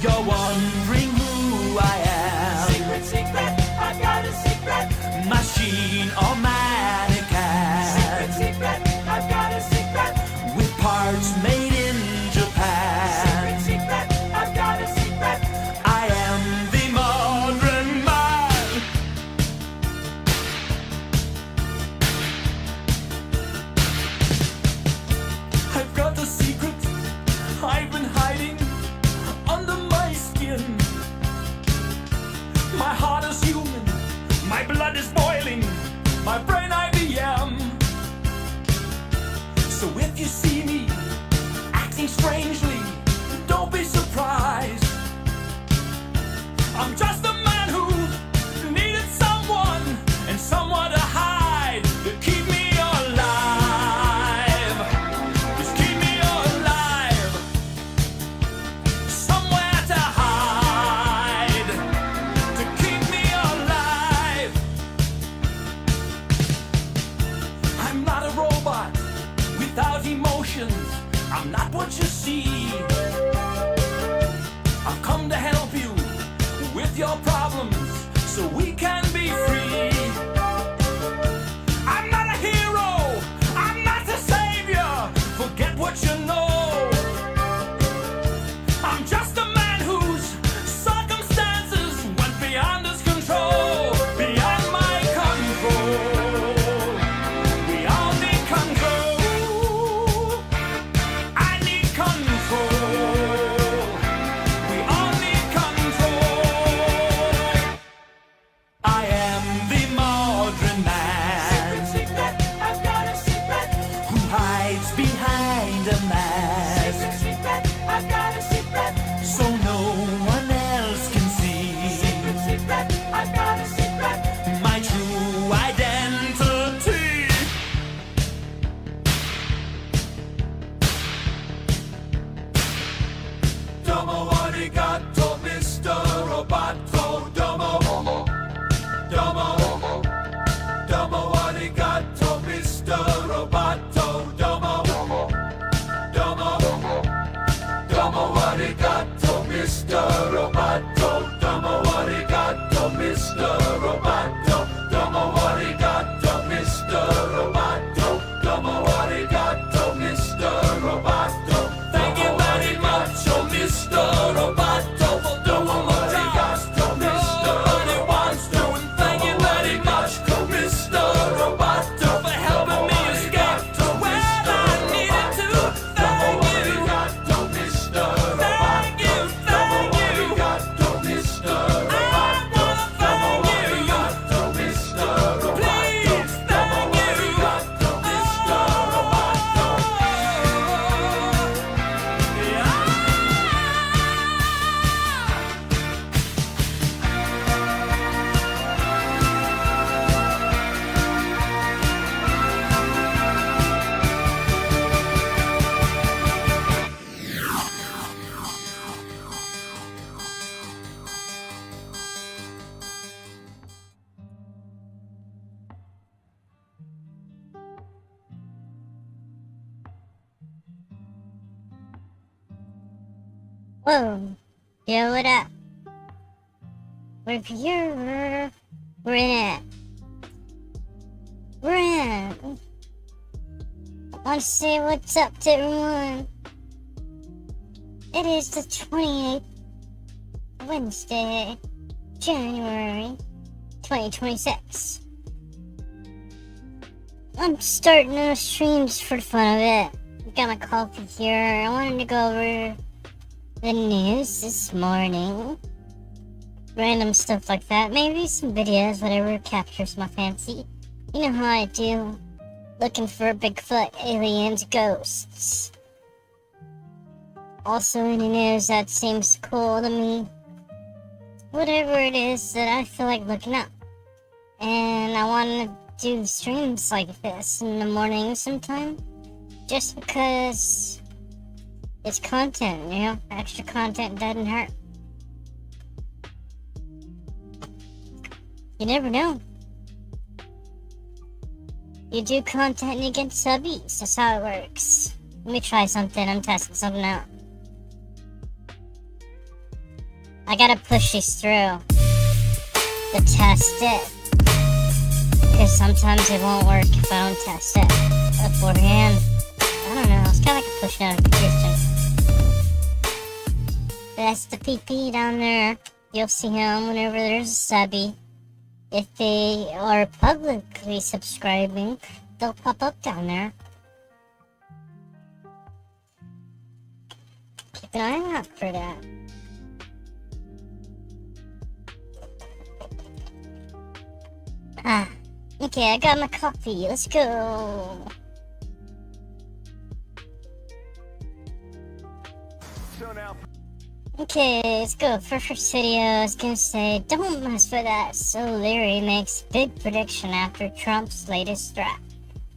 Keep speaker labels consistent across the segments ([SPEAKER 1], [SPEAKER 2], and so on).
[SPEAKER 1] You're wondering who I am.
[SPEAKER 2] Secret, secret, I've got a secret.
[SPEAKER 1] Machine or mannequin.
[SPEAKER 2] Secret, secret, I've got a secret.
[SPEAKER 1] With parts made in Japan.
[SPEAKER 2] Secret, secret, I've got a secret.
[SPEAKER 1] I am the modern man. I've got a secret I've been hiding under my skin. My heart is human, my blood is boiling, my brain IBM. So if you see me acting strangely, don't be surprised. I'm just a man who needed someone and someone to hide, to keep me alive. Just keep me alive. Somewhere to hide, to keep me alive. I'm not a robot without emotions. I'm not what you see. I've come to help you with your problems so we can be free. I'm not a hero, I'm not the savior. Forget what you know. I'm just a man whose circumstances went beyond his control, beyond my control. We all need control. I need control. We all need control. I am the modern man.
[SPEAKER 2] Secret, secret, I've got a secret.
[SPEAKER 1] Who hides behind a mask
[SPEAKER 2] Secret, secret, I've got a secret.
[SPEAKER 1] so no one else can see
[SPEAKER 2] Secret, secret, I've got a secret.
[SPEAKER 1] my true identity.
[SPEAKER 2] Domo arigato, Mr. Roboto. Domo, domo, domo arigato, Mr. Roboto. Domo, domo, domo arigato, Mr. Roboto. Domo arigato, Mr. Roboto. Domo arigato, Mr. Roboto. Domo arigato, Mr. Roboto.
[SPEAKER 1] Thank you very much, oh Mr. Roboto, for doing my job. Nobody wants to, and thank you very much, Mr. Roboto, for helping me escape to where I needed to. Thank you, thank you, thank you. I wanna thank you. Please, thank you.
[SPEAKER 3] Whoa, yo, what up? We're here. We're in it. We're in it. I want to say what's up to everyone. It is the 28th, Wednesday, January 2026. I'm starting a stream just for the fun of it. Got my coffee here. I wanted to go over the news this morning. Random stuff like that. Maybe some videos, whatever captures my fancy. You know how I do. Looking for Bigfoot, aliens, ghosts. Also in the news that seems cool to me. Whatever it is that I feel like looking up. And I want to do streams like this in the morning sometime. Just because it's content, you know? Extra content doesn't hurt. You never know. You do content and you get subbies. That's how it works. Let me try something. I'm testing something out. I gotta push these through to test it. Because sometimes it won't work if I don't test it beforehand. I don't know. It's kind of like a push notification. That's the PP down there. You'll see him whenever there's a subby. If they are publicly subscribing, they'll pop up down there. Keep an eye out for that. Okay, I got my coffee. Let's go.
[SPEAKER 2] So now,
[SPEAKER 3] Okay, let's go. First video, I was gonna say, don't mess with that. So Leary makes big prediction after Trump's latest threat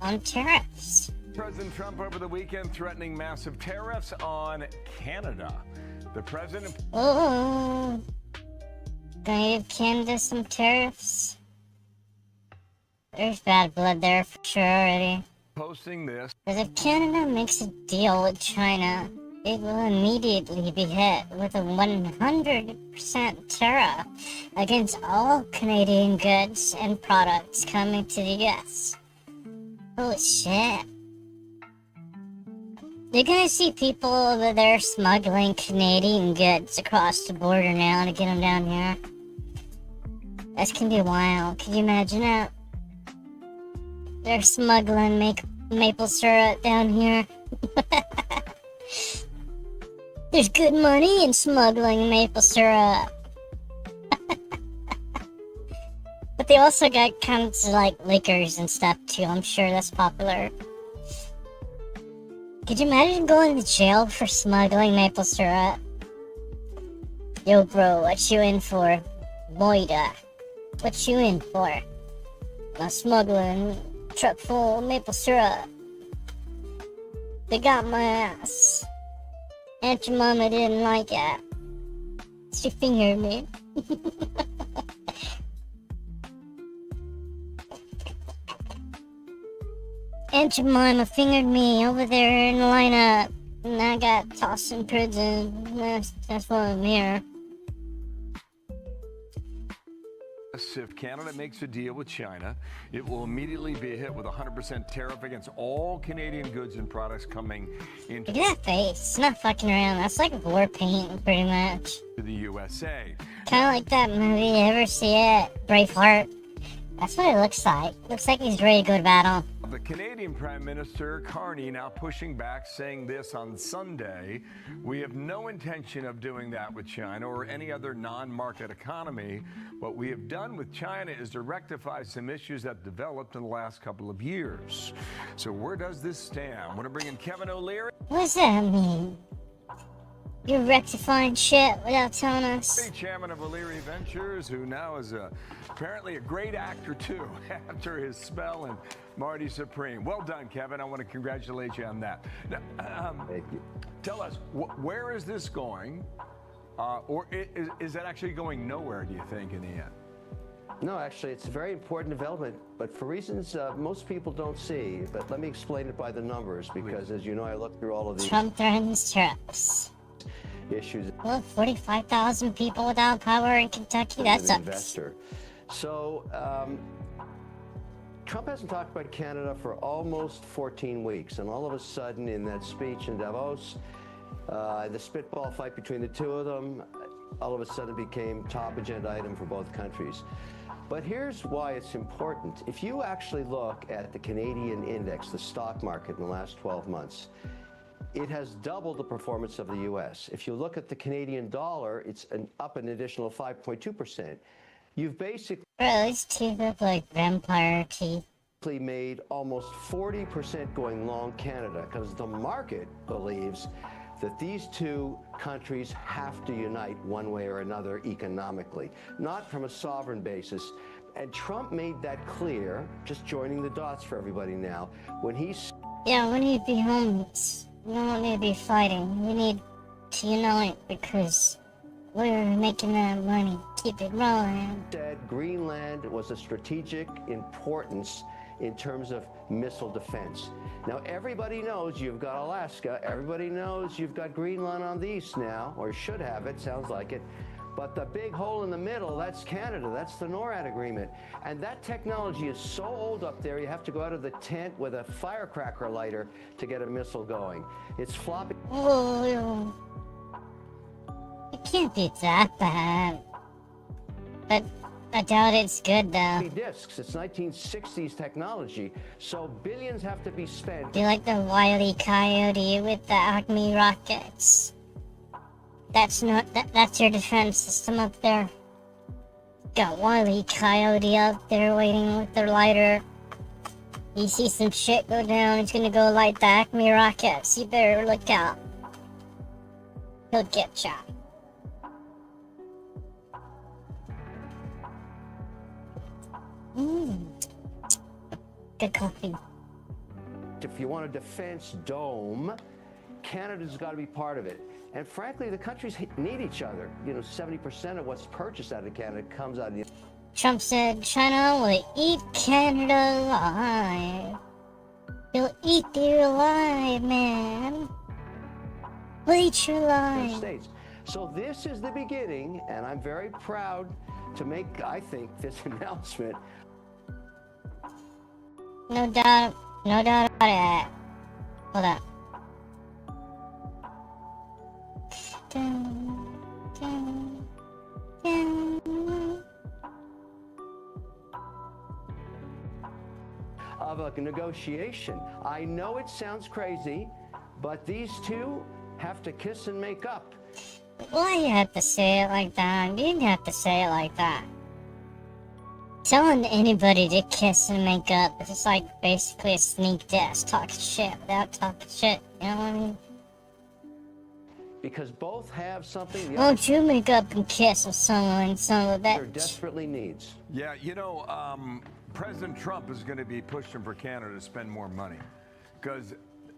[SPEAKER 3] on tariffs.
[SPEAKER 2] President Trump over the weekend threatening massive tariffs on Canada. The president
[SPEAKER 3] Oh, gonna give Canada some tariffs. There's bad blood there for sure already.
[SPEAKER 2] posting this.
[SPEAKER 3] Because if Canada makes a deal with China, it will immediately be hit with a 100% tariff against all Canadian goods and products coming to the US. Holy shit. You're gonna see people over there smuggling Canadian goods across the border now to get them down here. That's gonna be wild. Can you imagine that? They're smuggling maple syrup down here. There's good money in smuggling maple syrup. But they also got kinds of like liquors and stuff too. I'm sure that's popular. Could you imagine going to jail for smuggling maple syrup? Yo bro, what you in for? Moida. What you in for? I'm smuggling truck full of maple syrup. They got my ass. Aunt your mama didn't like it. She fingered me. Aunt Jemima fingered me over there in the lineup, and I got tossed in prison. That's why I'm here.
[SPEAKER 2] If Canada makes a deal with China, it will immediately be hit with a 100% tariff against all Canadian goods and products coming into
[SPEAKER 3] Look at that face. It's not fucking around. That's like war paint, pretty much.
[SPEAKER 2] the USA.
[SPEAKER 3] Kind of like that movie. You ever see it? Braveheart. That's what it looks like. Looks like he's ready to go to battle.
[SPEAKER 2] The Canadian Prime Minister Carney now pushing back, saying this on Sunday: "We have no intention of doing that with China or any other non-market economy. What we have done with China is to rectify some issues that developed in the last couple of years." So where does this stand? Want to bring in Kevin O'Leary?
[SPEAKER 3] What does that mean? You're rectifying shit without telling us.
[SPEAKER 2] Chairman of O'Leary Ventures, who now is apparently a great actor too, after his spell in Marty Supreme. Well done, Kevin. I want to congratulate you on that. Now,
[SPEAKER 4] Thank you.
[SPEAKER 2] tell us, where is this going? Or is that actually going nowhere, do you think, in the end?
[SPEAKER 4] No, actually, it's a very important development, but for reasons most people don't see. But let me explain it by the numbers, because as you know, I looked through all of these
[SPEAKER 3] Trump threatens tariffs.
[SPEAKER 4] issues.
[SPEAKER 3] Well, 45,000 people without power in Kentucky. That
[SPEAKER 4] as an
[SPEAKER 3] sucks.
[SPEAKER 4] investor. So Trump hasn't talked about Canada for almost 14 weeks, and all of a sudden, in that speech in Davos, the spitball fight between the two of them, all of a sudden became top agenda item for both countries. But here's why it's important. If you actually look at the Canadian index, the stock market in the last 12 months, it has doubled the performance of the U.S. If you look at the Canadian dollar, it's up an additional 5.2%. You've basically
[SPEAKER 3] Bro, these teeth look like vampire teeth.
[SPEAKER 4] made almost 40% going long Canada, because the market believes that these two countries have to unite one way or another economically, not from a sovereign basis. And Trump made that clear, just joining the dots for everybody now, when he
[SPEAKER 3] Yeah, we need to be homies. We don't need to be fighting. We need to unite because we're making that money. Keep it rolling.
[SPEAKER 4] Said Greenland was a strategic importance in terms of missile defense. Now, everybody knows you've got Alaska. Everybody knows you've got Greenland on the east now, or should have it, sounds like it. But the big hole in the middle, that's Canada. That's the NORAD agreement. And that technology is so old up there, you have to go out of the tent with a firecracker lighter to get a missile going. It's floppy.
[SPEAKER 3] Oh, it can't be that bad. But I doubt it's good though.
[SPEAKER 4] Discs. It's 1960s technology, so billions have to be spent.
[SPEAKER 3] Be like the Wile E. Coyote with the Acme rockets. That's your defense system up there. Got Wile E. Coyote up there waiting with their lighter. You see some shit go down, he's gonna go light the Acme rockets. You better look out. He'll get ya. Good coffee.
[SPEAKER 4] If you want a defense dome, Canada's got to be part of it. And frankly, the countries need each other. You know, 70% of what's purchased out of Canada comes out of the...
[SPEAKER 3] Trump said China will eat Canada alive. He'll eat you alive, man. We'll eat you alive.
[SPEAKER 4] States. So this is the beginning, and I'm very proud to make, I think, this announcement.
[SPEAKER 3] No doubt about it. Hold up. Dun, dun, dun.
[SPEAKER 4] Of a negotiation. I know it sounds crazy, but these two have to kiss and make up.
[SPEAKER 3] Why you have to say it like that? You didn't have to say it like that. Telling anybody to kiss and make up is just like basically a sneak diss, talking shit without talking shit, you know what I mean?
[SPEAKER 4] Because both have something the
[SPEAKER 3] Won't you make up and kiss with someone, son of a
[SPEAKER 4] other
[SPEAKER 3] bitch?
[SPEAKER 4] desperately needs.
[SPEAKER 2] Yeah, you know, President Trump is going to be pushing for Canada to spend more money because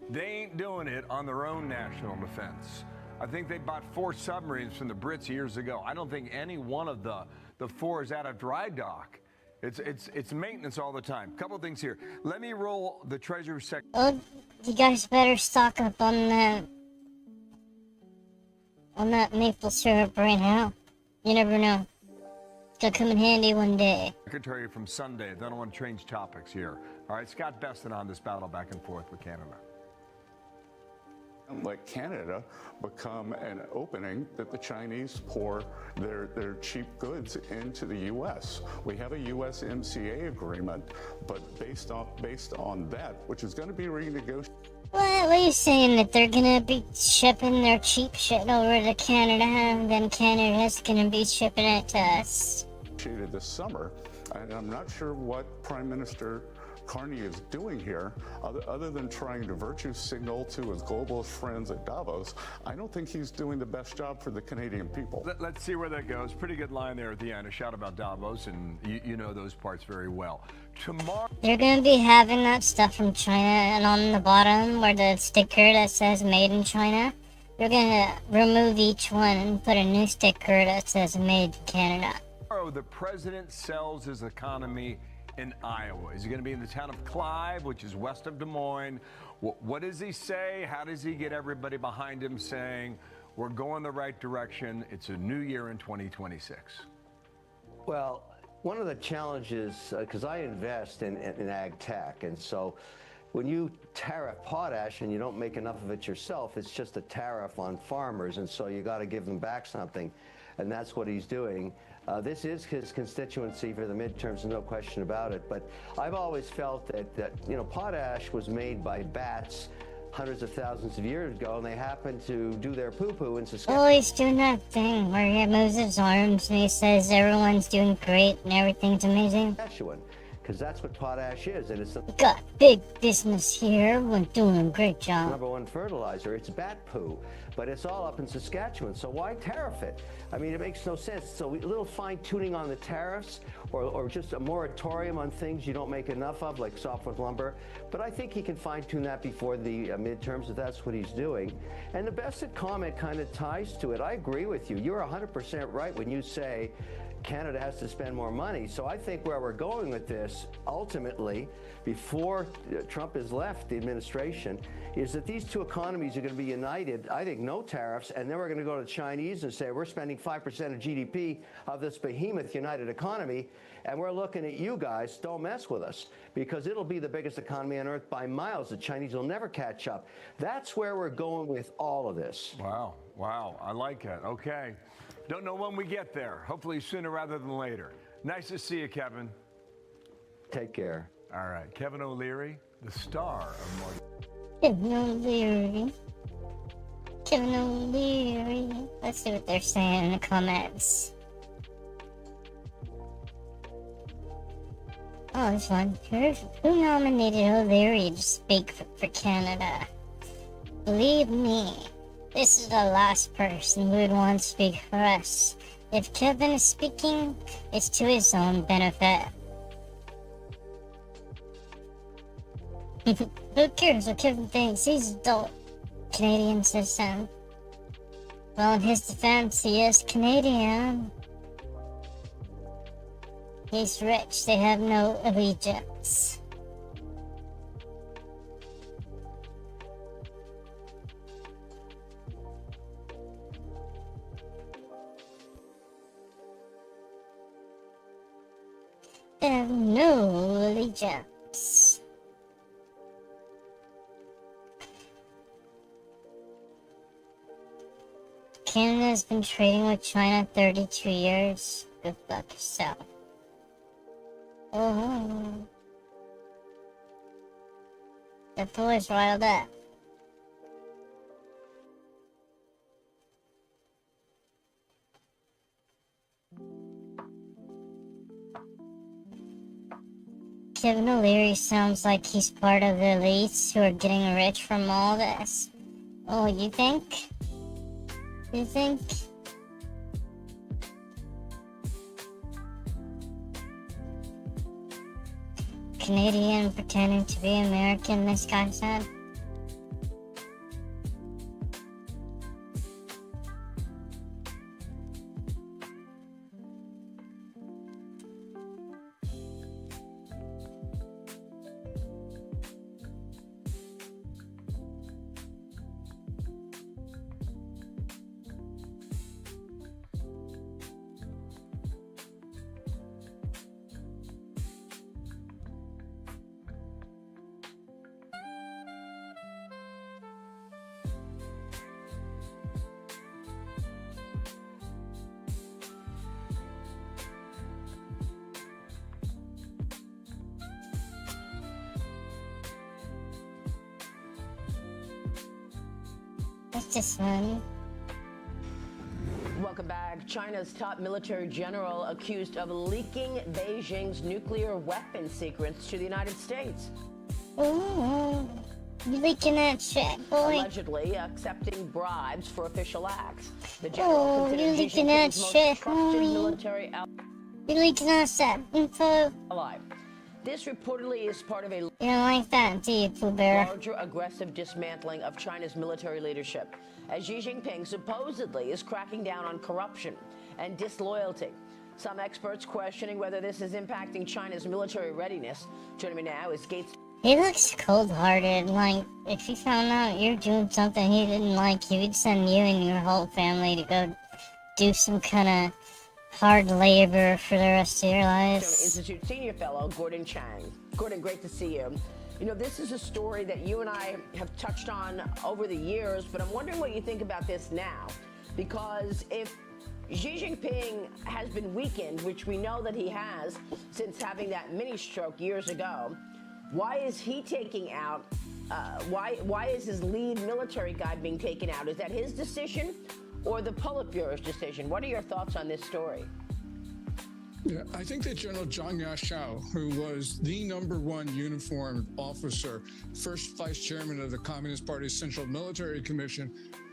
[SPEAKER 2] they ain't doing it on their own national defense. I think they bought 4 submarines from the Brits years ago. I don't think any one of the 4 is out of dry dock. It's maintenance all the time. Couple things here. Let me roll the Treasury Secretary.
[SPEAKER 3] Well, you guys better stock up on that maple syrup right now. You never know. It'll come in handy one day.
[SPEAKER 2] Secretary from Sunday. Then I want to change topics here. All right, Scott Besson on this battle back and forth with Canada.
[SPEAKER 5] Let Canada become an opening that the Chinese pour their cheap goods into the U.S. We have a USMCA agreement, but based on that, which is going to be renegotiated.
[SPEAKER 3] What are you saying, that they're gonna be shipping their cheap shit over to Canada, and then Canada's gonna be shipping it to us?
[SPEAKER 5] This summer, and I'm not sure what Prime Minister Carney is doing here, other than trying to virtue signal to his globalist friends at Davos. I don't think he's doing the best job for the Canadian people.
[SPEAKER 2] Let's see where that goes. Pretty good line there at the end. A shout about Davos, and you know those parts very well. Tomorrow,
[SPEAKER 3] They're gonna be having that stuff from China, and on the bottom where the sticker that says "Made in China," they're gonna remove each one and put a new sticker that says "Made in Canada."
[SPEAKER 2] the president sells his economy in Iowa. Is he going to be in the town of Clive, which is west of Des Moines? What does he say? How does he get everybody behind him saying, we're going the right direction, it's a new year in 2026?
[SPEAKER 4] Well, one of the challenges, because I invest in ag tech, and so when you tariff potash and you don't make enough of it yourself, it's just a tariff on farmers, and so you got to give them back something, and that's what he's doing. This is his constituency for the midterms, no question about it, but I've always felt that you know, potash was made by bats hundreds of thousands of years ago, and they happened to do their poo-poo in Saskatchewan.
[SPEAKER 3] Oh, he's doing that thing where he moves his arms and he says everyone's doing great and everything's amazing.
[SPEAKER 4] because that's what potash is, and it's the
[SPEAKER 3] Got big business here. We're doing a great job.
[SPEAKER 4] number one fertilizer. It's bat poo, but it's all up in Saskatchewan, so why tariff it? I mean, it makes no sense. So a little fine-tuning on the tariffs, or just a moratorium on things you don't make enough of, like softwood lumber. But I think he can fine-tune that before the midterms, if that's what he's doing. And the Bessett comment kind of ties to it. I agree with you. You're 100% right when you say Canada has to spend more money. So I think where we're going with this, ultimately, before Trump has left the administration, is that these two economies are going to be united. I think no tariffs, and then we're going to go to the Chinese and say we're spending 5% of GDP of this behemoth united economy, and we're looking at you guys, don't mess with us, because it'll be the biggest economy on earth by miles. The Chinese will never catch up. That's where we're going with all of this.
[SPEAKER 2] Wow. Wow. I like it. Okay. Don't know when we get there. Hopefully sooner rather than later. Nice to see you, Kevin.
[SPEAKER 4] Take care.
[SPEAKER 2] All right. Kevin O'Leary, the star of Morning.
[SPEAKER 3] Kevin O'Leary. Kevin O'Leary. Let's see what they're saying in the comments. Oh, this one. Who nominated O'Leary to speak for Canada? Believe me, this is the last person we would want to speak for us. If Kevin is speaking, it's to his own benefit. Who cares what Kevin thinks? He's an adult Canadian citizen. Well, in his defense, he is Canadian. He's rich. They have no allegiance. They have no allegiance. Canada has been trading with China 32 years. Good luck yourself. Oh. The boys riled up. Kevin O'Leary sounds like he's part of the elites who are getting rich from all this. Oh, you think? You think? Canadian pretending to be American, this guy said. What's this one?
[SPEAKER 6] Welcome back. China's top military general accused of leaking Beijing's nuclear weapon secrets to the United States.
[SPEAKER 3] Ooh, you leaking that shit, boy.
[SPEAKER 6] Allegedly accepting bribes for official acts. The
[SPEAKER 3] Oh,
[SPEAKER 6] considered
[SPEAKER 3] you
[SPEAKER 6] Xi
[SPEAKER 3] leaking that
[SPEAKER 6] Jinping's most
[SPEAKER 3] shit,
[SPEAKER 6] trusted
[SPEAKER 3] homie.
[SPEAKER 6] military
[SPEAKER 3] You leaking us that info.
[SPEAKER 6] ally. This reportedly is part of a
[SPEAKER 3] You don't like that, do you, Pooh Bear?
[SPEAKER 6] larger aggressive dismantling of China's military leadership, as Xi Jinping supposedly is cracking down on corruption and disloyalty. Some experts questioning whether this is impacting China's military readiness. Joining me now is Gates.
[SPEAKER 3] He looks cold-hearted, like, if he found out you're doing something he didn't like, he would send you and your whole family to go do some kind of hard labor for the rest of your lives.
[SPEAKER 6] Institute Senior Fellow Gordon Chang. Gordon, great to see you. You know, this is a story that you and I have touched on over the years, but I'm wondering what you think about this now. Because if Xi Jinping has been weakened, which we know that he has since having that mini stroke years ago, why is he taking out, why is his lead military guy being taken out? Is that his decision or the Politburo's decision? What are your thoughts on this story?
[SPEAKER 7] Yeah, I think that General Zhang Yashao, who was the #1 uniformed officer, first vice chairman of the Communist Party's Central Military Commission,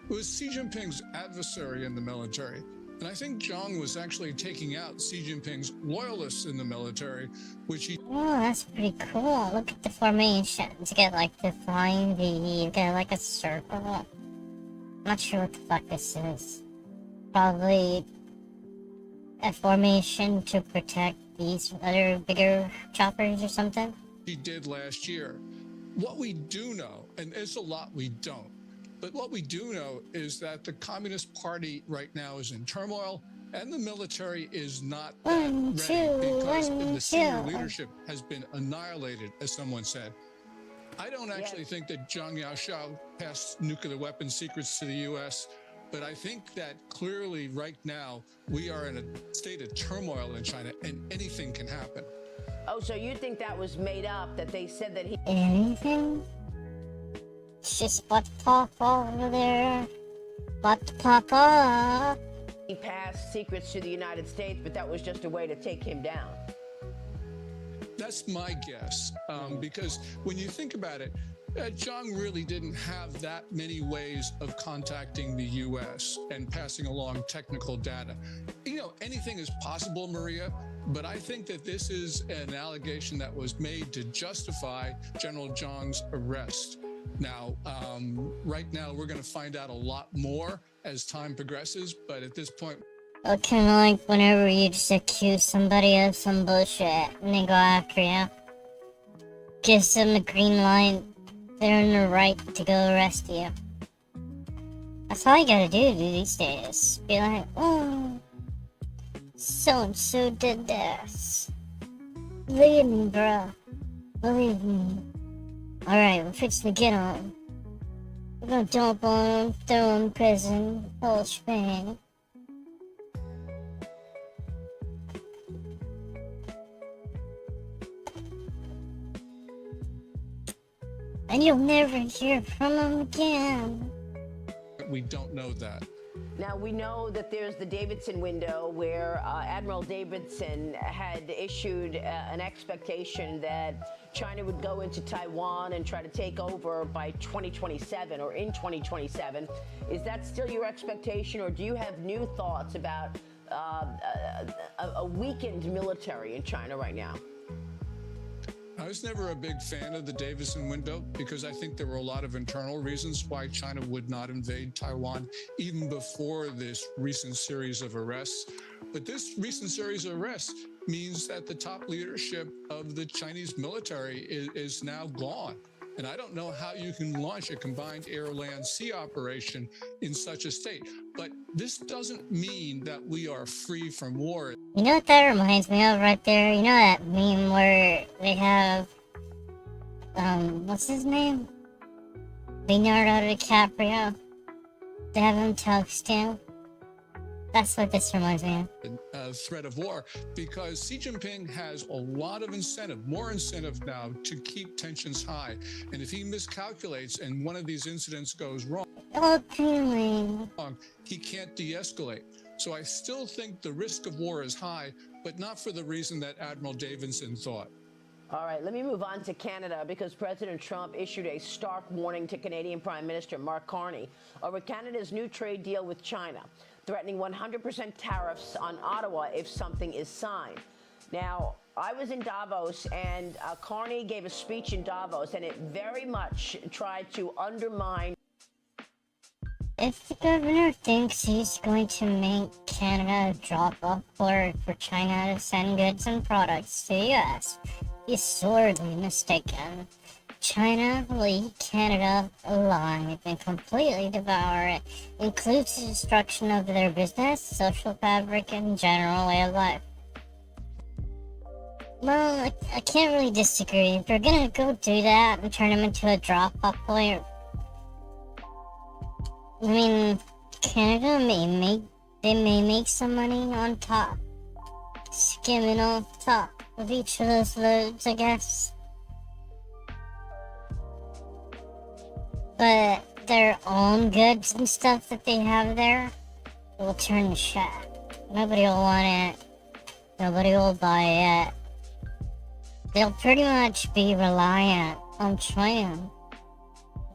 [SPEAKER 7] was Xi Jinping's adversary in the military. And I think Zhang was actually taking out Xi Jinping's loyalists in the military, which he
[SPEAKER 3] Oh, that's pretty cool. Look at the formation. You get like the flying V, you get like a circle. I'm not sure what the fuck this is. Probably a formation to protect these other bigger choppers or something.
[SPEAKER 7] did last year. What we do know, and there's a lot we don't, but what we do know is that the Communist Party right now is in turmoil, and the military is not that ready because the senior leadership has been annihilated, as someone said. I don't actually think that Zhang Yashao passed nuclear weapons secrets to the U.S., but I think that clearly right now we are in a state of turmoil in China, and anything can happen.
[SPEAKER 6] Oh, so you think that was made up, that they said that he...
[SPEAKER 3] Anything? It's just about to pop over there. About to pop up.
[SPEAKER 6] He passed secrets to the United States, but that was just a way to take him down.
[SPEAKER 7] That's my guess, because when you think about it, Zhang really didn't have that many ways of contacting the U.S. and passing along technical data. You know, anything is possible, Maria, but I think that this is an allegation that was made to justify General Zhang's arrest. Now, right now, we're going to find out a lot more as time progresses, but at this point...
[SPEAKER 3] Well, kind of like whenever you just accuse somebody of some bullshit and they go after you. Gives them the green light. They're in the right to go arrest you. That's all you gotta do these days. Be like, oh, so-and-so did this. Believe me, bro. Believe me. Alright, we're fixing to get on. We're gonna dump on him, throw him in prison, whole shebang. And you'll never hear from him again.
[SPEAKER 7] We don't know that.
[SPEAKER 6] Now, we know that there's the Davidson window where Admiral Davidson had issued an expectation that China would go into Taiwan and try to take over by 2027 or in 2027. Is that still your expectation, or do you have new thoughts about a weakened military in China right now?
[SPEAKER 7] I was never a big fan of the Davidson window because I think there were a lot of internal reasons why China would not invade Taiwan even before this recent series of arrests. But this recent series of arrests means that the top leadership of the Chinese military is now gone. And I don't know how you can launch a combined air-land-sea operation in such a state. But this doesn't mean that we are free from war.
[SPEAKER 3] You know what that reminds me of right there? You know that meme where they have, what's his name? Leonardo DiCaprio. They have him texting. That's what this reminds me of.
[SPEAKER 7] Threat of war, because Xi Jinping has a lot of incentive, more incentive now, to keep tensions high. And if he miscalculates and one of these incidents goes wrong, he can't de-escalate. So I still think the risk of war is high, but not for the reason that Admiral Davidson thought.
[SPEAKER 6] All right, let me move on to Canada, because President Trump issued a stark warning to Canadian Prime Minister Mark Carney over Canada's new trade deal with China, threatening 100% tariffs on Ottawa if something is signed. Now, I was in Davos, and Carney gave a speech in Davos, and it very much tried to undermine.
[SPEAKER 3] If the governor thinks he's going to make Canada a drop-off port for China to send goods and products to the US, he's sorely mistaken. China will eat Canada alive and completely devour it, includes the destruction of their business, social fabric, and general way of life. Well, I can't really disagree. If you're gonna go do that and turn them into a drop-off point, I mean, Canada may make some money on top, skimming off top of each of those loads, I guess. But their own goods and stuff that they have there will turn to shit. Nobody will want it. Nobody will buy it. They'll pretty much be reliant on China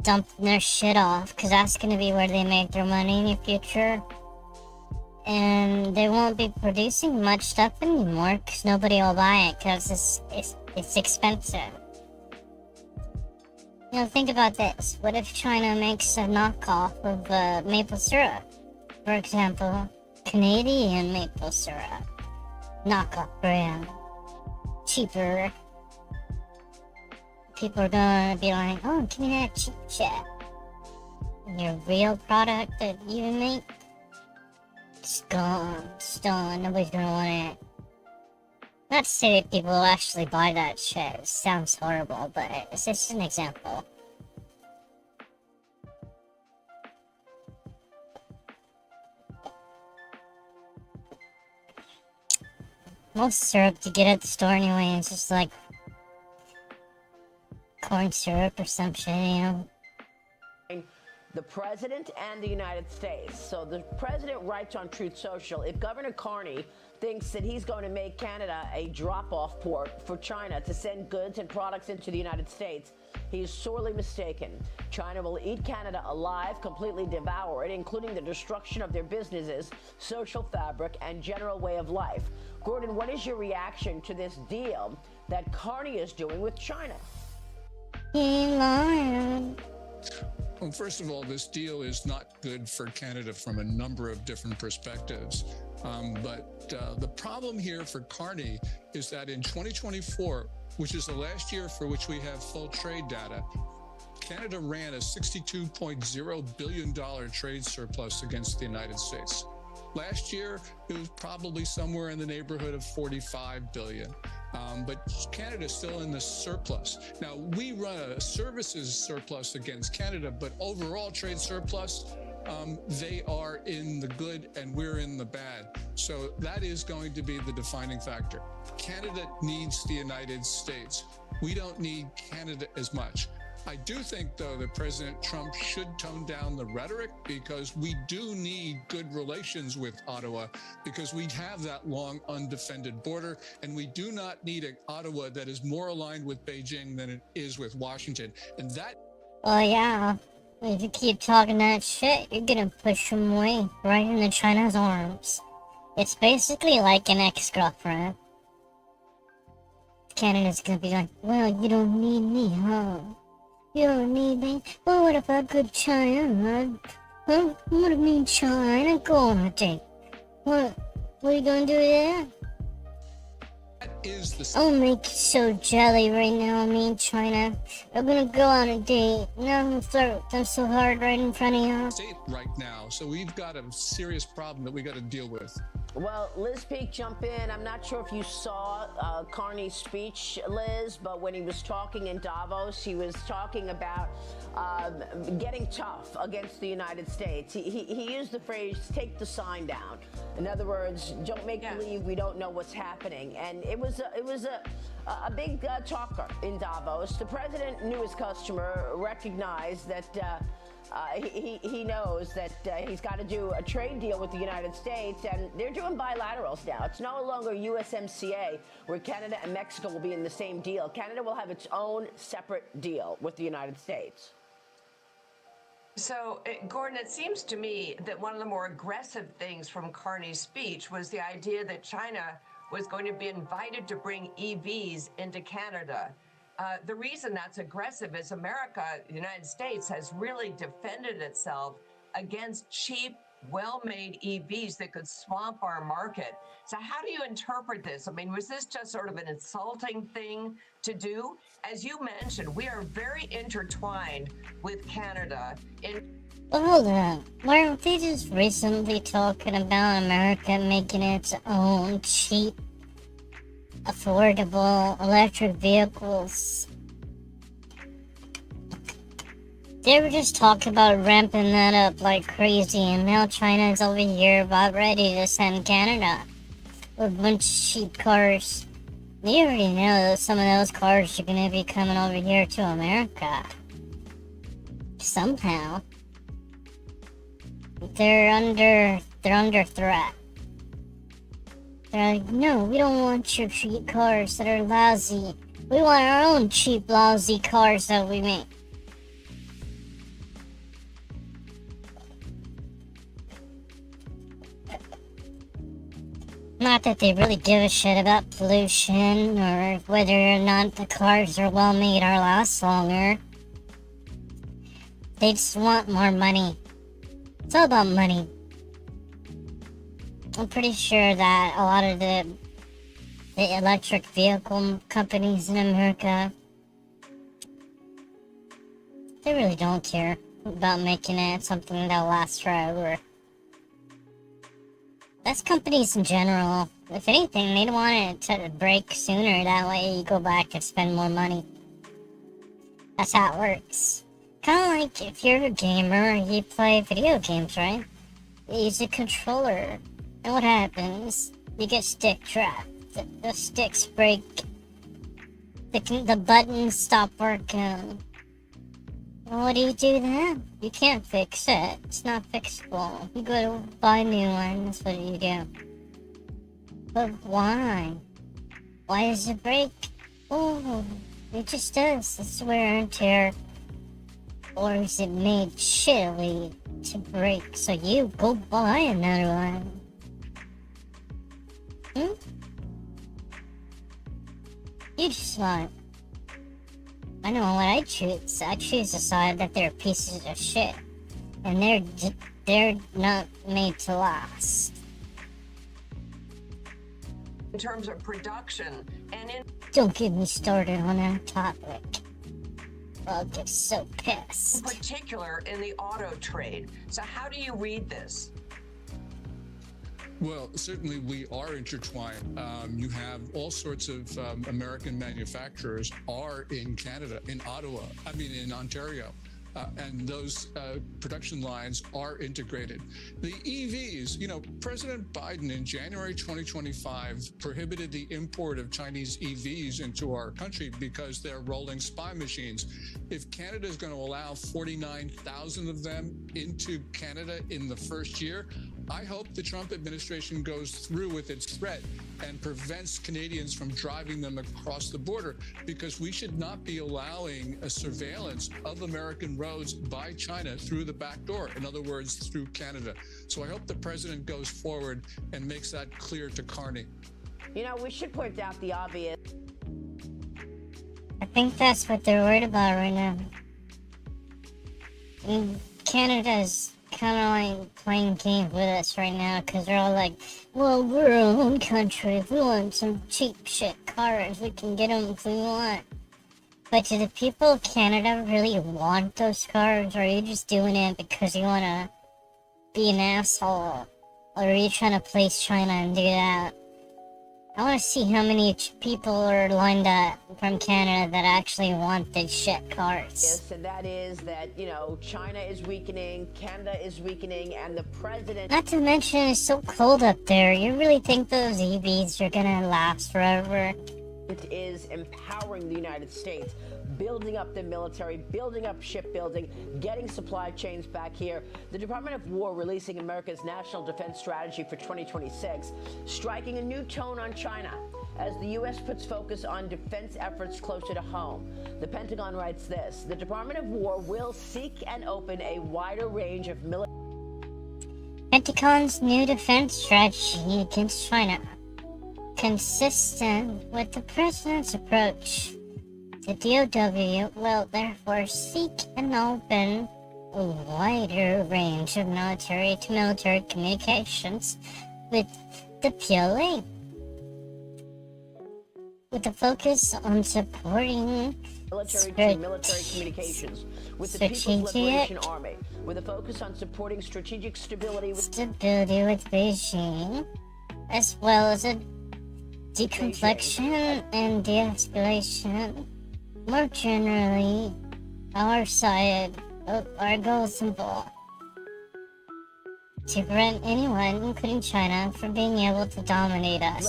[SPEAKER 3] dumping their shit off, because that's going to be where they make their money in the future. And they won't be producing much stuff anymore because nobody will buy it because it's expensive. You know, think about this. What if China makes a knockoff of maple syrup? For example, Canadian maple syrup. Knockoff brand. Cheaper. People are gonna be like, oh, give me that cheap shit. Your real product that you make, it's gone, stolen, nobody's gonna want it. Not to say that people will actually buy that shit, it sounds horrible, but it's just an example. Most syrup you get at the store anyway is just like corn syrup or some shit, you know?
[SPEAKER 6] The president and the United States. So the president writes on Truth Social, if Governor Carney thinks that he's going to make Canada a drop-off port for China to send goods and products into the United States, he is sorely mistaken. China will eat Canada alive, completely devour it, including the destruction of their businesses, social fabric, and general way of life. Gordon, what is your reaction to this deal that Carney is doing with China?
[SPEAKER 7] Well, first of all, this deal is not good for Canada from a number of different perspectives. But the problem here for Carney is that in 2024, which is the last year for which we have full trade data, Canada ran a $62.0 billion trade surplus against the United States. Last year, it was probably somewhere in the neighborhood of $45 billion. But Canada's still in the surplus. Now, we run a services surplus against Canada, but overall trade surplus, they are in the good and we're in the bad. So that is going to be the defining factor. Canada needs the United States. We don't need Canada as much. I do think, though, that President Trump should tone down the rhetoric because we do need good relations with Ottawa because we have that long undefended border, and we do not need an Ottawa that is more aligned with Beijing than it is with Washington. And that...
[SPEAKER 3] Well, yeah. If you keep talking that shit, you're gonna push them away right into China's arms. It's basically like an ex-girlfriend. Canada's gonna be like, well, you don't need me, huh? You don't need me? Well, what if I go to China? Huh? What if me and China go on a date? What are you gonna do there?
[SPEAKER 7] is the
[SPEAKER 3] I'll make you so jelly right now, me and China. We're gonna go on a date. Now I'm gonna flirt with them so hard right in front of you.
[SPEAKER 7] state right now. So we've got a serious problem that we got to deal with.
[SPEAKER 6] Well, Liz Peek, jump in. I'm not sure if you saw Carney's speech, Liz, but when he was talking in Davos, he was talking about getting tough against the United States. He used the phrase, take the sign down. In other words, don't make believe we don't know what's happening. And it was a big talker in Davos. The president knew his customer, recognized that he knows that he's got to do a trade deal with the United States, and they're doing bilaterals now. It's no longer USMCA, where Canada and Mexico will be in the same deal. Canada will have its own separate deal with the United States.
[SPEAKER 8] So, Gordon, it seems to me that one of the more aggressive things from Carney's speech was the idea that China was going to be invited to bring EVs into Canada. The reason that's aggressive is America, the United States, has really defended itself against cheap, well-made EVs that could swamp our market. So how do you interpret this? I mean, was this just sort of an insulting thing to do? As you mentioned, we are very intertwined with Canada.
[SPEAKER 3] Hold on. Weren't they just recently talking about America making its own cheap, affordable electric vehicles? They were just talking about ramping that up like crazy, and now China's over here about ready to send Canada with a bunch of cheap cars. You already know that some of those cars are gonna be coming over here to America. Somehow. They're under threat. They're like, no, we don't want your cheap cars that are lousy. We want our own cheap, lousy cars that we make. Not that they really give a shit about pollution or whether or not the cars are well made or last longer. They just want more money. It's all about money. I'm pretty sure that a lot of the electric vehicle companies in America, they really don't care about making it something that'll last forever. That's companies in general. If anything, they'd want it to break sooner. That way you go back and spend more money. That's how it works. Kind of like if you're a gamer, you play video games, right? You use a controller. And what happens? You get stick trapped. The sticks break. The buttons stop working. Well, what do you do then? You can't fix it. It's not fixable. You go to buy new ones. What do you do? But why? Why does it break? Oh, it just does. It's wear and tear. Or is it made shittily to break? So you go buy another one. You just want. I know what I choose. I choose the side that they're pieces of shit, and they're not made to last.
[SPEAKER 8] In terms of production and in
[SPEAKER 3] Don't get me started on that topic. I'll get so pissed.
[SPEAKER 8] particular in the auto trade. So how do you read this?
[SPEAKER 7] Well, certainly we are intertwined. You have all sorts of American manufacturers are in Canada, in in Ontario. And those production lines are integrated. The EVs, President Biden in January 2025 prohibited the import of Chinese EVs into our country because they're rolling spy machines. If Canada is going to allow 49,000 of them into Canada in the first year, I hope the Trump administration goes through with its threat and prevents Canadians from driving them across the border, because we should not be allowing a surveillance of American roads by China through the back door. In other words, through Canada. So I hope the president goes forward and makes that clear to Carney.
[SPEAKER 6] We should point out the obvious.
[SPEAKER 3] I think that's what they're worried about right now. Canada's kind of like playing games with us right now, because they're all like, well, we're our own country. If we want some cheap shit cars, we can get them if we want. But do the people of Canada really want those cars, or are you just doing it because you want to be an asshole? Or are you trying to place China and do that? I want to see how many people are lined up from Canada that actually want these shit cars.
[SPEAKER 6] Yes, and that is that, China is weakening, Canada is weakening, and the president...
[SPEAKER 3] Not to mention, it's so cold up there. You really think those EVs are gonna last forever?
[SPEAKER 6] It is empowering the United States, building up the military, building up shipbuilding, getting supply chains back here. The Department of War releasing America's National Defense Strategy for 2026, striking a new tone on China as the U.S. puts focus on defense efforts closer to home. The Pentagon writes this: the Department of War will seek and open a wider range of military...
[SPEAKER 3] Pentagon's new defense strategy against China, consistent with the president's approach. The DoW will therefore seek and open a wider range of military-to-military communications with the PLA, with a focus on supporting
[SPEAKER 6] military-to-military communications with the People's Liberation Army, with a focus on supporting strategic stability with
[SPEAKER 3] Beijing, as well as a deconfliction and de-escalation. More generally, our side of our goal is simple: to prevent anyone, including China, from being able to dominate us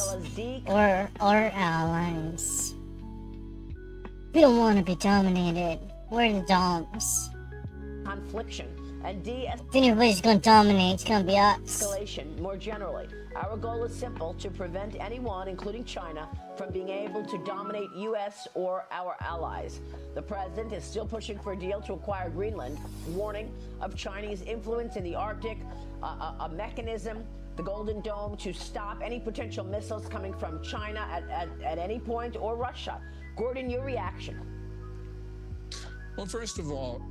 [SPEAKER 3] or our allies. We don't want to be dominated. We're the doms.
[SPEAKER 6] confliction and
[SPEAKER 3] If anybody's gonna dominate, it's gonna be us.
[SPEAKER 6] de-escalation more generally. Our goal is simple: to prevent anyone, including China, from being able to dominate U.S. or our allies. The president is still pushing for a deal to acquire Greenland, warning of Chinese influence in the Arctic, a mechanism, the Golden Dome, to stop any potential missiles coming from China at any point, or Russia. Gordon, your reaction?
[SPEAKER 7] Well, first of all,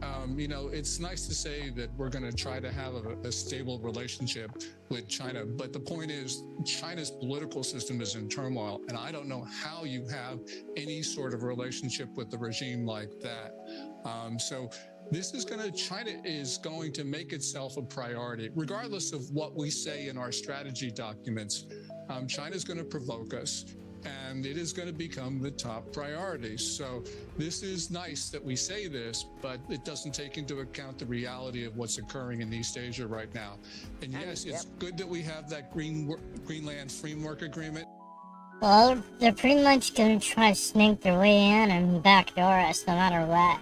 [SPEAKER 7] it's nice to say that we're going to try to have a stable relationship with China. But the point is, China's political system is in turmoil. And I don't know how you have any sort of relationship with the regime like that. So China is going to make itself a priority, regardless of what we say in our strategy documents. China's going to provoke us, and it is going to become the top priority. So this is nice that we say this, but it doesn't take into account the reality of what's occurring in East Asia right now. And yes, it's good that we have that Greenland Framework Agreement.
[SPEAKER 3] Well, they're pretty much gonna try to snake their way in and backdoor us no matter what.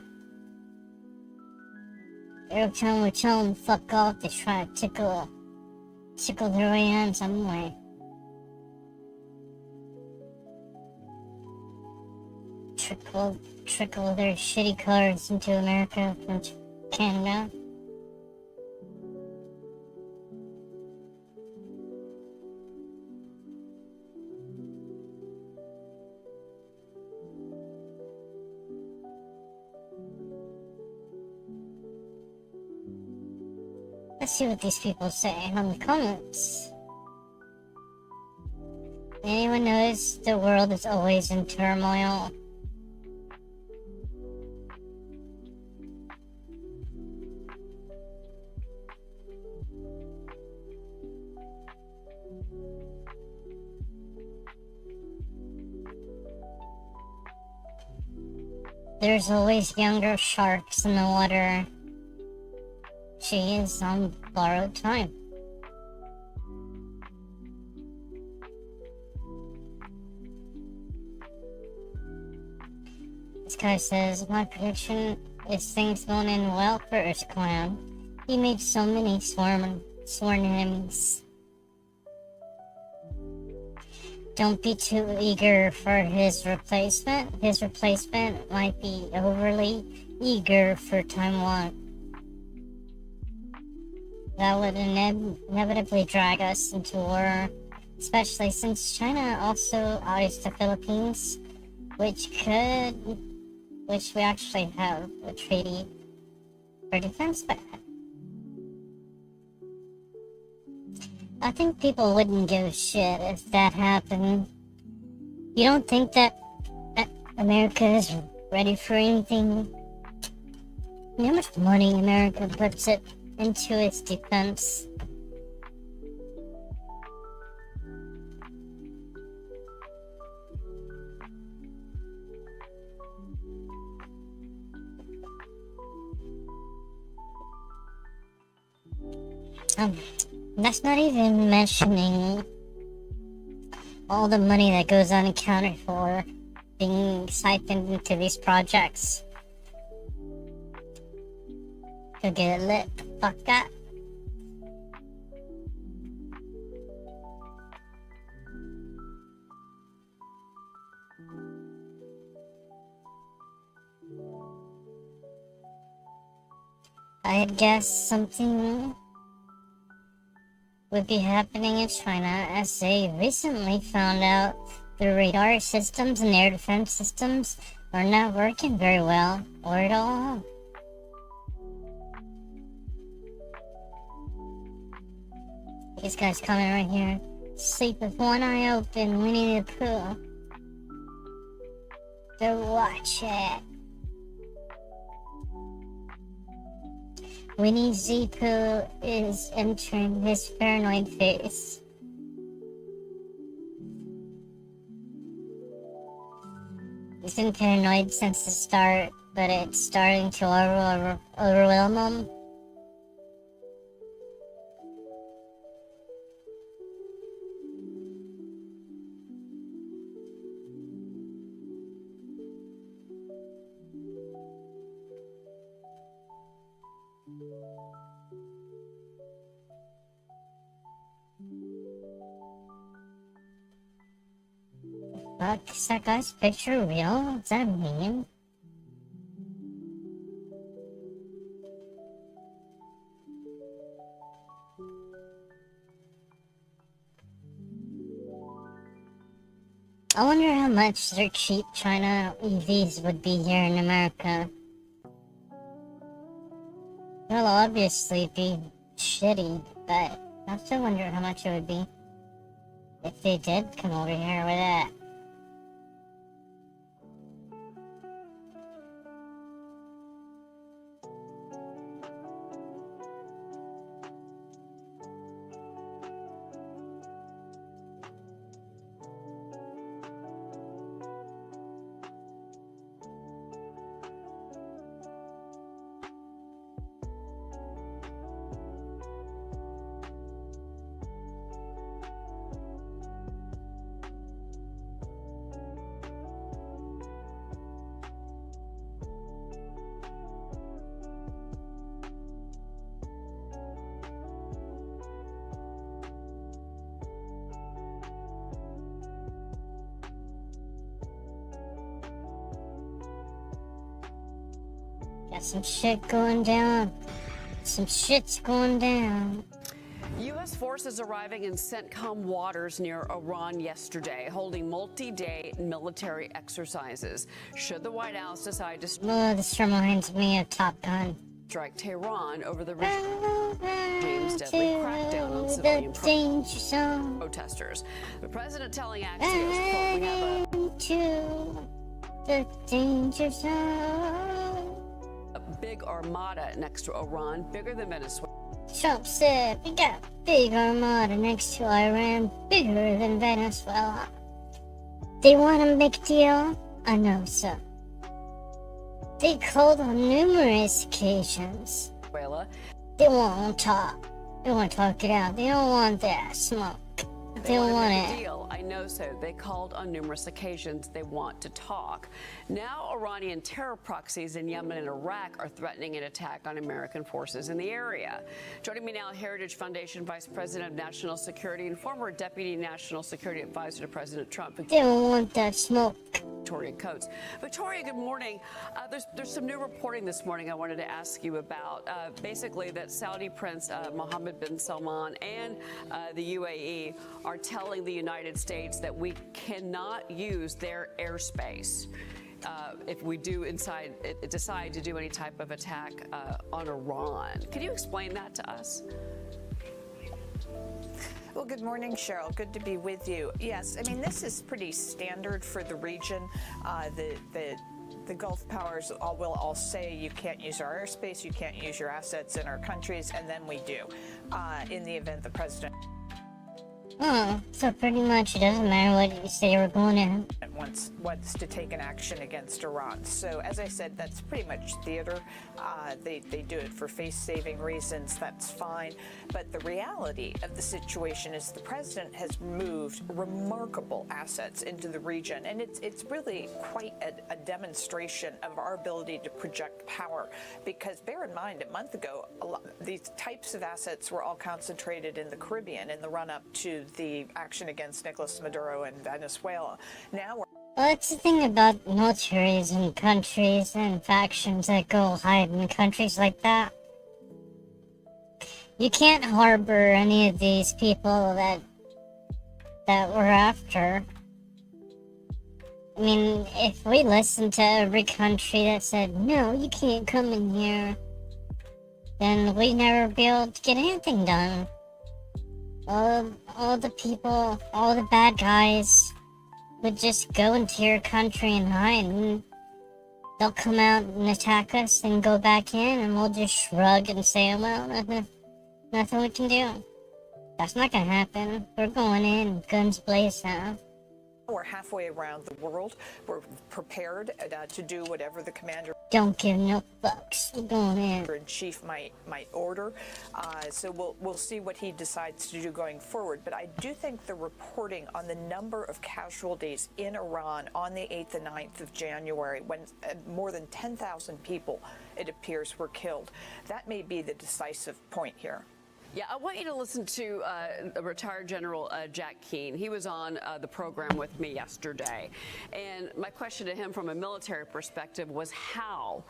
[SPEAKER 3] Every time we tell them fuck off, they try to tickle their way in some way. Trickle their shitty cards into America from Canada. Let's see what these people say on the comments. Anyone notice the world is always in turmoil? There's always younger sharks in the water. She is on borrowed time. This guy says, my prediction is things going in well for Earth's clan. He made so many sworn enemies. Don't be too eager for his replacement. His replacement might be overly eager for Taiwan. That would inevitably drag us into war, especially since China also eyes the Philippines, which we actually have a treaty for defense by that. I think people wouldn't give a shit if that happened. You don't think that America is ready for anything? I mean, how much money America puts it into its defense? That's not even mentioning all the money that goes unaccounted for being siphoned into these projects. Go get it lit. Fuck that. I'd guess something would be happening in China, as they recently found out their radar systems and air defense systems are not working very well, or at all. These guys coming right here. Sleep with one eye open, Winnie the Pooh. Don't watch it. Winnie the Pooh is entering his paranoid phase. He's been paranoid since the start, but it's starting to overwhelm him. fuck? Is that guy's picture real? Is that a meme? I wonder how much their cheap China EVs would be here in America. They'll obviously be shitty, but I still wonder how much it would be if they did come over here with it. Got some shit going down. Some shit's going down.
[SPEAKER 9] U.S. forces arriving in CENTCOM waters near Iran yesterday, holding multi-day military exercises. Should the White House decide to
[SPEAKER 3] Oh, this reminds me of Top Gun.
[SPEAKER 9] strike Tehran over the regime's deadly crackdown on civilian
[SPEAKER 3] danger zone.
[SPEAKER 9] protesters. The president telling Axios, quote, "We have
[SPEAKER 3] To the danger zone.
[SPEAKER 9] a big armada next to Iran, bigger than Venezuela."
[SPEAKER 3] Trump said, we got a big armada next to Iran, bigger than Venezuela. They want a big deal? I know so. They called on numerous occasions. They won't talk. They want to talk it out. They don't want that smoke. They don't want
[SPEAKER 9] make a
[SPEAKER 3] it.
[SPEAKER 9] deal. I know so. They called on numerous occasions. They want to talk. Now, Iranian terror proxies in Yemen and Iraq are threatening an attack on American forces in the area. Joining me now, Heritage Foundation Vice President of National Security and former Deputy National Security Advisor to President Trump,
[SPEAKER 3] They don't want that smoke.
[SPEAKER 9] Victoria Coates. Victoria, good morning. There's some new reporting this morning I wanted to ask you about. Basically, that Saudi Prince Mohammed bin Salman and the UAE are telling the United States that we cannot use their airspace if we do decide to do any type of attack on Iran. Can you explain that to us?
[SPEAKER 10] Well, good morning, Cheryl. Good to be with you. Yes, I mean, this is pretty standard for the region. The Gulf powers will all say you can't use our airspace, you can't use your assets in our countries, and then we do in the event the president
[SPEAKER 3] Oh, so pretty much it doesn't matter what you say we're going in.
[SPEAKER 10] wants to take an action against Iran. So, as I said, that's pretty much theater. They do it for face-saving reasons. That's fine. But the reality of the situation is the president has moved remarkable assets into the region, and it's really quite a demonstration of our ability to project power. Because bear in mind, a month ago, these types of assets were all concentrated in the Caribbean in the run-up to the action against Nicolas Maduro in Venezuela. Now we're
[SPEAKER 3] Well, that's the thing about militaries and countries and factions that go hide in countries like that. You can't harbor any of these people that we're after. I mean, if we listened to every country that said, no, you can't come in here, then we'd never be able to get anything done. All the people, all the bad guys would just go into your country and hide, and they'll come out and attack us and go back in, and we'll just shrug and say, well, nothing we can do. That's not gonna happen. We're going in, guns blazing.
[SPEAKER 10] We're halfway around the world. We're prepared to do whatever the commander
[SPEAKER 3] Don't give no fucks. We're going in.
[SPEAKER 10] in chief might order. So we'll see what he decides to do going forward. But I do think the reporting on the number of casualties in Iran on the 8th and 9th of January, when more than 10,000 people, it appears, were killed, that may be the decisive point here.
[SPEAKER 9] Yeah, I want you to listen to retired General Jack Keane. He was on the program with me yesterday. And my question to him from a military perspective was how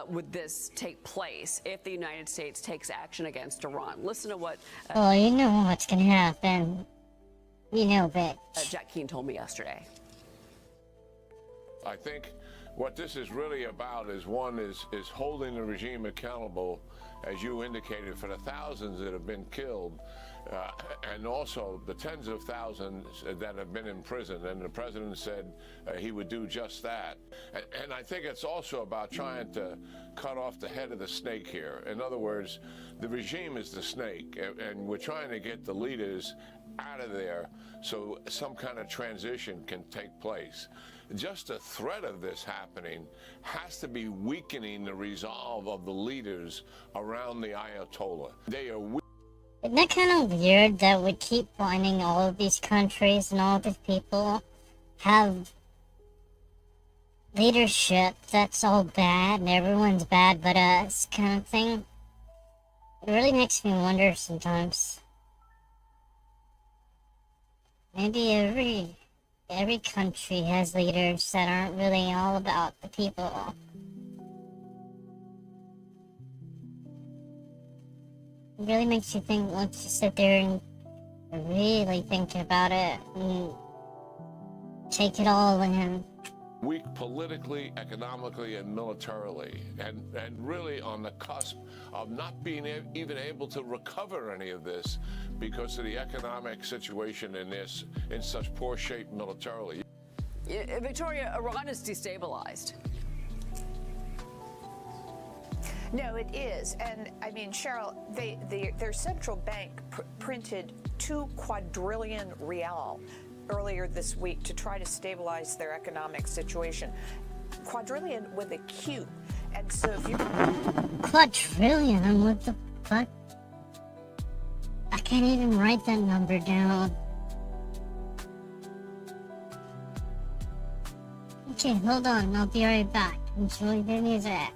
[SPEAKER 9] would this take place if the United States takes action against Iran? Listen to what
[SPEAKER 3] Well, you know what's gonna happen. You know, bitch.
[SPEAKER 9] Jack Keane told me yesterday.
[SPEAKER 11] I think what this is really about is holding the regime accountable, as you indicated, for the thousands that have been killed, and also the tens of thousands that have been in prison. And the president said he would do just that. And I think it's also about trying to cut off the head of the snake here. In other words, the regime is the snake, and we're trying to get the leaders out of there so some kind of transition can take place. Just the threat of this happening has to be weakening the resolve of the leaders around the Ayatollah. They are weak.
[SPEAKER 3] Isn't that kind of weird that we keep finding all of these countries and all of these people have leadership that's all bad and everyone's bad but us kind of thing? It really makes me wonder sometimes. Maybe every country has leaders that aren't really all about the people. It really makes you think once you sit there and really think about it and take it all in.
[SPEAKER 11] Weak politically, economically, and militarily, and really on the cusp of not being even able to recover any of this because of the economic situation in such poor shape militarily.
[SPEAKER 9] Victoria, Iran is destabilized.
[SPEAKER 10] No, it is. And I mean, Cheryl, their central bank printed 2 quadrillion rial earlier this week to try to stabilize their economic situation. Quadrillion with a Q. And so if you...
[SPEAKER 3] Quadrillion? What the fuck? I can't even write that number down. Okay, hold on. I'll be right back. Enjoy the music.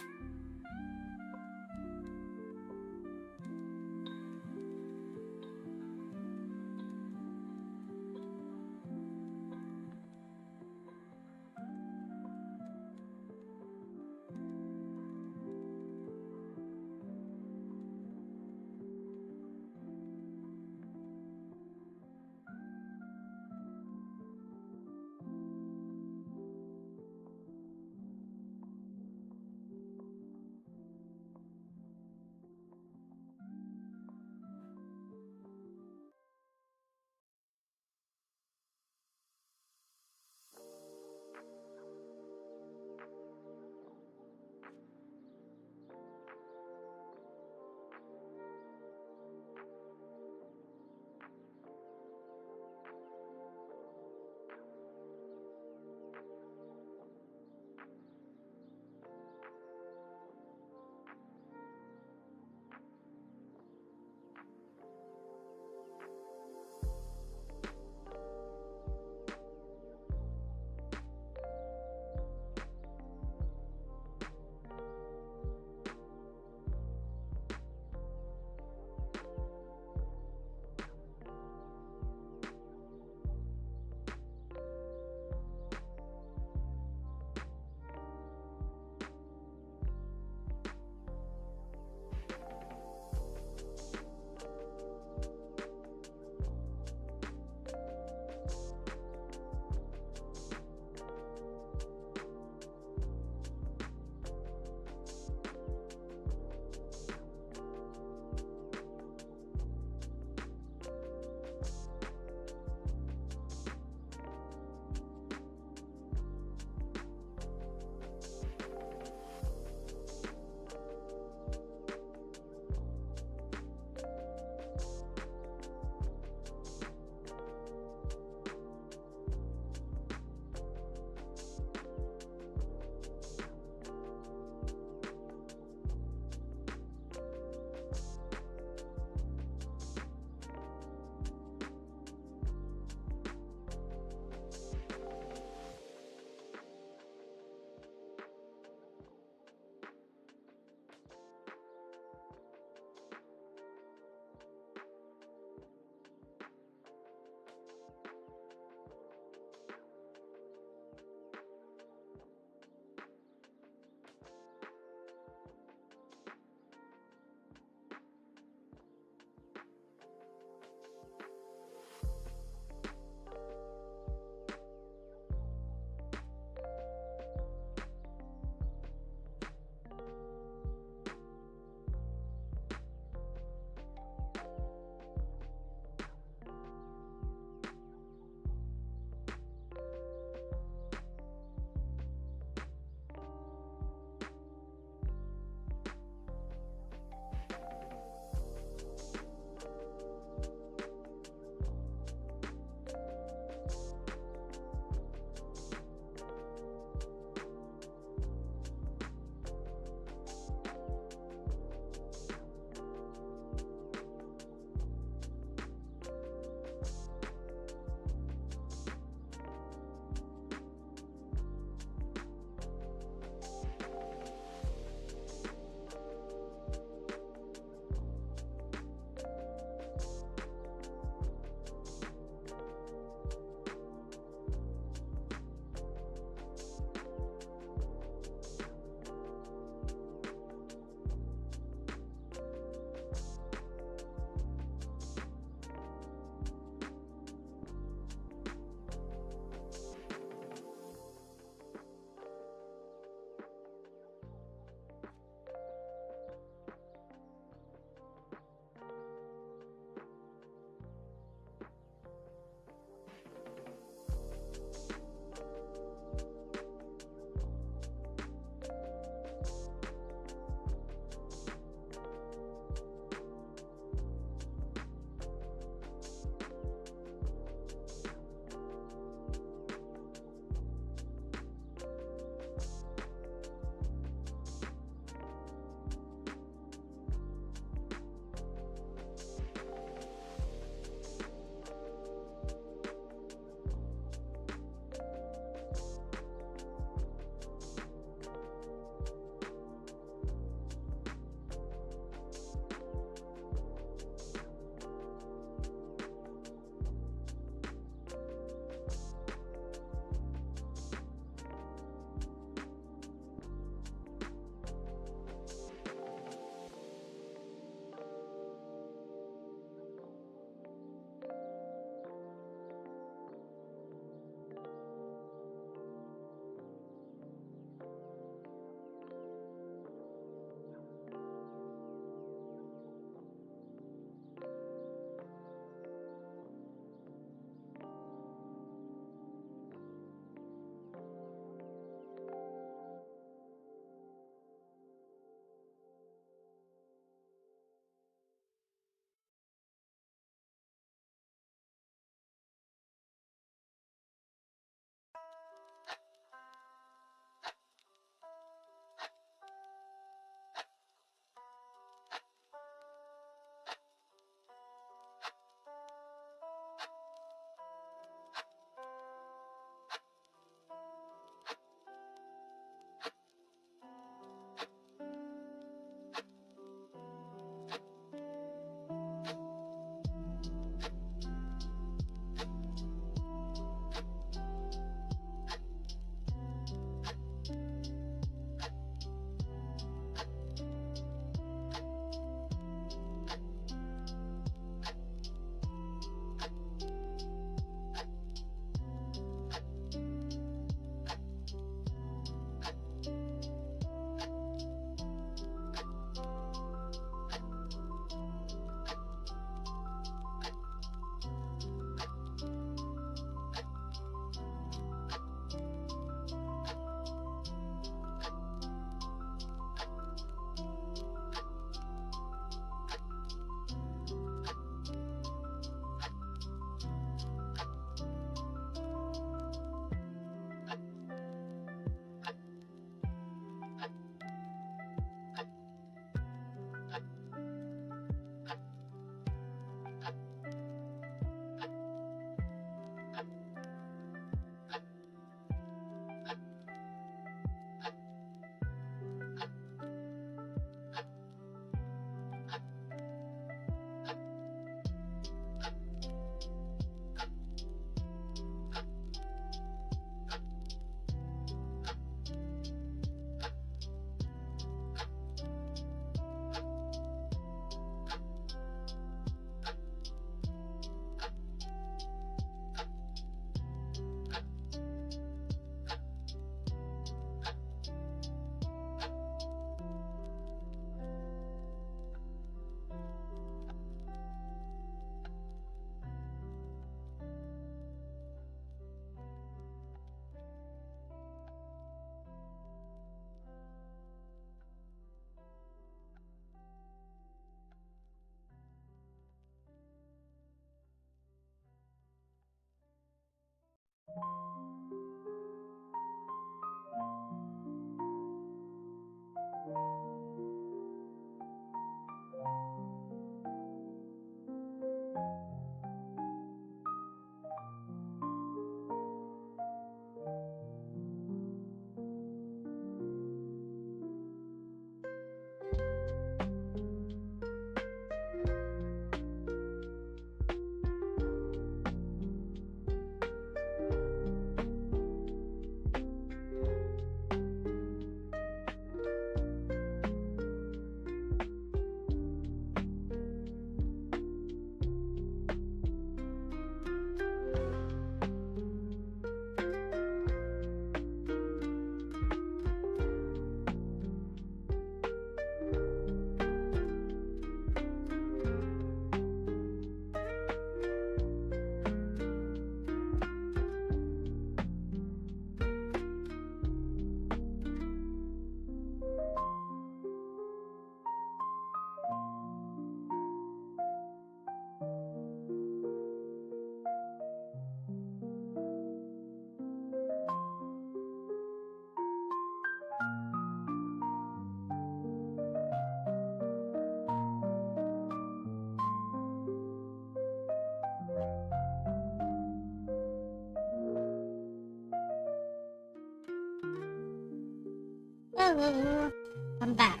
[SPEAKER 3] Hello. I'm back.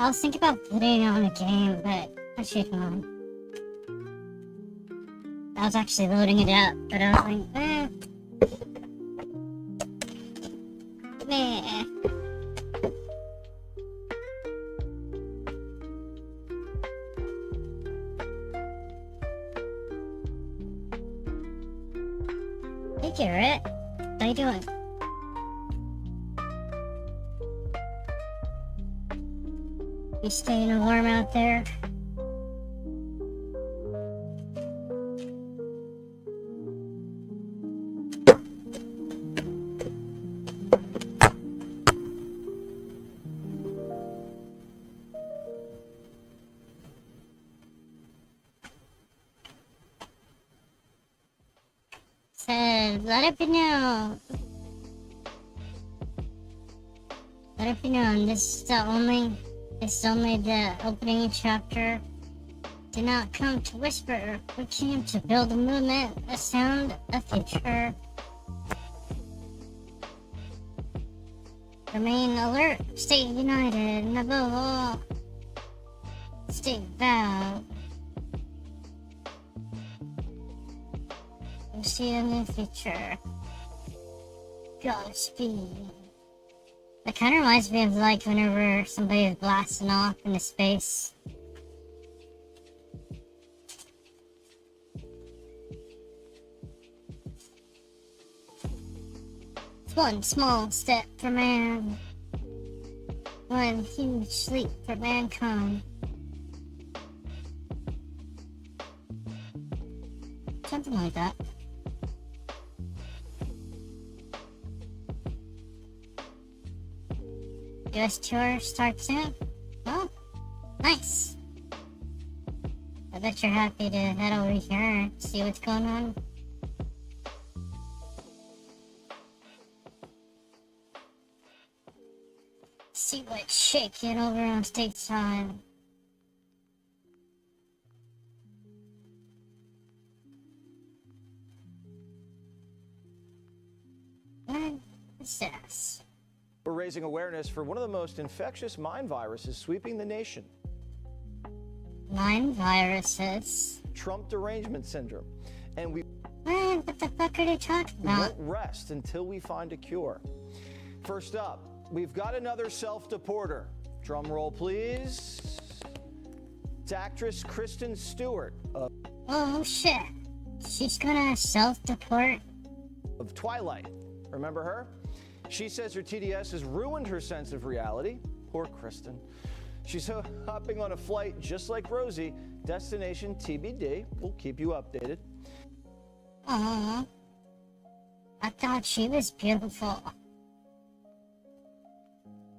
[SPEAKER 3] I was thinking about putting on a game, but I should not. I was actually loading it up, but I was like, meh. Hey Garrett, how you doing? You staying warm out there? Said, let it be known. Let it be known, this is only the opening chapter. Did not come to whisper, we came to build a movement, a sound, a future. Remain alert, stay united, and above all, stay vowed. We'll see you in the future. Godspeed. That kind of reminds me of like whenever somebody is blasting off into space. It's one small step for man, one huge leap for mankind. Something like that. US tour starts soon? Oh, nice. I bet you're happy to head over here and see what's going on. See what's shaking over on stateside. What is this?
[SPEAKER 12] We're raising awareness for one of the most infectious mind viruses sweeping the nation.
[SPEAKER 3] Mind viruses?
[SPEAKER 12] Trump derangement syndrome. And we
[SPEAKER 3] What the fuck are they talking about?
[SPEAKER 12] won't rest until we find a cure. First up, we've got another self-deporter. Drum roll, please. It's actress Kristen Stewart
[SPEAKER 3] Oh shit. She's gonna self-deport?
[SPEAKER 12] of Twilight. Remember her? She says her TDS has ruined her sense of reality. Poor Kristen. She's hopping on a flight just like Rosie. Destination TBD. We'll keep you updated.
[SPEAKER 3] Aww. I thought she was beautiful.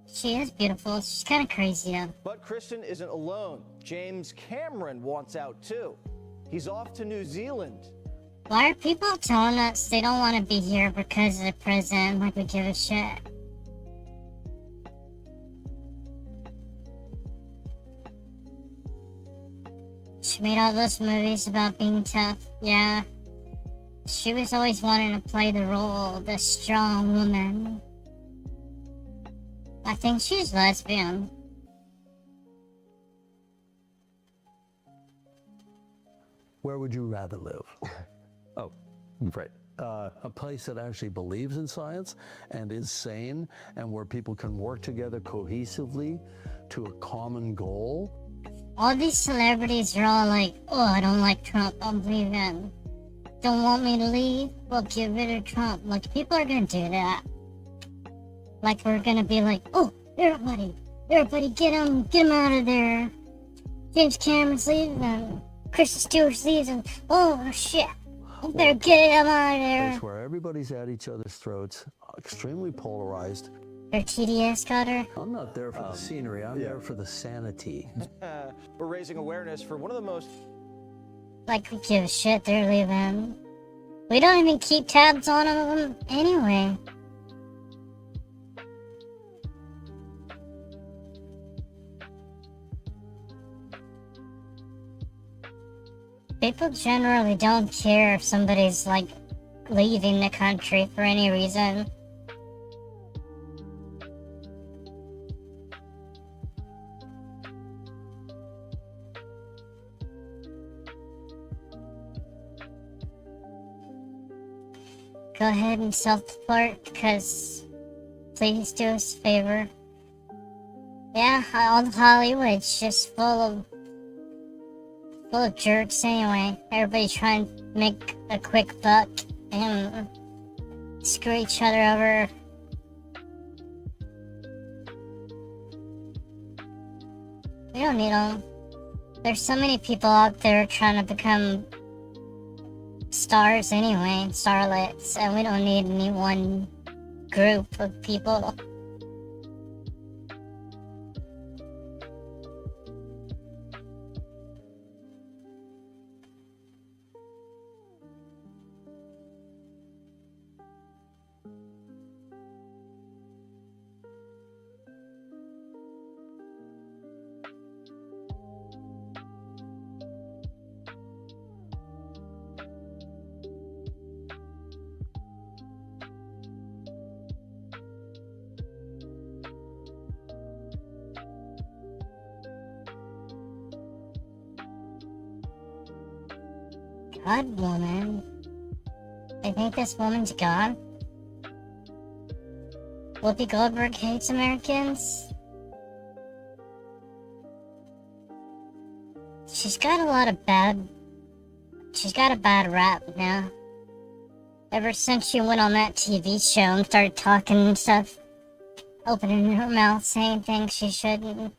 [SPEAKER 3] She is beautiful. She's kind of crazy though.
[SPEAKER 12] But Kristen isn't alone. James Cameron wants out too. He's off to New Zealand.
[SPEAKER 3] Why are people telling us they don't want to be here because of the president like we give a shit? She made all those movies about being tough, yeah. She was always wanting to play the role of the strong woman. I think she's lesbian.
[SPEAKER 13] Where would you rather live? Oh, right. A place that actually believes in science and is sane and where people can work together cohesively to a common goal.
[SPEAKER 3] All these celebrities are all like, oh, I don't like Trump, I'm leaving. Don't want me to leave? Well, get rid of Trump. Like, people are gonna do that. Like, we're gonna be like, oh, everybody get him out of there. James Cameron's leaving. Kristen Stewart's leaving. Oh, shit. You better get him out of there.
[SPEAKER 13] It's where everybody's at each other's throats, extremely polarized.
[SPEAKER 3] Her TDS got her?
[SPEAKER 13] I'm not there for the scenery, I'm there for the sanity.
[SPEAKER 12] We're raising awareness for one of the most...
[SPEAKER 3] Like, we give a shit they're leaving. We don't even keep tabs on them anyway. People generally don't care if somebody's, like, leaving the country for any reason. go ahead and self-deport, because please do us a favor. Yeah, all of Hollywood's just full of jerks anyway. Everybody trying to make a quick buck and screw each other over. We don't need them. There's so many people out there trying to become stars anyway, starlets, and we don't need any one group of people. God, woman. I think this woman's gone. Whoopi Goldberg hates Americans. She's got a bad rap now. Ever since she went on that TV show and started talking and stuff, opening her mouth, saying things she shouldn't.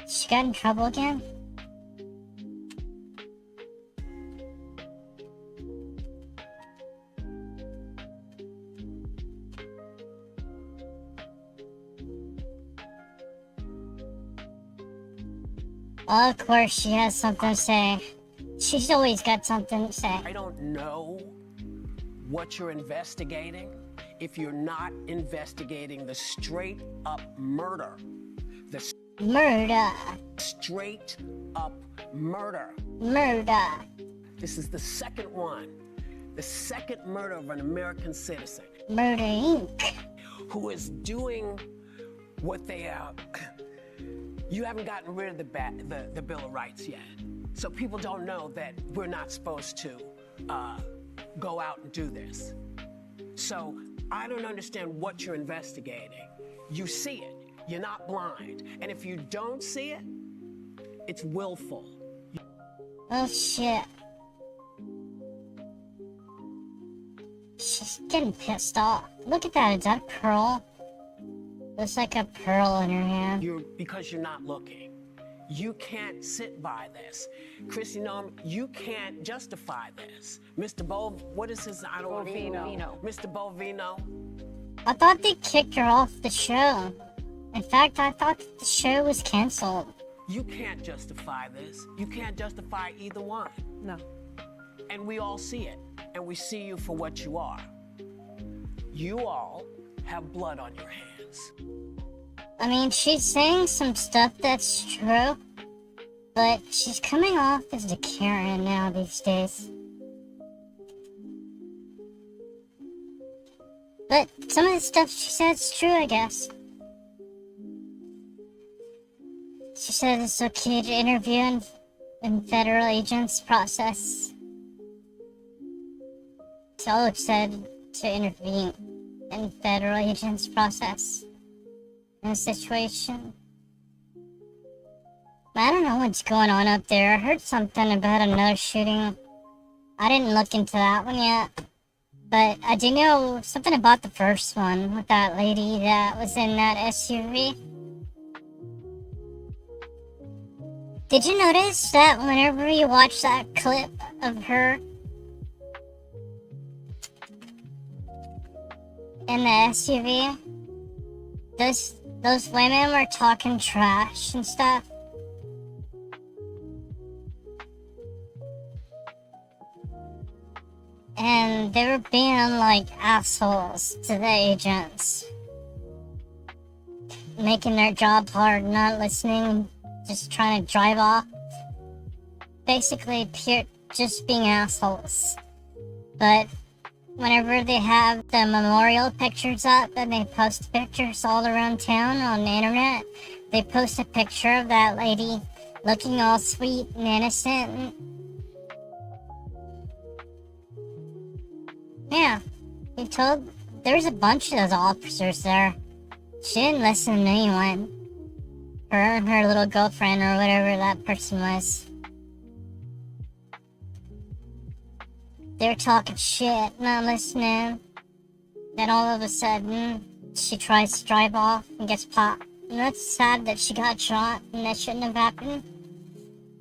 [SPEAKER 3] She got in trouble again? Well, of course she has something to say. She's always got something to say.
[SPEAKER 6] I don't know what you're investigating if you're not investigating the straight up murder.
[SPEAKER 3] Murder.
[SPEAKER 6] Straight up murder.
[SPEAKER 3] Murder.
[SPEAKER 6] This is the second one. The second murder of an American citizen.
[SPEAKER 3] Murder Inc.
[SPEAKER 6] Who is doing what they are. You haven't gotten rid of the Bill of Rights yet. So people don't know that we're not supposed to go out and do this. So I don't understand what you're investigating. You see it. You're not blind. And if you don't see it, it's willful.
[SPEAKER 3] Oh, shit. She's getting pissed off. Look at that. Is that a pearl? Looks like a pearl in her hand.
[SPEAKER 6] Because you're not looking. You can't sit by this. Chrissy Noem, you can't justify this. Mr. what is his, I don't know. Mr. Bovino.
[SPEAKER 3] I thought they kicked her off the show. In fact, I thought the show was canceled.
[SPEAKER 6] You can't justify this. You can't justify either one.
[SPEAKER 9] No.
[SPEAKER 6] And we all see it. And we see you for what you are. You all have blood on your hands.
[SPEAKER 3] I mean, she's saying some stuff that's true, but she's coming off as a Karen now these days. But some of the stuff she said's true, I guess. She said it's okay to interview in federal agents' process. So it said to intervene in federal agents' process in a situation. I don't know what's going on up there. I heard something about another shooting. I didn't look into that one yet. But I do know something about the first one with that lady that was in that SUV. Did you notice that whenever you watch that clip of her in the SUV, those women were talking trash and stuff? they were being like assholes to the agents. Making their job hard, not listening, just trying to drive off. Basically, just being assholes. But whenever they have the memorial pictures up and they post pictures all around town on the internet, they post a picture of that lady looking all sweet and innocent. Yeah, there's a bunch of those officers there. She didn't listen to anyone. Her and her little girlfriend or whatever that person was. They were talking shit, not listening. Then all of a sudden, she tries to drive off and gets popped. And that's sad that she got shot and that shouldn't have happened.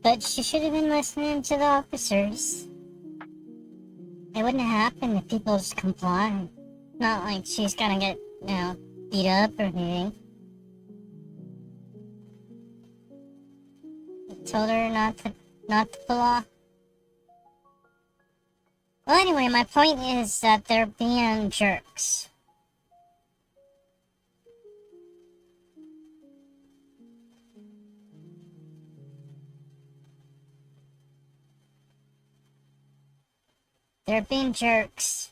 [SPEAKER 3] But she should have been listening to the officers. It wouldn't have happened if people just complied. Not like she's gonna get, beat up or anything. Told her not to pull off. Well, anyway, my point is that they're being jerks. They're being jerks.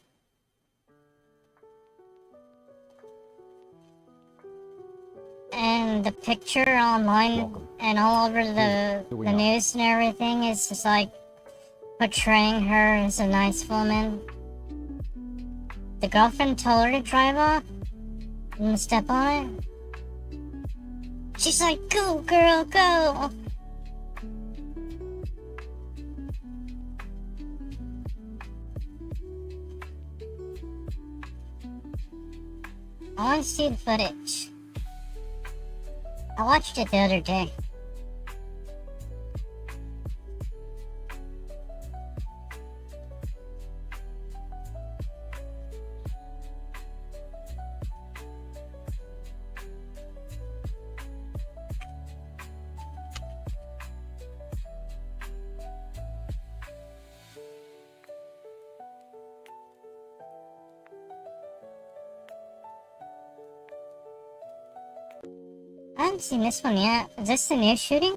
[SPEAKER 3] And the picture online and all over the news and everything is just like portraying her as a nice woman. The girlfriend told her to drive off and step on it. She's like, go girl, go! I want to see the footage. I watched it the other day. I haven't seen this one yet. Is this the new shooting?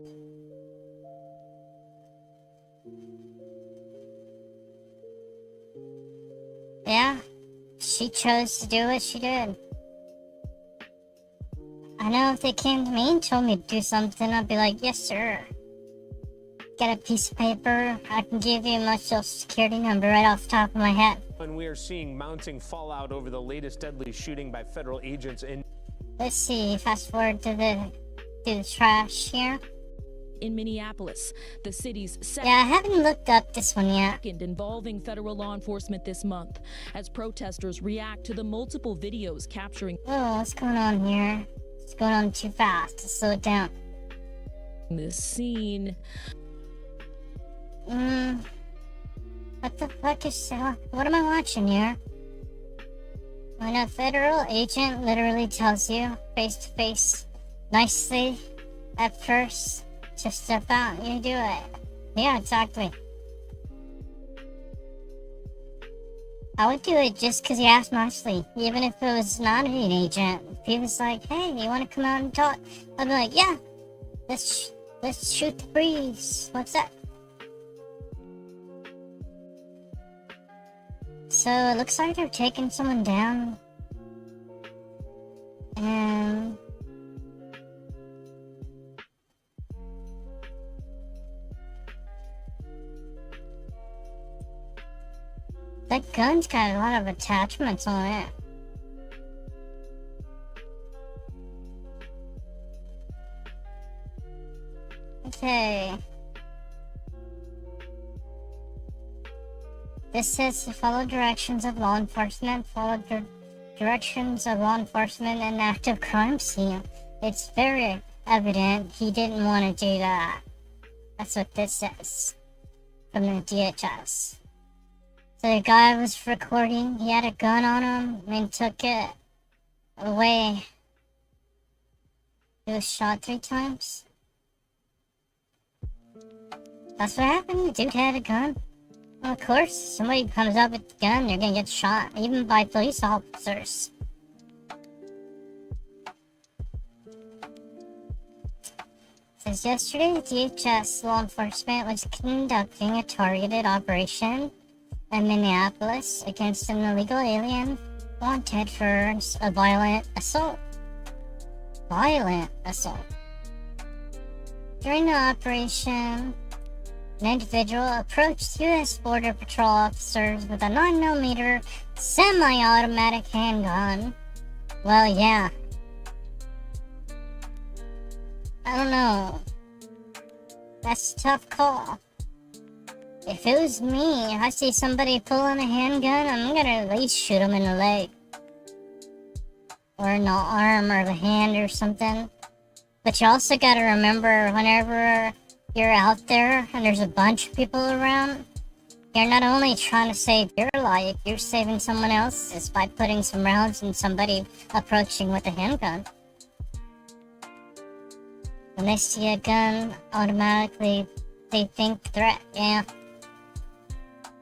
[SPEAKER 3] Yeah, she chose to do what she did. I know if they came to me and told me to do something, I'd be like, yes sir. Get a piece of paper, I can give you my social security number right off the top of my head.
[SPEAKER 14] And we are seeing mounting fallout over the latest deadly shooting by federal agents in...
[SPEAKER 3] Let's see, fast forward to the trash here.
[SPEAKER 15] In Minneapolis, the city's
[SPEAKER 3] second. Yeah, I haven't looked up this one yet.
[SPEAKER 15] Involving federal law enforcement this month as protesters react to the multiple videos capturing.
[SPEAKER 3] Oh, what's going on here? It's going on too fast. Let's slow it down.
[SPEAKER 15] This scene.
[SPEAKER 3] What the fuck is what am I watching here? When a federal agent literally tells you face to face, nicely, at first, to step out, you do it. Yeah, exactly. I would do it just because he asked nicely, even if it was not an agent. If he was like, hey, you want to come out and talk? I'd be like, yeah, let's shoot the breeze. What's that? So it looks like they're taking someone down. And that gun's got a lot of attachments on it. Okay. This says to follow directions of law enforcement, follow directions of law enforcement and active crime scene. It's very evident he didn't want to do that. That's what this says from the DHS. So the guy was recording, he had a gun on him and took it away. He was shot 3 times. That's what happened, the dude had a gun. Of course, somebody comes up with a gun, they're gonna get shot, even by police officers. Says yesterday, DHS law enforcement was conducting a targeted operation in Minneapolis against an illegal alien wanted for a violent assault. During the operation, an individual approached U.S. Border Patrol officers with a 9mm semi-automatic handgun. Well, yeah. I don't know. That's a tough call. If it was me, if I see somebody pulling a handgun, I'm gonna at least shoot him in the leg. Or in the arm or the hand or something. But you also gotta remember, whenever you're out there and there's a bunch of people around, you're not only trying to save your life, you're saving someone else's by putting some rounds in somebody approaching with a handgun. When they see a gun, automatically they think threat. Yeah.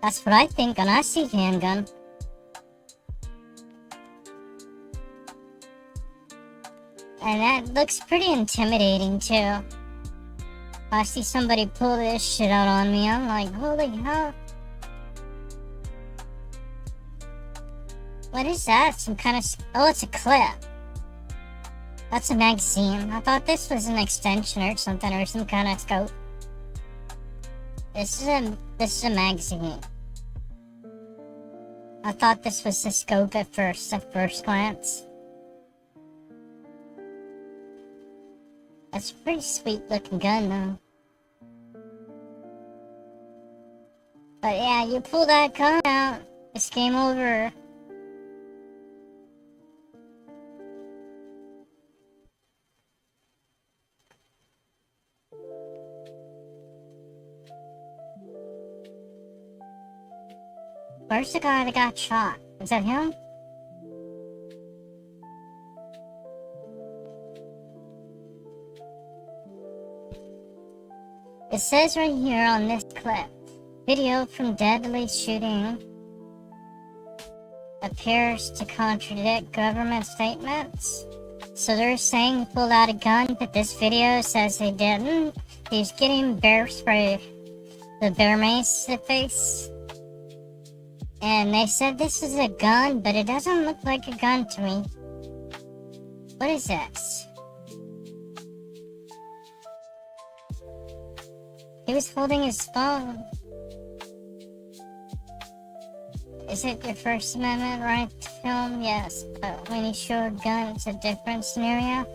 [SPEAKER 3] That's what I think when I see a handgun. And that looks pretty intimidating too. If I see somebody pull this shit out on me, I'm like, holy hell. What is that? Some kind of... Oh, it's a clip. That's a magazine. I thought this was an extension or something, or some kind of scope. This is a magazine. I thought this was the scope at first glance. That's a pretty sweet looking gun though. But yeah, you pull that gun out, it's game over. Where's the guy that got shot? Is that him? It says right here on this clip, video from deadly shooting appears to contradict government statements. So they're saying he pulled out a gun, but this video says he didn't. He's getting bear spray, the bear mace to the face. And they said this is a gun, but it doesn't look like a gun to me. What is this? He was holding his phone. Is it your First Amendment right to film? Yes, but when you show a gun, it's a different scenario.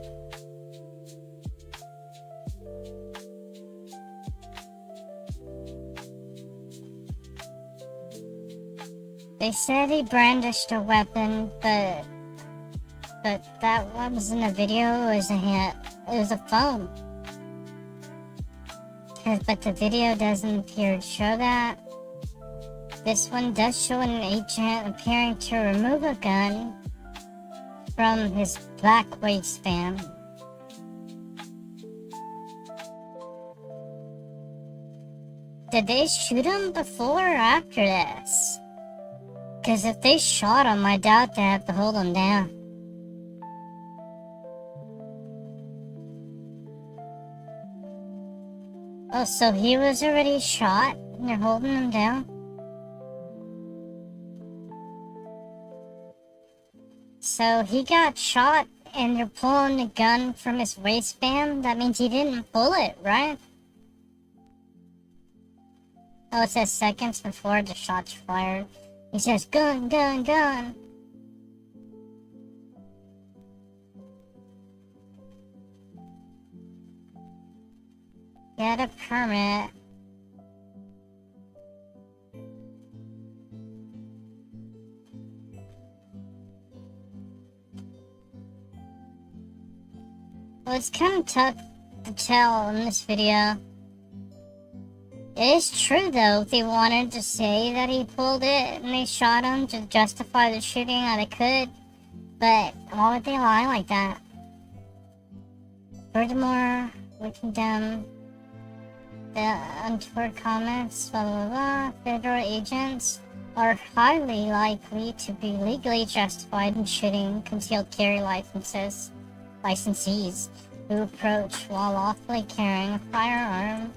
[SPEAKER 3] They said he brandished a weapon, but that wasn't a video, it was a hand, it was a phone. But the video doesn't appear to show that. This one does show an agent appearing to remove a gun from his black waistband. Did they shoot him before or after this? Because if they shot him, I doubt they have to hold him down. Oh, so he was already shot and they're holding him down? So he got shot and they're pulling the gun from his waistband? That means he didn't pull it, right? Oh, it says seconds before the shots fired. He says, gun, gun, gun. Get a permit. Well, it's kind of tough to tell in this video. It is true, though, if they wanted to say that he pulled it and they shot him to justify the shooting, they could. But why would they lie like that? Furthermore, we condemn The untoward comments, blah blah blah. Federal agents are highly likely to be legally justified in shooting concealed carry licensees who approach while lawfully carrying a firearm.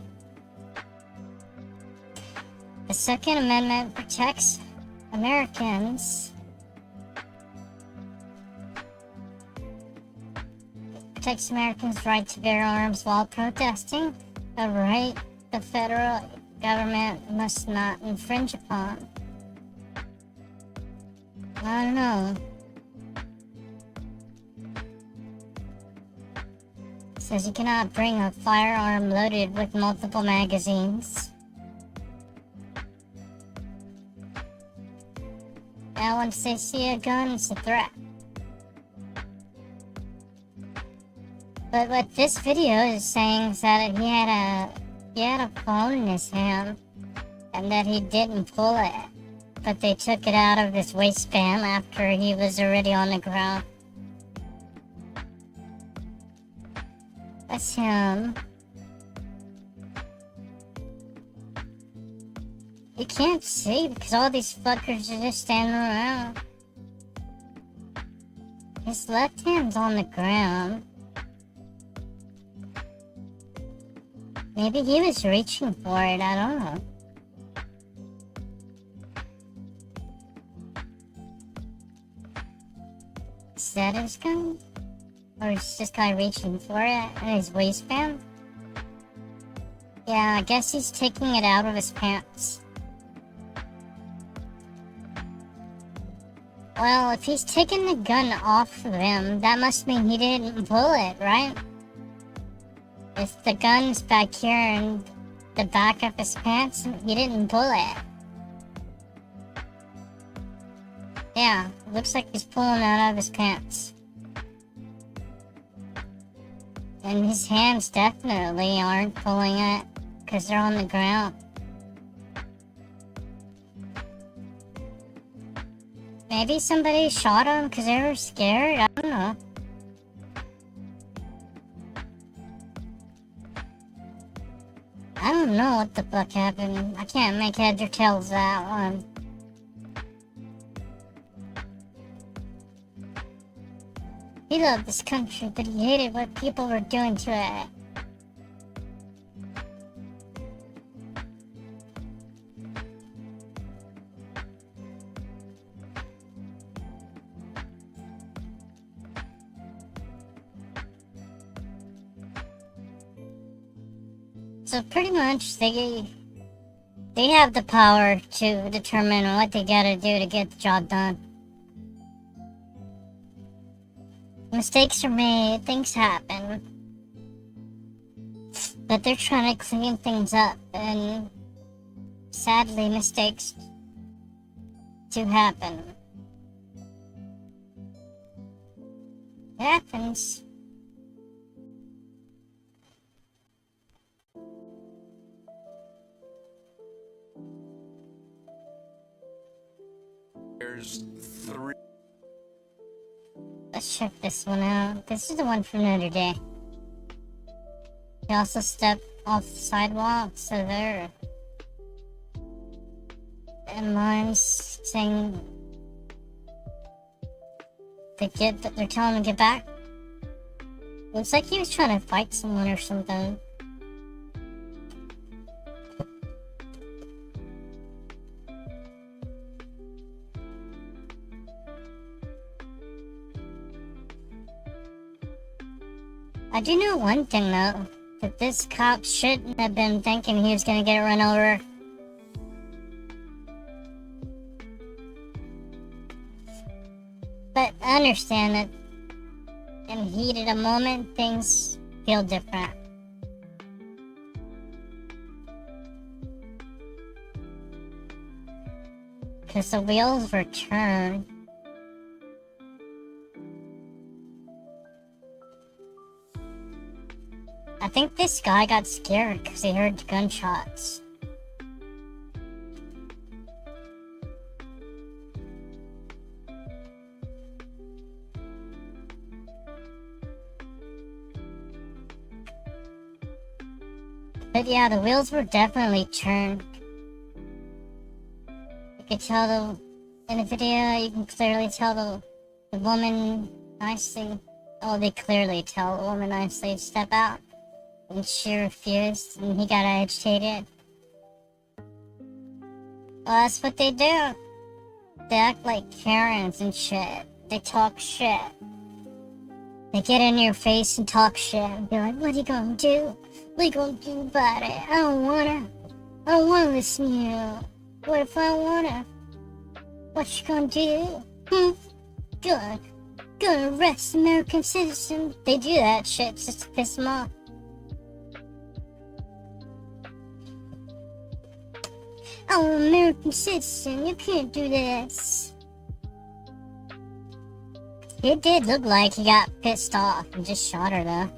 [SPEAKER 3] The Second Amendment protects Americans' right to bear arms while protesting, a right the federal government must not infringe upon. I don't know. It says you cannot bring a firearm loaded with multiple magazines. Now once they see a gun, it's a threat. But what this video is saying is that he had a phone in his hand and that he didn't pull it, but they took it out of his waistband after he was already on the ground. That's him. You can't see because all these fuckers are just standing around. His left hand's on the ground. Maybe he was reaching for it, I don't know. Is that his gun? Or is this guy reaching for it in his waistband? Yeah, I guess he's taking it out of his pants. Well, if he's taking the gun off of him, that must mean he didn't pull it, right? If the gun's back here in the back of his pants, he didn't pull it. Yeah, looks like he's pulling it out of his pants. And his hands definitely aren't pulling it, because they're on the ground. Maybe somebody shot him because they were scared, I don't know. I don't know what the fuck happened. I can't make heads or tails of that one. He loved this country, but he hated what people were doing to it. So pretty much they have the power to determine what they gotta do to get the job done. Mistakes are made, things happen. But they're trying to clean things up, and sadly mistakes do happen. It happens.
[SPEAKER 1] There's 3.
[SPEAKER 3] Let's check this one out. This is the one from the other day. He also stepped off the sidewalk, so they're... And mine's saying... They're telling him to get back. Looks like he was trying to fight someone or something. I do know one thing though, that this cop shouldn't have been thinking he was gonna get run over. But I understand that in heat of the moment, things feel different. Because the wheels were turned. I think this guy got scared because he heard gunshots. But yeah, the wheels were definitely turned. You could tell in the video, you can clearly tell the woman nicely. Oh, they clearly tell the woman nicely to step out. And she refused, and he got agitated. Well, that's what they do. They act like Karens and shit. They talk shit. They get in your face and talk shit and be like, what are you gonna do? What are you gonna do about it? I don't wanna listen to you. What if I wanna? What you gonna do? Gonna arrest American citizens. They do that shit just to piss them off. I'm an American citizen. You can't do this. It did look like he got pissed off and just shot her, though.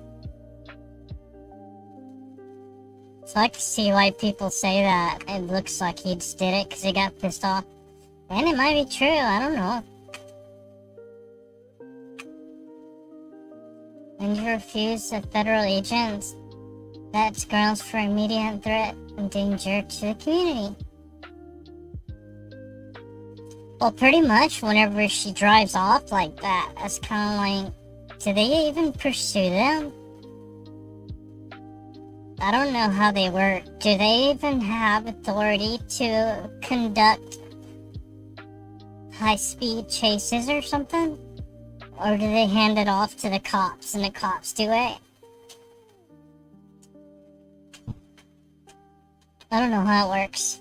[SPEAKER 3] So I can see why people say that. It looks like he just did it because he got pissed off. And it might be true. I don't know. When you refuse a federal agent, that's grounds for immediate threat and danger to the community. Well, pretty much whenever she drives off like that, that's kind of like, do they even pursue them? I don't know how they work. Do they even have authority to conduct high-speed chases or something? Or do they hand it off to the cops and the cops do it? I don't know how it works.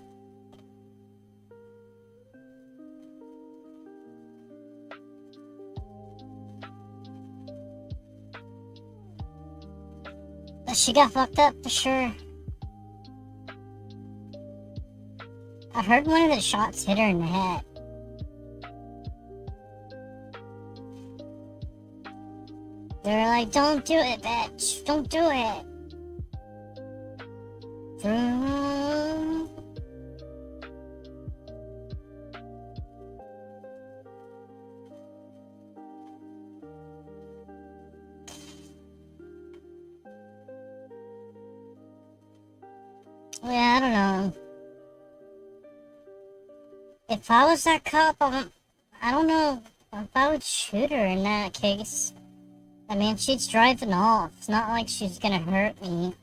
[SPEAKER 3] But she got fucked up for sure. I heard one of the shots hit her in the head. They were like, don't do it, bitch. Don't do it. Yeah, I don't know. If I was that cop, I don't know if I would shoot her in that case. I mean, she's driving off. It's not like she's gonna hurt me.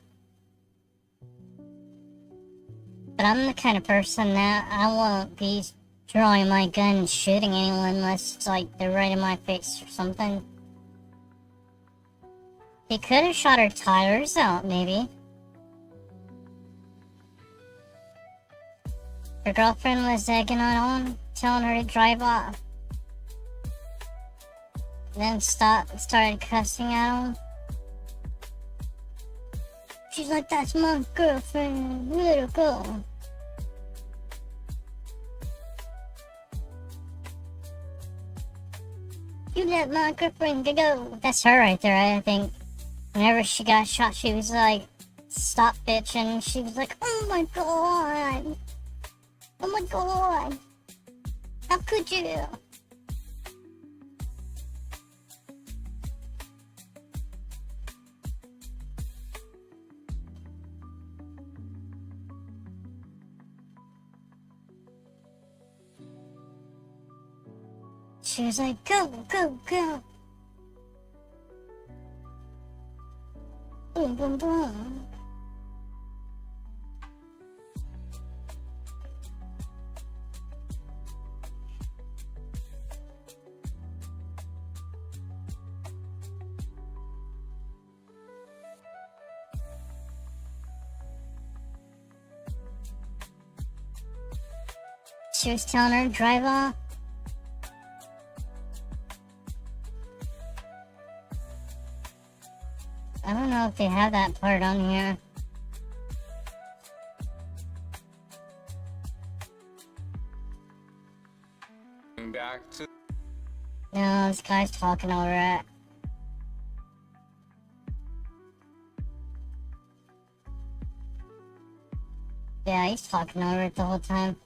[SPEAKER 3] But I'm the kind of person that I won't be drawing my gun and shooting anyone unless it's like they're right in my face or something. He could have shot her tires out, maybe. Her girlfriend was egging her on, telling her to drive off. Then started cussing at him. She's like, that's my girlfriend, let her go. You let my girlfriend go. That's her right there, I think. Whenever she got shot, she was like, stop, bitch, and she was like, oh my god. Oh my god. How could you? She was like, go, go, go. Boom, boom, boom. She was telling her to drive off. I don't know if they have that part on here.
[SPEAKER 16] Back to
[SPEAKER 3] No, this guy's talking over it. Yeah, he's talking over it the whole time.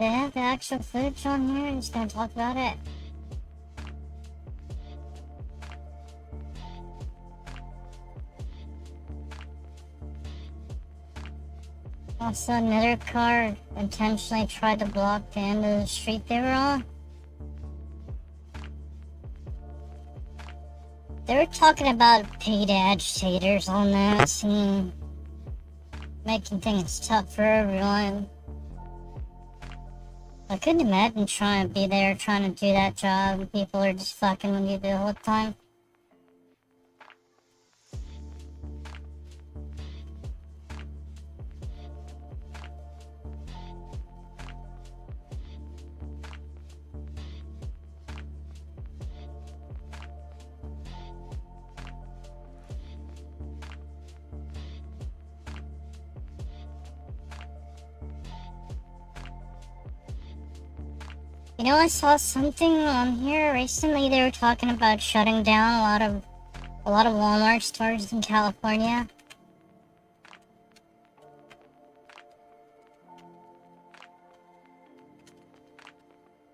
[SPEAKER 3] They have the actual footage on here. I'm just gonna talk about it. Also, another car intentionally tried to block the end of the street they were on. They were talking about paid agitators on that scene, making things tough for everyone. I couldn't imagine trying to be there, trying to do that job, and people are just fucking with you the whole time. You know, I saw something on here recently. They were talking about shutting down a lot of Walmart stores in California.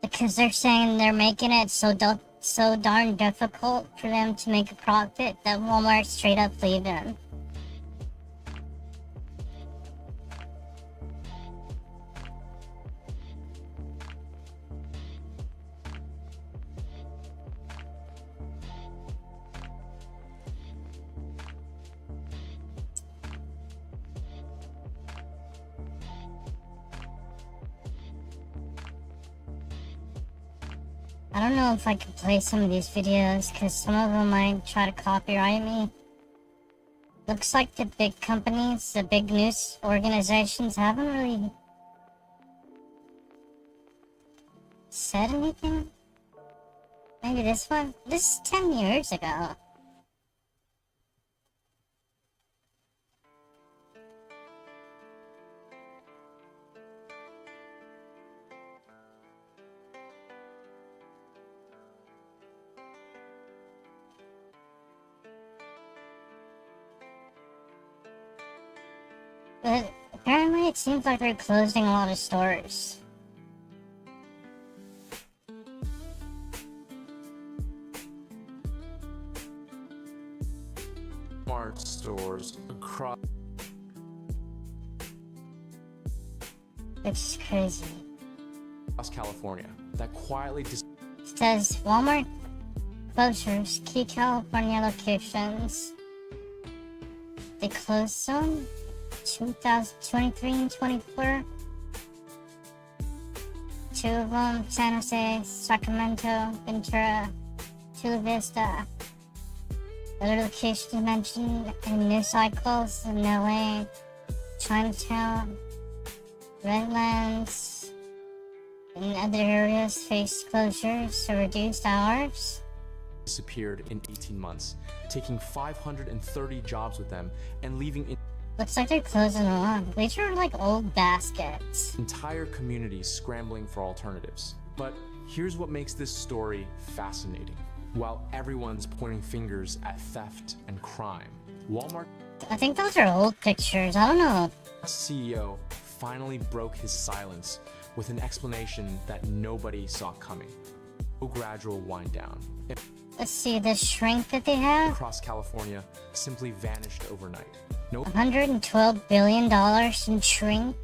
[SPEAKER 3] Because they're saying they're making it so darn difficult for them to make a profit that Walmart straight up leave them. I don't know if I can play some of these videos because some of them might try to copyright me. Looks like the big companies, the big news organizations haven't really said anything. Maybe this one? This is 10 years ago. But apparently it seems like they're closing a lot of stores.
[SPEAKER 17] Walmart stores across
[SPEAKER 3] It's crazy.
[SPEAKER 17] California that quietly
[SPEAKER 3] It says Walmart closures, key California locations. They closed some 2023 and 24. 2 of them, San Jose, Sacramento, Ventura, Chula Vista. Other locations mentioned in news cycles in LA, Chinatown, Redlands, and other areas face closures or reduced hours.
[SPEAKER 17] disappeared in 18 months, taking 530 jobs with them and leaving
[SPEAKER 3] Looks like they're closing a lot. These are like old baskets.
[SPEAKER 17] entire communities scrambling for alternatives. But here's what makes this story fascinating. While everyone's pointing fingers at theft and crime, Walmart
[SPEAKER 3] I think those are old pictures. I don't know.
[SPEAKER 17] CEO finally broke his silence with an explanation that nobody saw coming. A gradual wind down.
[SPEAKER 3] Let's see, the shrink that they have.
[SPEAKER 17] Across California simply vanished overnight. No
[SPEAKER 3] $112 billion in shrink.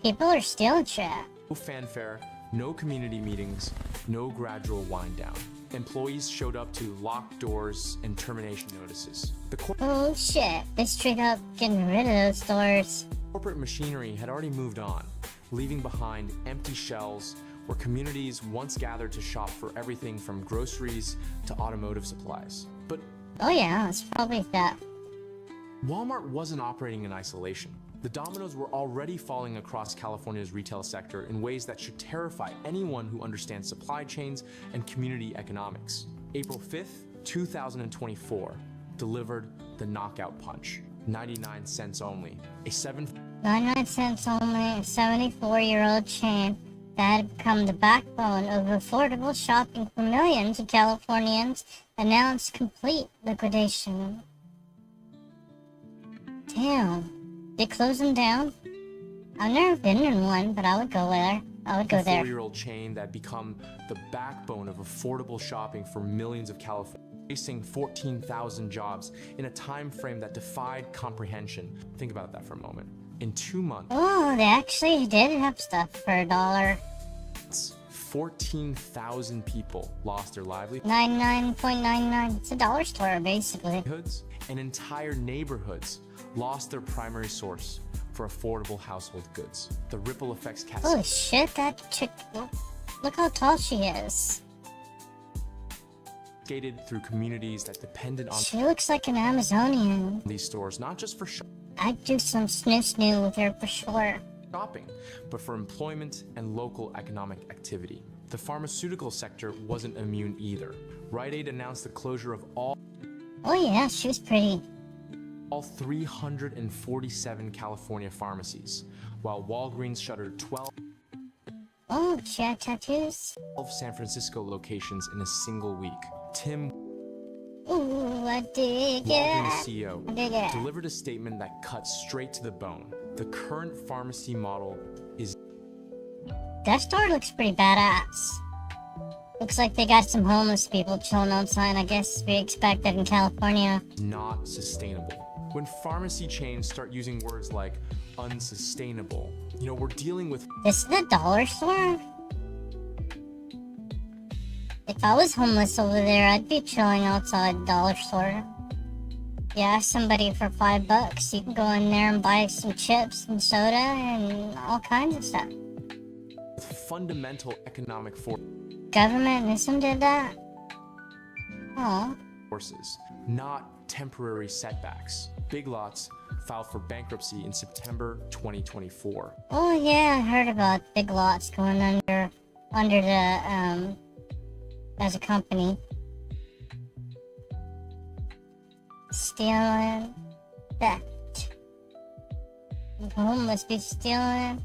[SPEAKER 3] People are stealing shit.
[SPEAKER 17] fanfare, no community meetings, no gradual wind down. Employees showed up to locked doors and termination notices. The
[SPEAKER 3] Oh shit, they straight up getting rid of those stores.
[SPEAKER 17] corporate machinery had already moved on, leaving behind empty shelves where communities once gathered to shop for everything from groceries to automotive supplies. But
[SPEAKER 3] Oh yeah, it's probably that.
[SPEAKER 17] Walmart wasn't operating in isolation. The dominoes were already falling across California's retail sector in ways that should terrify anyone who understands supply chains and community economics. April 5th, 2024, delivered the knockout punch. 99 cents only. A
[SPEAKER 3] 99 cents only, a 74-year-old chain that had become the backbone of affordable shopping for millions of Californians announced complete liquidation. Damn. They close them down? I've never been in one, but I would go there. I would go there.
[SPEAKER 17] 4-year-old chain that become the backbone of affordable shopping for millions of Californians, facing 14,000 jobs in a time frame that defied comprehension. Think about that for a moment. In 2 months,
[SPEAKER 3] Oh, they actually did have stuff for $1.
[SPEAKER 17] 14,000 people lost their livelihood.
[SPEAKER 3] 99.99. It's a dollar store, basically.
[SPEAKER 17] And entire neighborhoods lost their primary source for affordable household goods. The ripple effects
[SPEAKER 3] Holy shit, that chick. Look how tall she is.
[SPEAKER 17] cascaded through communities that depended on
[SPEAKER 3] She looks like an Amazonian.
[SPEAKER 17] these stores, not just for
[SPEAKER 3] I'd do some snoo with her for sure.
[SPEAKER 17] shopping, but for employment and local economic activity. The pharmaceutical sector wasn't immune either. Rite Aid announced the closure of all
[SPEAKER 3] Oh yeah, she was pretty.
[SPEAKER 17] 347 California pharmacies, while Walgreens shuttered 12
[SPEAKER 3] Oh, she had tattoos?
[SPEAKER 17] San Francisco locations in a single week. Tim,
[SPEAKER 3] Ooh, I dig
[SPEAKER 17] Walgreens
[SPEAKER 3] it.
[SPEAKER 17] CEO,
[SPEAKER 3] I dig it.
[SPEAKER 17] delivered a statement that cut straight to the bone. The current pharmacy model is
[SPEAKER 3] That store looks pretty badass. Looks like they got some homeless people chilling outside. I guess we expect that in California.
[SPEAKER 17] not sustainable. When pharmacy chains start using words like unsustainable, we're dealing with
[SPEAKER 3] This is the dollar store? If I was homeless over there, I'd be chilling outside the dollar store. You ask somebody for $5, you can go in there and buy some chips and soda and all kinds of stuff.
[SPEAKER 17] fundamental economic
[SPEAKER 3] Government did that? Oh.
[SPEAKER 17] forces, not temporary setbacks. Big Lots filed for bankruptcy in September 2024.
[SPEAKER 3] Oh yeah, I heard about Big Lots going under the as a company. Stealing theft. Homeless be stealing.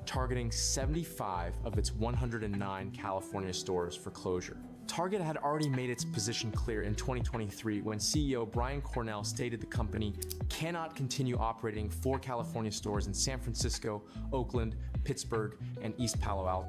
[SPEAKER 17] Targeting 75 of its 109 California stores for closure. Target had already made its position clear in 2023 when CEO Brian Cornell stated the company cannot continue operating 4 California stores in San Francisco, Oakland, Pittsburgh, and East Palo Alto.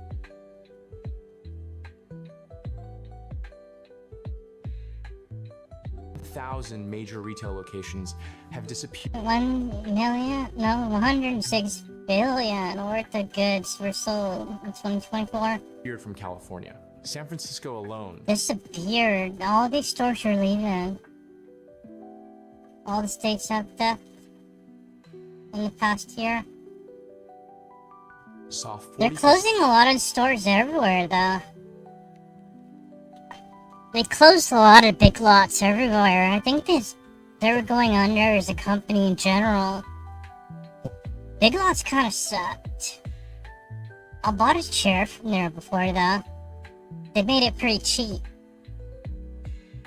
[SPEAKER 17] Thousand major retail locations have disappeared.
[SPEAKER 3] 106 billion worth of goods were sold in 2024.
[SPEAKER 17] From California. San Francisco alone
[SPEAKER 3] Disappeared. All these stores are leaving. All the states have theft in the past year.
[SPEAKER 17] saw
[SPEAKER 3] They're
[SPEAKER 17] 40%
[SPEAKER 3] closing a lot of stores everywhere, though. They closed a lot of Big Lots everywhere. I think they were going under as a company in general. Big Lots kind of sucked. I bought a chair from there before, though. They made it pretty cheap.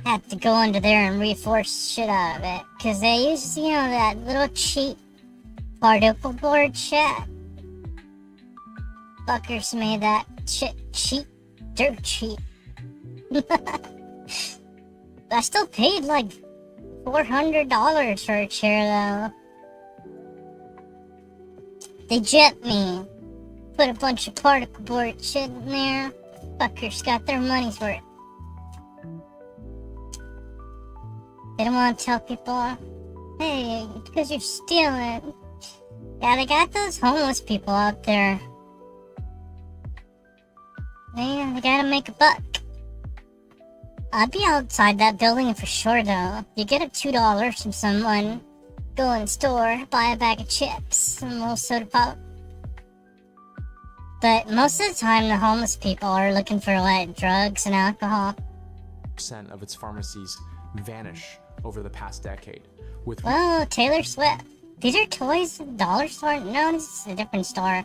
[SPEAKER 3] Had to go under there and reinforce shit out of it. Because they used, that little cheap particle board shit. Fuckers made that shit cheap. Dirt cheap. I still paid like $400 for a chair, though. They gypped me. Put a bunch of particle board shit in there. Fuckers got their money's worth. They don't want to tell people, hey, because you're stealing. Yeah, they got those homeless people out there. They gotta make a buck. I'd be outside that building for sure, though. You get up $2 from someone, go in the store, buy a bag of chips, and a little soda pop. But most of the time, the homeless people are looking for, like, drugs and alcohol.
[SPEAKER 17] percent of its pharmacies vanish over the past decade. With
[SPEAKER 3] Whoa, Taylor Swift. These are toys at the dollar store? No, this is a different store.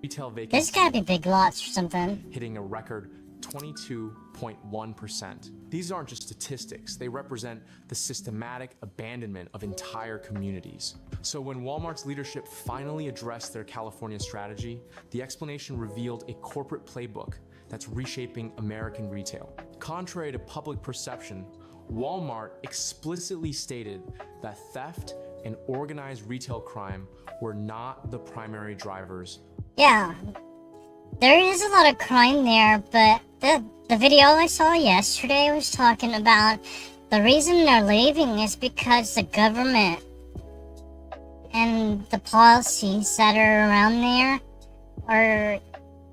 [SPEAKER 17] retail
[SPEAKER 3] This
[SPEAKER 17] vacancy
[SPEAKER 3] gotta be Big Lots or something.
[SPEAKER 17] hitting a record 22.1%. These aren't just statistics, they represent the systematic abandonment of entire communities. So when Walmart's leadership finally addressed their California strategy, the explanation revealed a corporate playbook that's reshaping American retail. Contrary to public perception, Walmart explicitly stated that theft and organized retail crime were not the primary drivers.
[SPEAKER 3] Yeah, there is a lot of crime there, but the video I saw yesterday was talking about the reason they're leaving is because the government and the policies that are around there are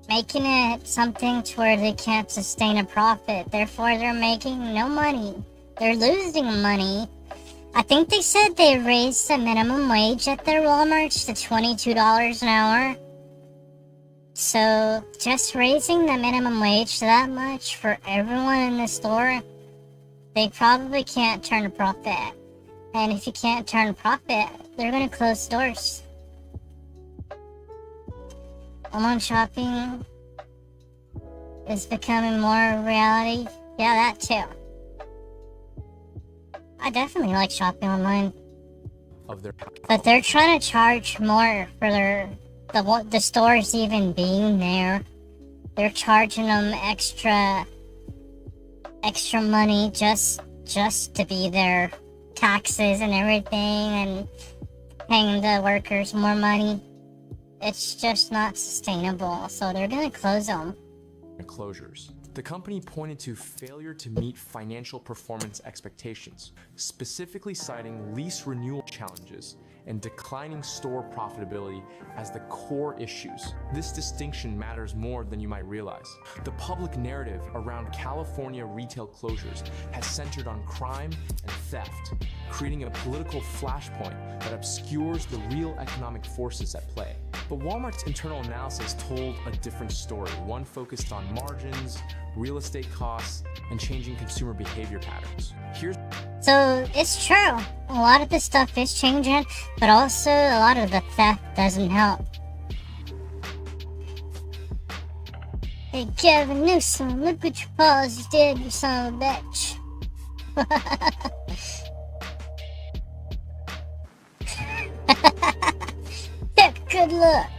[SPEAKER 3] making it something to where they can't sustain a profit. Therefore, they're making no money. They're losing money. I think they said they raised the minimum wage at their Walmarts to $22 an hour. So, just raising the minimum wage to that much for everyone in the store, they probably can't turn a profit. And if you can't turn a profit, they're gonna close doors. Online shopping is becoming more a reality. Yeah, that too. I definitely like shopping online.
[SPEAKER 17] Of their
[SPEAKER 3] But they're trying to charge more for the stores even being there. They're charging them extra money just to be there. Taxes and everything, and paying the workers more money. It's just not sustainable, so they're gonna close them.
[SPEAKER 17] closures. The company pointed to failure to meet financial performance expectations, specifically citing lease renewal challenges and declining store profitability as the core issues. This distinction matters more than you might realize. The public narrative around California retail closures has centered on crime and theft, creating a political flashpoint that obscures the real economic forces at play. But Walmart's internal analysis told a different story, one focused on margins, real estate costs, and changing consumer behavior patterns.
[SPEAKER 3] So it's true, a lot of this stuff is changing, but also a lot of the theft doesn't help. Hey Gavin Newsom, look what your policies did, you son of a bitch. Good luck.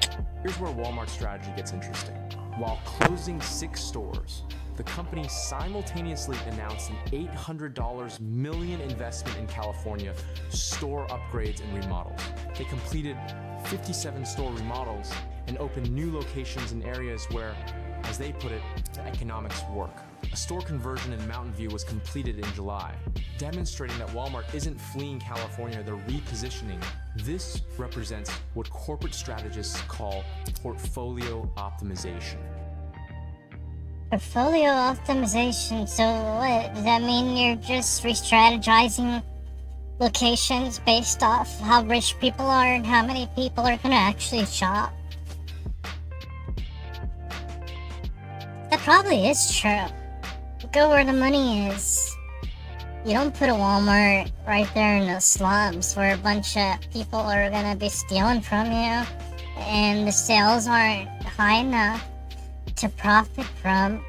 [SPEAKER 17] Here's where Walmart's strategy gets interesting. While closing 6 stores, the company simultaneously announced an $800 million investment in California store upgrades and remodels. They completed 57 store remodels and opened new locations in areas where, as they put it, the economics work. A store conversion in Mountain View was completed in July, demonstrating that Walmart isn't fleeing California, they're repositioning. This represents what corporate strategists call portfolio optimization.
[SPEAKER 3] Portfolio optimization, so what? Does that mean you're just re-strategizing locations based off how rich people are and how many people are gonna actually shop? That probably is true. Go where the money is. You don't put a Walmart right there in the slums where a bunch of people are gonna be stealing from you and the sales aren't high enough to profit from.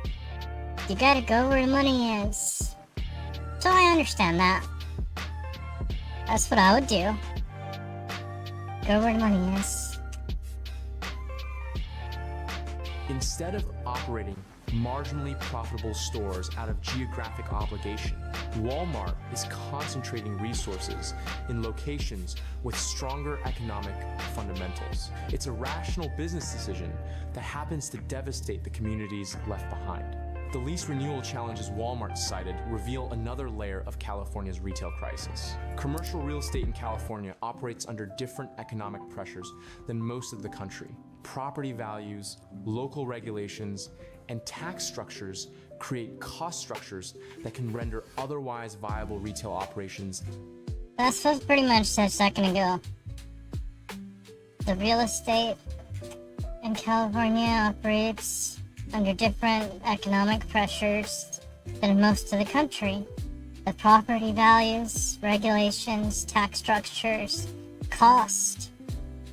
[SPEAKER 3] You gotta go where the money is. So I understand that. That's what I would do. Go where the money is.
[SPEAKER 17] Instead of operating marginally profitable stores out of geographic obligation, Walmart is concentrating resources in locations with stronger economic fundamentals. It's a rational business decision that happens to devastate the communities left behind. The lease renewal challenges Walmart cited reveal another layer of California's retail crisis. Commercial real estate in California operates under different economic pressures than most of the country. Property values, local regulations, and tax structures create cost structures that can render otherwise viable retail operations.
[SPEAKER 3] That's what I pretty much said a second ago. The real estate in California operates under different economic pressures than most of the country. The property values, regulations, tax structures, cost,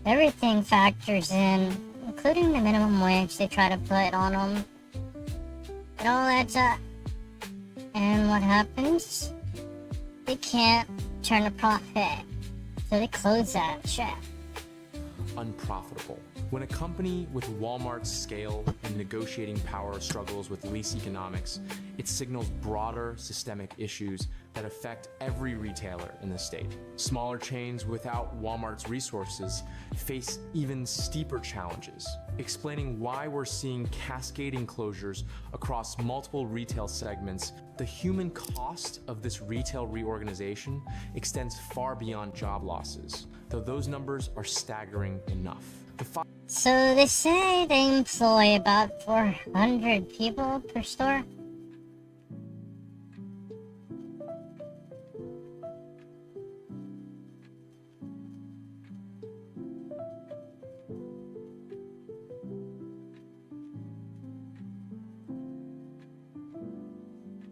[SPEAKER 3] everything factors in, including the minimum wage they try to put on them. It all adds up. And what happens? They can't turn a profit, so they close that shit.
[SPEAKER 17] Unprofitable. When a company with Walmart's scale and negotiating power struggles with lease economics, it signals broader systemic issues that affect every retailer in the state. Smaller chains without Walmart's resources face even steeper challenges, explaining why we're seeing cascading closures across multiple retail segments. The human cost of this retail reorganization extends far beyond job losses, though those numbers are staggering enough.
[SPEAKER 3] So they say they employ about 400 people per store?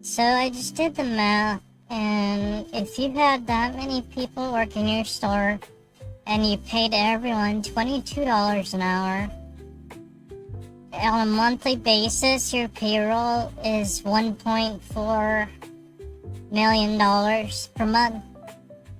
[SPEAKER 3] So I just did the math, and if you had that many people working in your store, and you paid everyone $22 an hour, on a monthly basis, your payroll is $1.4 million per month.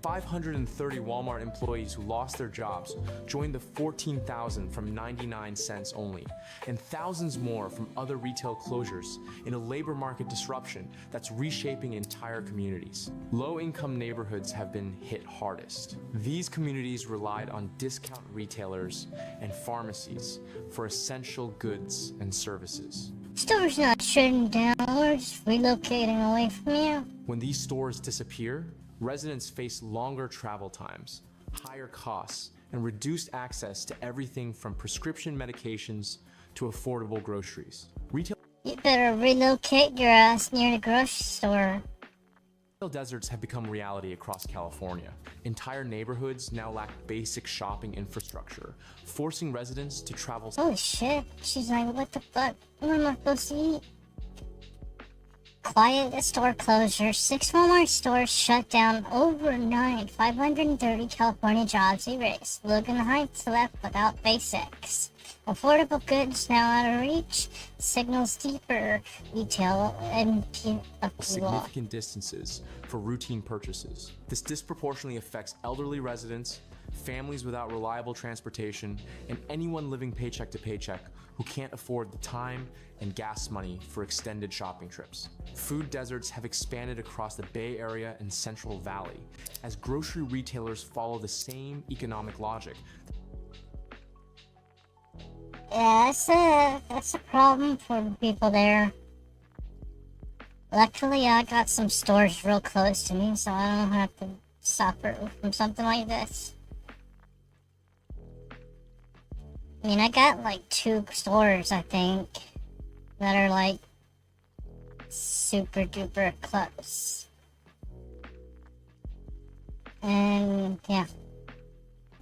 [SPEAKER 17] 530 Walmart employees who lost their jobs joined the 14,000 from 99 cents only, and thousands more from other retail closures in a labor market disruption that's reshaping entire communities. Low-income neighborhoods have been hit hardest. These communities relied on discount retailers and pharmacies for essential goods and services.
[SPEAKER 3] Store's not shutting down, we're just relocating away from you.
[SPEAKER 17] When these stores disappear, residents face longer travel times, higher costs, and reduced access to everything from prescription medications to affordable groceries. Retail
[SPEAKER 3] better relocate your ass near the grocery store.
[SPEAKER 17] deserts have become reality across California. Entire neighborhoods now lack basic shopping infrastructure, forcing residents to travel.
[SPEAKER 3] Holy shit, she's like, what the fuck? What am I supposed to eat? Quiet store closure. 6 Walmart stores shut down overnight. 530 California jobs erased. Logan Heights left without basics. Affordable goods now out of reach. Signals deeper retail and
[SPEAKER 17] significant distances for routine purchases. This disproportionately affects elderly residents, families without reliable transportation, and anyone living paycheck to paycheck who can't afford the time and gas money for extended shopping trips. Food deserts have expanded across the Bay Area and Central Valley as grocery retailers follow the same economic logic.
[SPEAKER 3] Yeah, that's a problem for the people there. Luckily, I got some stores real close to me, so I don't have to suffer from something like this. I mean, I got like 2 stores, I think, that are like super duper close. And yeah.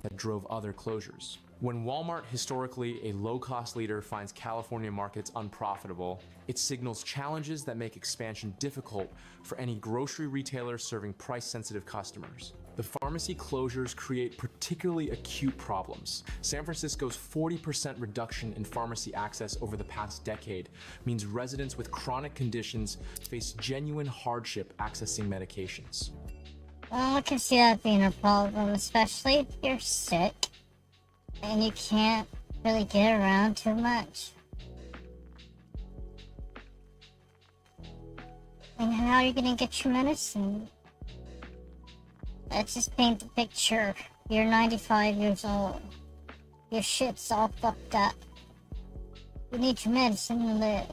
[SPEAKER 17] That drove other closures. When Walmart, historically a low-cost leader, finds California markets unprofitable, it signals challenges that make expansion difficult for any grocery retailer serving price-sensitive customers. The pharmacy closures create particularly acute problems. San Francisco's 40% reduction in pharmacy access over the past decade means residents with chronic conditions face genuine hardship accessing medications.
[SPEAKER 3] Well, I can see that being a problem, especially if you're sick and you can't really get around too much. And how are you gonna get your medicine? Let's just paint the picture. You're 95 years old. Your shit's all fucked up. You need your medicine to live.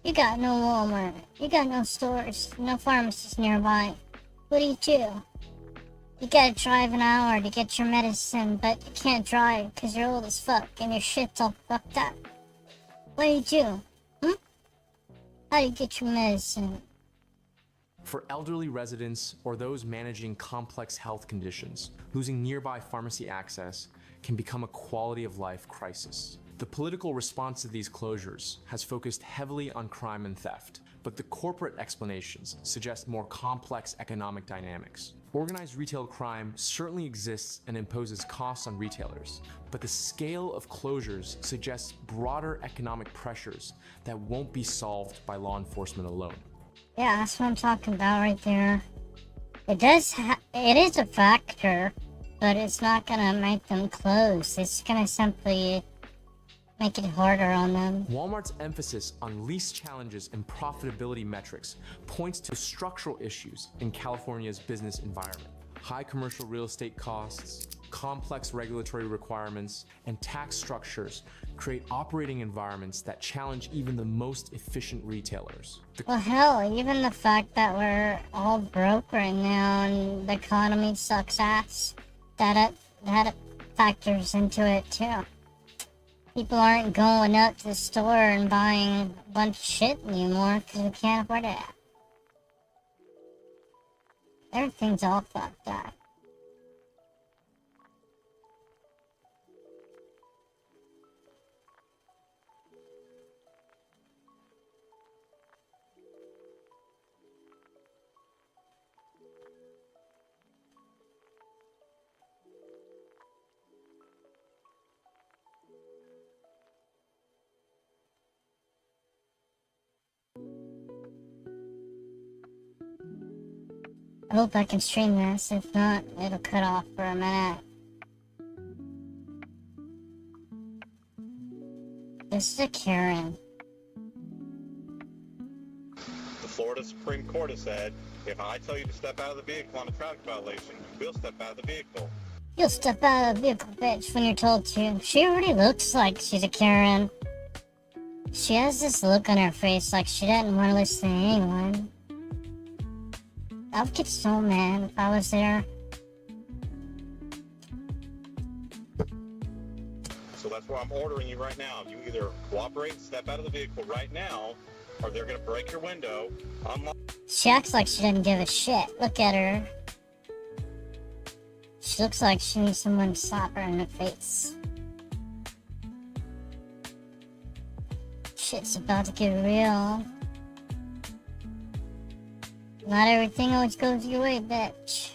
[SPEAKER 3] You got no Walmart. You got no stores. No pharmacies nearby. What do? You gotta drive an hour to get your medicine, but you can't drive because you're old as fuck and your shit's all fucked up. What do? How do you get your medicine?
[SPEAKER 17] For elderly residents or those managing complex health conditions, losing nearby pharmacy access can become a quality of life crisis. The political response to these closures has focused heavily on crime and theft, but the corporate explanations suggest more complex economic dynamics. Organized retail crime certainly exists and imposes costs on retailers, but the scale of closures suggests broader economic pressures that won't be solved by law enforcement alone.
[SPEAKER 3] Yeah, that's what I'm talking about right there. It is a factor, but it's not gonna make them close. It's gonna simply make it harder on them.
[SPEAKER 17] Walmart's emphasis on lease challenges and profitability metrics points to structural issues in California's business environment. High commercial real estate costs, complex regulatory requirements, and tax structures create operating environments that challenge even the most efficient retailers.
[SPEAKER 3] Well, hell, even the fact that we're all broke right now and the economy sucks ass, that factors into it too. People aren't going up to the store and buying a bunch of shit anymore because we can't afford it. Everything's all fucked up. I hope I can stream this. If not, it'll cut off for a minute. This is a Karen.
[SPEAKER 18] The Florida Supreme Court has said, if I tell you to step out of the vehicle on a traffic violation, you will step out of the vehicle.
[SPEAKER 3] You'll step out of the vehicle, bitch, when you're told to. She already looks like she's a Karen. She has this look on her face like she doesn't want to listen to anyone. I would get so mad if I was there.
[SPEAKER 18] So that's why I'm ordering you right now. You either cooperate, step out of the vehicle right now, or they're going to break your window, unlock.
[SPEAKER 3] She acts like she doesn't give a shit. Look at her. She looks like she needs someone to slap her in the face. Shit's about to get real. Not everything always goes your way, bitch.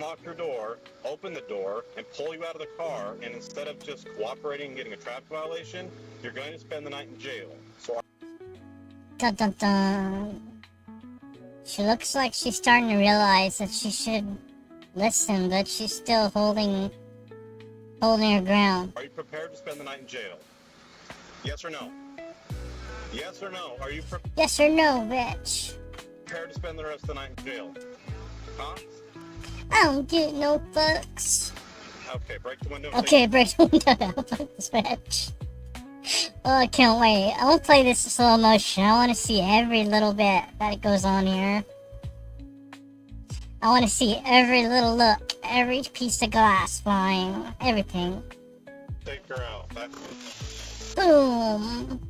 [SPEAKER 18] Lock your door, open the door, and pull you out of the car, and instead of just cooperating and getting a traffic violation, you're going to spend the night in jail. So
[SPEAKER 3] Dun dun dun. She looks like she's starting to realize that she should listen, but she's still holding her ground.
[SPEAKER 18] are you prepared to spend the night in jail? Yes or no? Yes or no? Are you
[SPEAKER 3] Yes or no, bitch?
[SPEAKER 18] prepared to spend the rest of the night in jail? Huh?
[SPEAKER 3] I don't get no fucks.
[SPEAKER 18] Okay, break the window.
[SPEAKER 3] Okay, break the window down. Fuck this bitch. Oh, I can't wait. I want to play this in slow motion. I want to see every little bit that goes on here. I want to see every little look, every piece of glass flying, everything.
[SPEAKER 18] Take her out. That's...
[SPEAKER 3] Boom.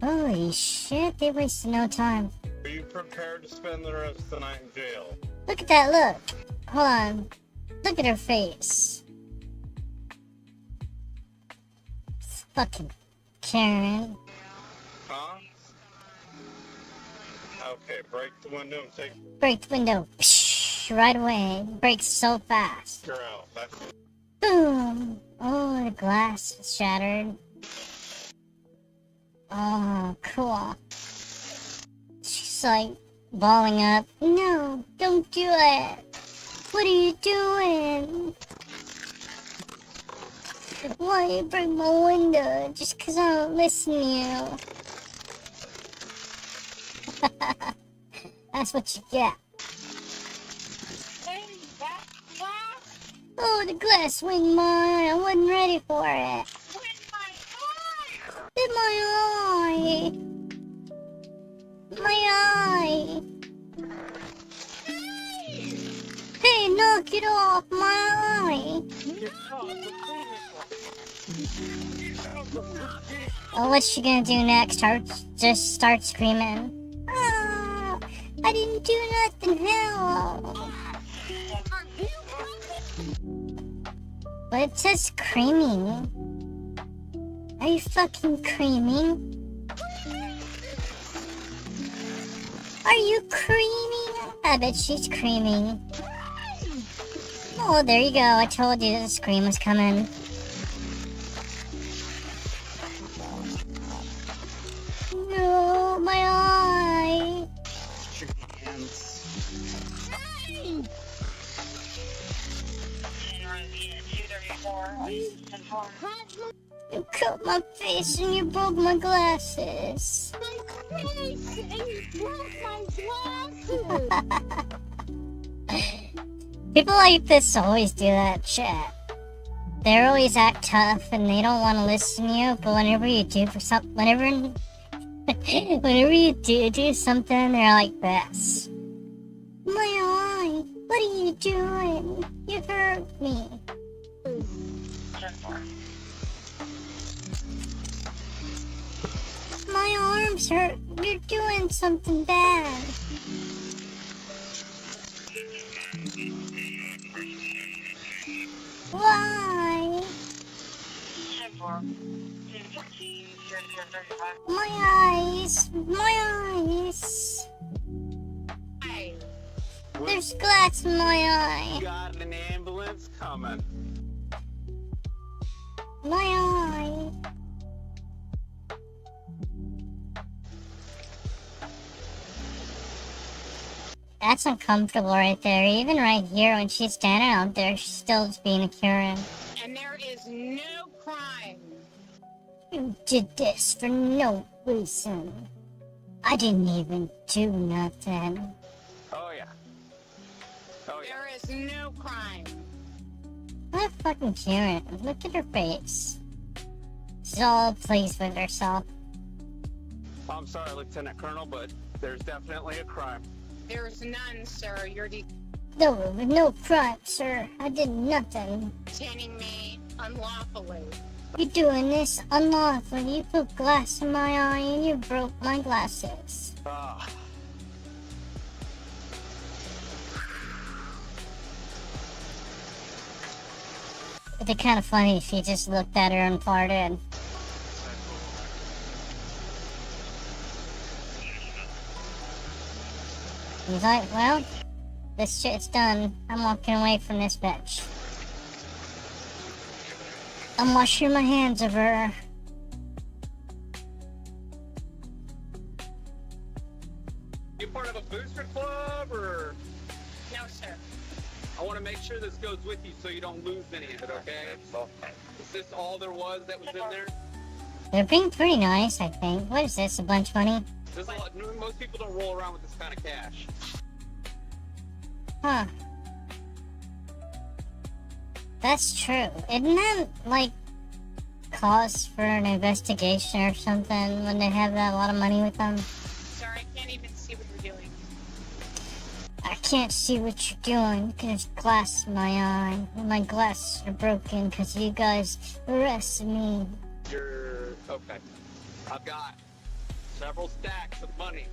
[SPEAKER 3] Holy shit, they wasted no time.
[SPEAKER 18] Are you prepared to spend the rest of the night in jail?
[SPEAKER 3] Look at that look. Hold on. Look at her face. Fucking Karen.
[SPEAKER 18] Huh? Okay, break the window and take
[SPEAKER 3] Break the window. Psh, right away. Breaks so fast.
[SPEAKER 18] her out. That's...
[SPEAKER 3] Boom. Oh, the glass is shattered. Oh, cool. She's like balling up. No, don't do it. What are you doing? Why you break my window just 'cause I don't listen to you? That's what you get. Oh, the glass winged mine. I wasn't ready for it. In my eye. My eye. Hey, knock it off my eye. Oh, what's she gonna do next? Just start screaming. Ah, I didn't do nothing, hell. But it says screaming. Are you fucking creaming? Are you creaming? I bet she's creaming. Oh, there you go. I told you the scream was coming. No, my eye. You cut my face and you broke my glasses.
[SPEAKER 19] My face and you broke my glasses.
[SPEAKER 3] People like this always do that, chat. They always act tough and they don't want to listen to you, but whenever you do whenever you do something, they're like this. My eye, what are you doing? You hurt me. My arms hurt. You're doing something bad. Why? My eyes. My eyes. There's glass in my eye.
[SPEAKER 16] Got an ambulance coming.
[SPEAKER 3] My eye. That's uncomfortable right there. Even right here, when she's standing out there, she's still just being a Karen.
[SPEAKER 19] And there is no crime.
[SPEAKER 3] You did this for no reason. I didn't even do nothing.
[SPEAKER 16] Oh yeah. Oh yeah.
[SPEAKER 19] There is no crime.
[SPEAKER 3] What a fucking Karen. Look at her face. She's all pleased with herself.
[SPEAKER 16] I'm sorry, Lieutenant Colonel, but there's definitely a crime.
[SPEAKER 19] There's none, sir. You're
[SPEAKER 3] No crime, sir. I did nothing.
[SPEAKER 19] detaining me unlawfully.
[SPEAKER 3] You're doing this unlawfully. You put glass in my eye and you broke my glasses.
[SPEAKER 16] Ah.
[SPEAKER 3] It'd be kind of funny if you just looked at her and farted. He's like, well, this shit's done. I'm walking away from this bitch. I'm washing my hands of her.
[SPEAKER 16] You part of a booster club, or?
[SPEAKER 19] No, sir.
[SPEAKER 16] I want to make sure this goes with you so you don't lose any of it, okay? Is this all there was that was in there?
[SPEAKER 3] They're being pretty nice, I think. What is this, a bunch of money?
[SPEAKER 16] There's a lot, most people don't roll around with this kind of cash.
[SPEAKER 3] Huh. That's true. Isn't that, like, cause for an investigation or something when they have that lot of money with them?
[SPEAKER 19] Sir, I can't even see what you're doing.
[SPEAKER 3] I can't see what you're doing because there's glass in my eye. And my glasses are broken because you guys arrested me.
[SPEAKER 16] You're okay. I've got several stacks of money.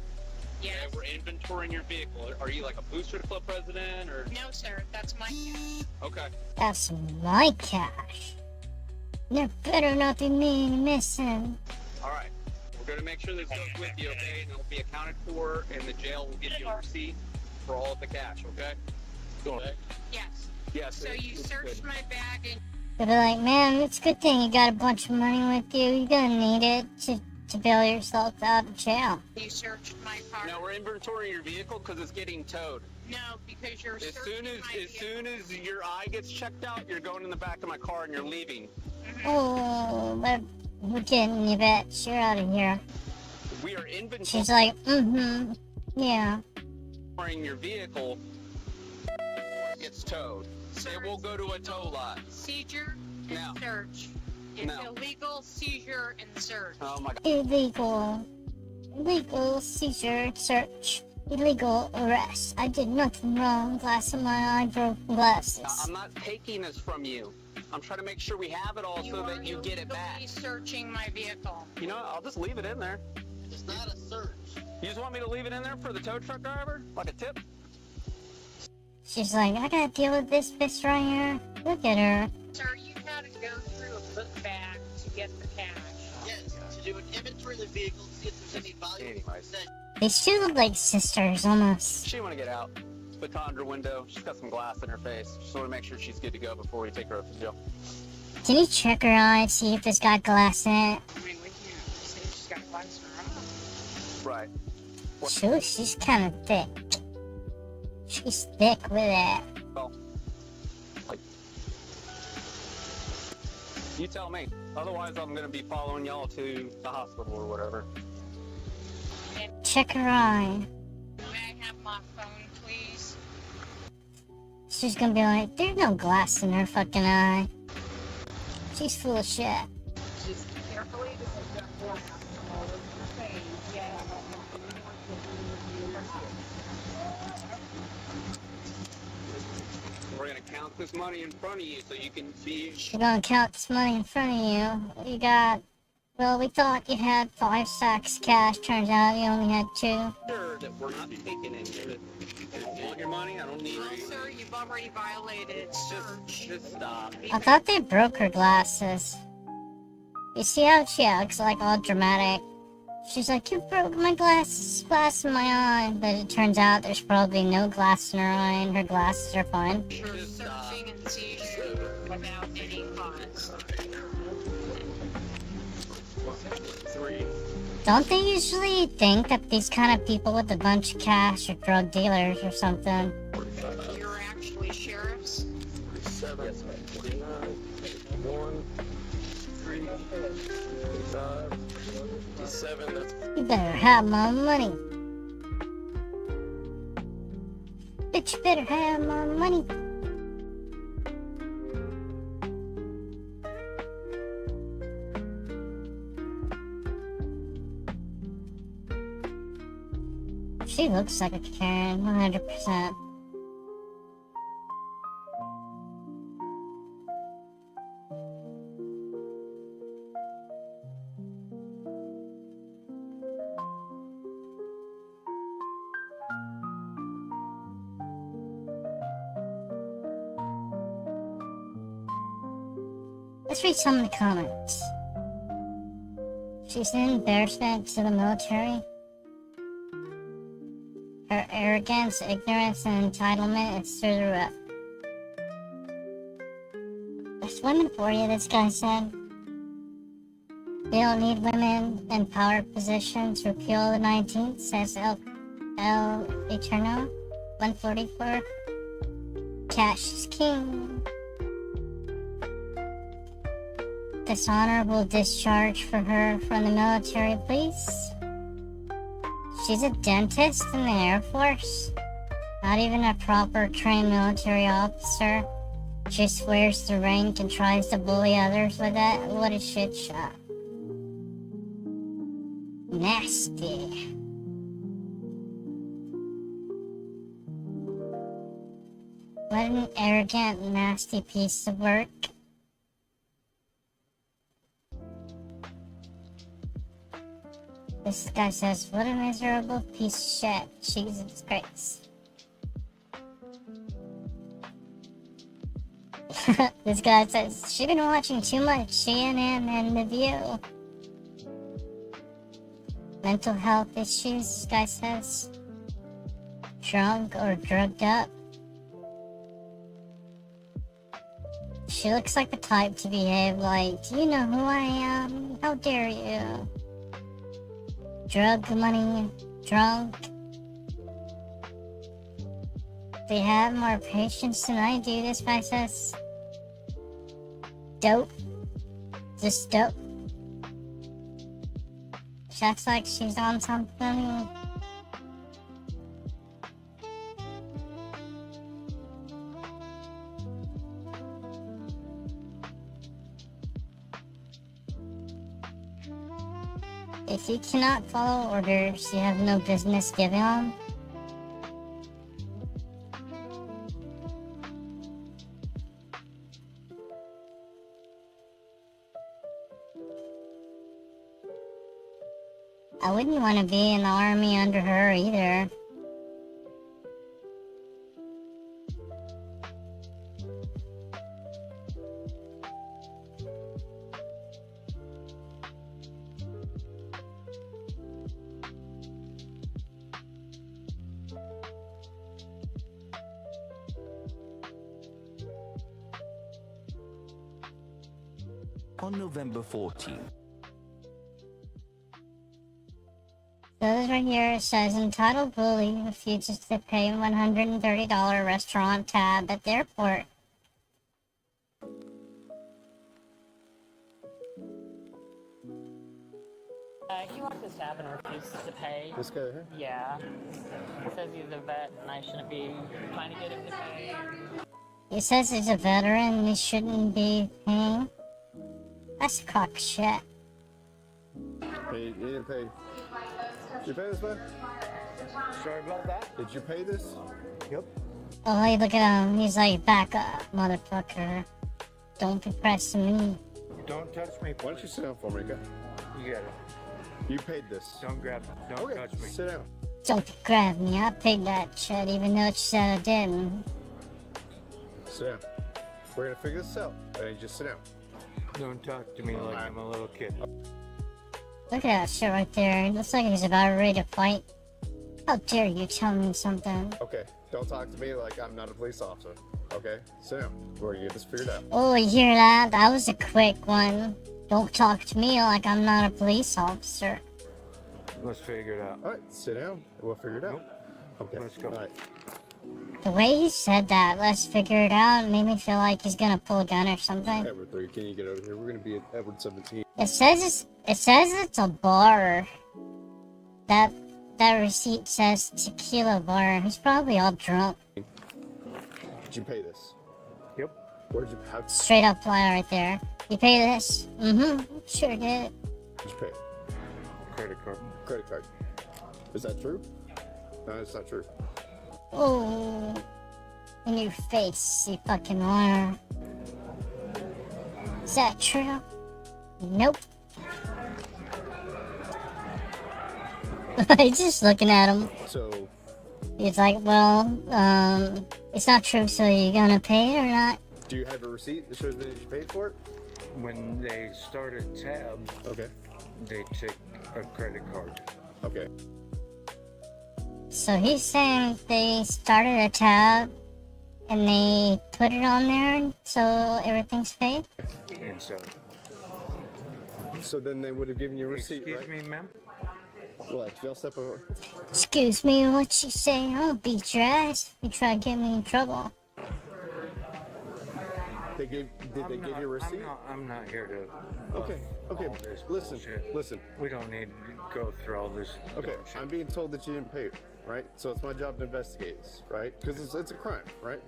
[SPEAKER 19] Yes.
[SPEAKER 16] Okay, we're inventorying your vehicle. Are you like a booster club president, or?
[SPEAKER 19] No, sir. That's my cash.
[SPEAKER 16] Okay.
[SPEAKER 3] That's my cash. There better not be me missing.
[SPEAKER 16] All right. We're gonna make sure this goes with you, okay? And it'll be accounted for, and the jail will give you a receipt for all of the cash, okay? Okay.
[SPEAKER 19] Yes.
[SPEAKER 16] Yes.
[SPEAKER 19] So you searched my bag and
[SPEAKER 3] They'll be like, man, it's a good thing you got a bunch of money with you. You're gonna need it to bail yourself out of jail.
[SPEAKER 19] you searched my car.
[SPEAKER 16] No, we're inventorying your vehicle because it's getting towed.
[SPEAKER 19] No, because you're
[SPEAKER 16] As
[SPEAKER 19] searching my
[SPEAKER 16] soon as your eye gets checked out, you're going in the back of my car and you're leaving.
[SPEAKER 3] Oh, we're getting you, bitch. You're out of here.
[SPEAKER 16] We are inventorying
[SPEAKER 3] She's like, yeah.
[SPEAKER 16] your vehicle before it gets towed. It will go to a tow lot.
[SPEAKER 19] Seizure and
[SPEAKER 16] No.
[SPEAKER 19] search. It's
[SPEAKER 16] No.
[SPEAKER 19] illegal seizure and search.
[SPEAKER 16] Oh my God.
[SPEAKER 3] Illegal seizure, search, illegal arrest. I did nothing wrong. Glass in my eye, broken glasses.
[SPEAKER 16] I'm not taking this from you. I'm trying to make sure we have it all so that you get it back.
[SPEAKER 19] illegally searching my vehicle.
[SPEAKER 16] You know what? I'll just leave it in there. It's not a search. You just want me to leave it in there for the tow truck driver? Like a tip?
[SPEAKER 3] She's like, I gotta deal with this bitch right here. Look at her.
[SPEAKER 19] Sir, you had to go through a book bag to get the cash.
[SPEAKER 20] Yes, to do an inventory of the vehicle, see if there's any valuable possessions.
[SPEAKER 3] These two look like sisters almost.
[SPEAKER 16] She want to get out. Baton her window. She's got some glass in her face. Just want to make sure she's good to go before we take her up to jail.
[SPEAKER 3] Can you check her eye and see if it's got glass in it?
[SPEAKER 19] I mean, we can't say she's got glass in her eye.
[SPEAKER 16] Right.
[SPEAKER 3] She's kind of thick. She's thick with it.
[SPEAKER 16] Well, like, You tell me. Otherwise, I'm going to be following y'all to the hospital or whatever.
[SPEAKER 3] Check her eye.
[SPEAKER 19] May I have my phone, please?
[SPEAKER 3] She's gonna be like, there's no glass in her fucking eye. She's full of shit.
[SPEAKER 19] Just carefully. This is the form.
[SPEAKER 16] We're going to count this money in front of you so you can see.
[SPEAKER 3] We're gonna count this money in front of you. You got, well, we thought you had 5 sacks cash. Turns out you only had 2.
[SPEAKER 16] Sure that we're not taking any of it. You want your money? I don't need it.
[SPEAKER 19] Sir, you've already violated.
[SPEAKER 16] Just stop.
[SPEAKER 3] I thought they broke her glasses. You see how she acts like all dramatic? She's like, you broke my glass in my eye. But it turns out there's probably no glass in her eye and her glasses are fine.
[SPEAKER 19] Searching and seizure without any cause.
[SPEAKER 16] 3.
[SPEAKER 3] Don't they usually think that these kind of people with a bunch of cash are drug dealers or something?
[SPEAKER 19] You're actually sheriffs?
[SPEAKER 16] 7, 49, 1, 3, 5, 57. That's
[SPEAKER 3] You better have my money. Bitch, you better have my money. She looks like a Karen, 100%. Let's read some of the comments. She's an embarrassment to the military. Her arrogance, ignorance, and entitlement is through the roof. There's women for you, this guy said. We don't need women in power positions. Repeal the 19th, says El Eterno. 144. Cash is king. Dishonorable discharge for her from the military, please. She's a dentist in the Air Force. Not even a proper trained military officer. She swears the rank and tries to bully others with it. What a shit shot. Nasty. What an arrogant, nasty piece of work. This guy says, what a miserable piece of shit. She's a disgrace. This guy says, she's been watching too much CNN and The View. Mental health issues, this guy says. Drunk or drugged up. She looks like the type to behave like, do you know who I am? How dare you? Drug money, drunk. They have more patience than I do, this guy says. Dope. Just dope. She acts like she's on something. If you cannot follow orders, you have no business giving them. I wouldn't want to be in the army under her either.
[SPEAKER 21] On November 14th.
[SPEAKER 3] So this right here, it says, entitled bully refuses to pay $130 restaurant tab at the airport.
[SPEAKER 5] tab and refuses to pay.
[SPEAKER 12] This guy here?
[SPEAKER 5] Yeah. He says he's a vet and I shouldn't be trying to get him to pay.
[SPEAKER 3] He says he's a veteran and he shouldn't be paying. That's cock shit.
[SPEAKER 22] Hey, you didn't pay. Did you pay this, man?
[SPEAKER 12] Sorry about that.
[SPEAKER 22] Did you pay this?
[SPEAKER 12] Yep.
[SPEAKER 3] Oh, hey, look at him. He's like, back up, motherfucker. Don't be pressing me.
[SPEAKER 22] Don't touch me. Why don't you sit down for me, okay? You got it. You paid this. Don't grab me. Don't touch me. Sit down.
[SPEAKER 3] Don't grab me. I paid that shit, even though it said I didn't.
[SPEAKER 22] Sit down. We're gonna figure this out. Hey, just sit down. Don't talk to me like I'm a little kid.
[SPEAKER 3] Look at that shit right there. It looks like he's about ready to fight. How dare you tell me something?
[SPEAKER 22] Okay. Don't talk to me like I'm not a police officer. Okay? Sit down. We're gonna get this figured out.
[SPEAKER 3] Oh, you hear that? That was a quick one. Don't talk to me like I'm not a police officer.
[SPEAKER 22] Let's figure it out. All right. Sit down. We'll figure it out. Okay. Let's go. All right.
[SPEAKER 3] The way he said that, let's figure it out, made me feel like he's gonna pull a gun or something.
[SPEAKER 22] Edward 3, can you get over here? We're gonna be at Edward 17.
[SPEAKER 3] It says it's a bar. That receipt says tequila bar. He's probably all drunk.
[SPEAKER 22] Did you pay this? Yep. Where'd you have?
[SPEAKER 3] Straight up lie right there. You pay this? Mm-hmm. Sure did.
[SPEAKER 22] Did you pay? Credit card. Credit card. Is that true? No, it's not true.
[SPEAKER 3] Oh, in your face, you fucking liar. Is that true? Nope. He's just looking at him.
[SPEAKER 22] So.
[SPEAKER 3] He's like, well, it's not true, so you gonna pay it or not?
[SPEAKER 22] Do you have a receipt that shows that you paid for it?
[SPEAKER 23] When they start a tab,
[SPEAKER 22] okay,
[SPEAKER 23] they take a credit card.
[SPEAKER 22] Okay.
[SPEAKER 3] So he's saying they started a tab and they put it on there so everything's paid?
[SPEAKER 23] And
[SPEAKER 22] so then they would have given you a receipt,
[SPEAKER 23] Excuse
[SPEAKER 22] right?
[SPEAKER 23] me, ma'am?
[SPEAKER 22] What? Y'all step over.
[SPEAKER 3] Excuse me, what you say? I'll beat your ass if you try to get me in trouble.
[SPEAKER 22] Did they give you a receipt?
[SPEAKER 23] I'm not here to.
[SPEAKER 22] Okay, okay. Listen, listen.
[SPEAKER 23] We don't need to go through all this.
[SPEAKER 22] Okay, I'm being told that you didn't pay it, right? So it's my job to investigate this, right? Because it's a crime, right?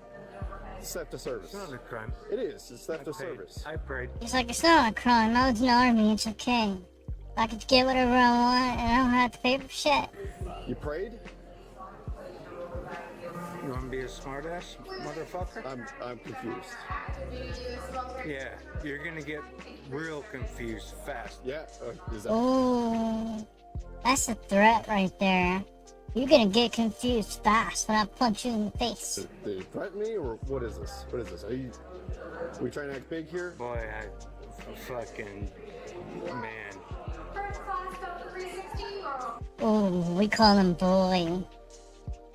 [SPEAKER 22] It's theft of service.
[SPEAKER 23] It's not a crime.
[SPEAKER 22] It is. It's theft of service.
[SPEAKER 23] I prayed.
[SPEAKER 3] He's like, it's not a crime. I was in the army. It's okay. I could get whatever I want and I don't have to pay for shit.
[SPEAKER 22] You prayed?
[SPEAKER 23] You want to be a smartass, motherfucker?
[SPEAKER 22] I'm confused.
[SPEAKER 23] Yeah, you're gonna get real confused fast.
[SPEAKER 22] Yeah. Is that?
[SPEAKER 3] Oh, that's a threat right there. You're gonna get confused fast when I punch you in the face.
[SPEAKER 22] Did you threaten me, or what is this? What is this? Are we trying to act big here?
[SPEAKER 23] Boy, I fucking man.
[SPEAKER 3] Oh, we call him boy.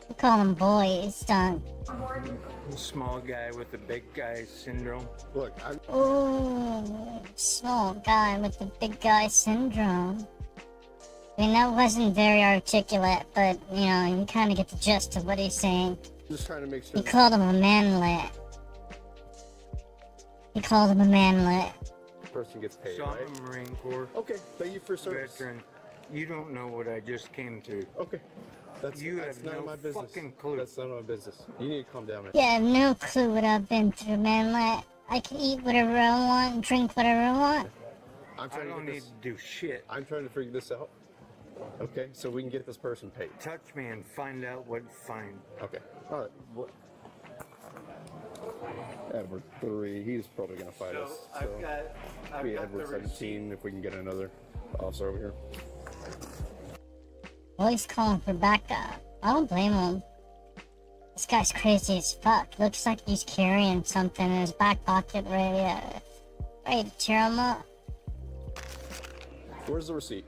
[SPEAKER 3] We call him boy. It's done.
[SPEAKER 23] Small guy with the big guy syndrome.
[SPEAKER 22] Look,
[SPEAKER 3] Oh, small guy with the big guy syndrome. I mean, that wasn't very articulate, but, you know, you kind of get the gist of what he's saying.
[SPEAKER 22] Just trying to make sure.
[SPEAKER 3] He called him a manlet. He called him a manlet.
[SPEAKER 22] The person gets paid,
[SPEAKER 23] So
[SPEAKER 22] right?
[SPEAKER 23] I'm a Marine Corps.
[SPEAKER 22] Okay, thank you for service.
[SPEAKER 23] Veteran. You don't know what I just came to.
[SPEAKER 22] Okay. That's
[SPEAKER 23] You
[SPEAKER 22] that's
[SPEAKER 23] have
[SPEAKER 22] none
[SPEAKER 23] no
[SPEAKER 22] of my business.
[SPEAKER 23] fucking clue.
[SPEAKER 22] That's none of my business. You need to calm down.
[SPEAKER 3] You have no clue what I've been through, manlet. I can eat whatever I want and drink whatever I want.
[SPEAKER 22] I'm trying
[SPEAKER 23] I don't
[SPEAKER 22] to get
[SPEAKER 23] need
[SPEAKER 22] this.
[SPEAKER 23] to do shit.
[SPEAKER 22] I'm trying to figure this out. Okay, so we can get this person paid.
[SPEAKER 23] Touch me and find out what's fine.
[SPEAKER 22] Okay. All right. What? Edward 3. He's probably gonna fight us. So
[SPEAKER 23] I've
[SPEAKER 22] be
[SPEAKER 23] got
[SPEAKER 22] Edward
[SPEAKER 23] the
[SPEAKER 22] 17 if we can get another officer over here.
[SPEAKER 3] Well, he's calling for backup. I don't blame him. This guy's crazy as fuck. Looks like he's carrying something in his back pocket ready to tear him up.
[SPEAKER 22] Where's the receipt?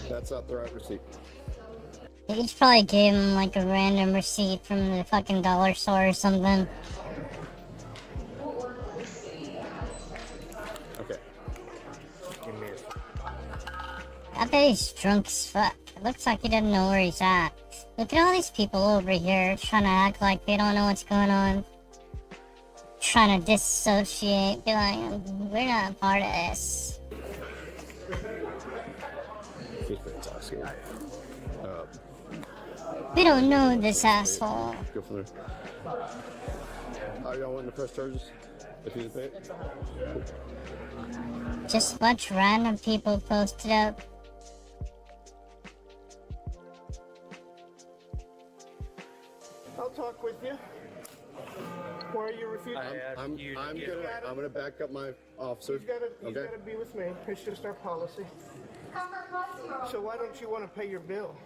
[SPEAKER 22] That's not the right receipt.
[SPEAKER 3] He just probably gave him like a random receipt from the fucking dollar store or something.
[SPEAKER 22] Okay.
[SPEAKER 23] Give me
[SPEAKER 3] I bet he's drunk as fuck. It looks like he doesn't know where he's at. Look at all these people over here trying to act like they don't know what's going on. Trying to dissociate, be like, we're not a part of this.
[SPEAKER 22] He's fantastic.
[SPEAKER 3] We don't know this asshole.
[SPEAKER 22] Go from there. How y'all wanting to press charges? If you didn't pay it?
[SPEAKER 3] Just a bunch of random people posted up.
[SPEAKER 22] I'll talk with you. Why are you refusing? I'm gonna back up my officer. You've gotta be with me. It's just our policy. So why don't you want to pay your bill?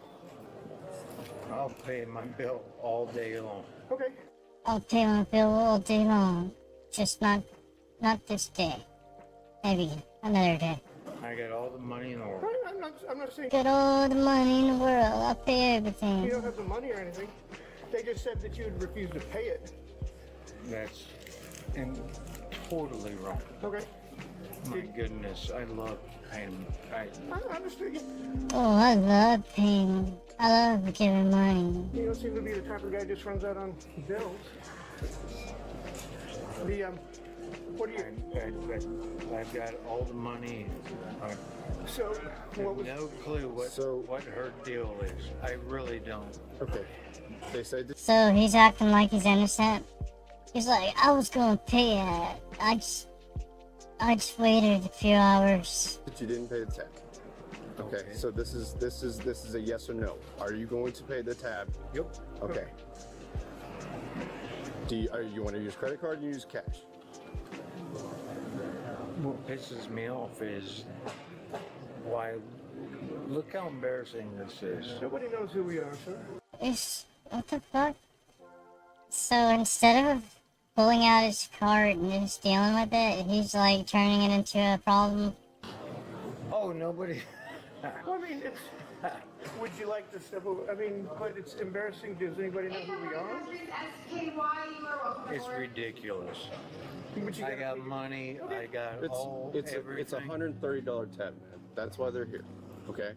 [SPEAKER 23] I'll pay my bill all day long.
[SPEAKER 22] Okay.
[SPEAKER 3] I'll pay my bill all day long. Just not this day. Maybe another day.
[SPEAKER 23] I got all the money in the world.
[SPEAKER 22] I'm not saying.
[SPEAKER 3] Got all the money in the world. I'll pay everything.
[SPEAKER 22] You don't have the money or anything. They just said that you would refuse to pay it.
[SPEAKER 23] That's totally wrong.
[SPEAKER 22] Okay.
[SPEAKER 23] My goodness, I love paying.
[SPEAKER 22] I understand you.
[SPEAKER 3] Oh, I love paying. I love giving money.
[SPEAKER 22] You don't seem to be the type of guy who just runs out on bills. What do you?
[SPEAKER 23] I've got all the money.
[SPEAKER 22] So, what was?
[SPEAKER 23] No clue what her deal is. I really don't.
[SPEAKER 22] Okay. They say.
[SPEAKER 3] So he's acting like he's innocent. He's like, I was gonna pay it. I just waited a few hours.
[SPEAKER 22] But you didn't pay the tab. Okay. So this is a yes or no. Are you going to pay the tab?
[SPEAKER 23] Yep.
[SPEAKER 22] Okay. Do you want to use credit card or use cash?
[SPEAKER 23] What pisses me off is why. Look how embarrassing this is.
[SPEAKER 22] Nobody knows who we are, sir.
[SPEAKER 3] What the fuck? So instead of pulling out his card and just dealing with it, he's like turning it into a problem.
[SPEAKER 23] Oh, nobody.
[SPEAKER 22] Well, I mean, would you like to step over? I mean, but it's embarrassing. Does anybody know who we are?
[SPEAKER 23] It's ridiculous. I got money. I got everything.
[SPEAKER 22] It's $130 tab, man. That's why they're here. Okay.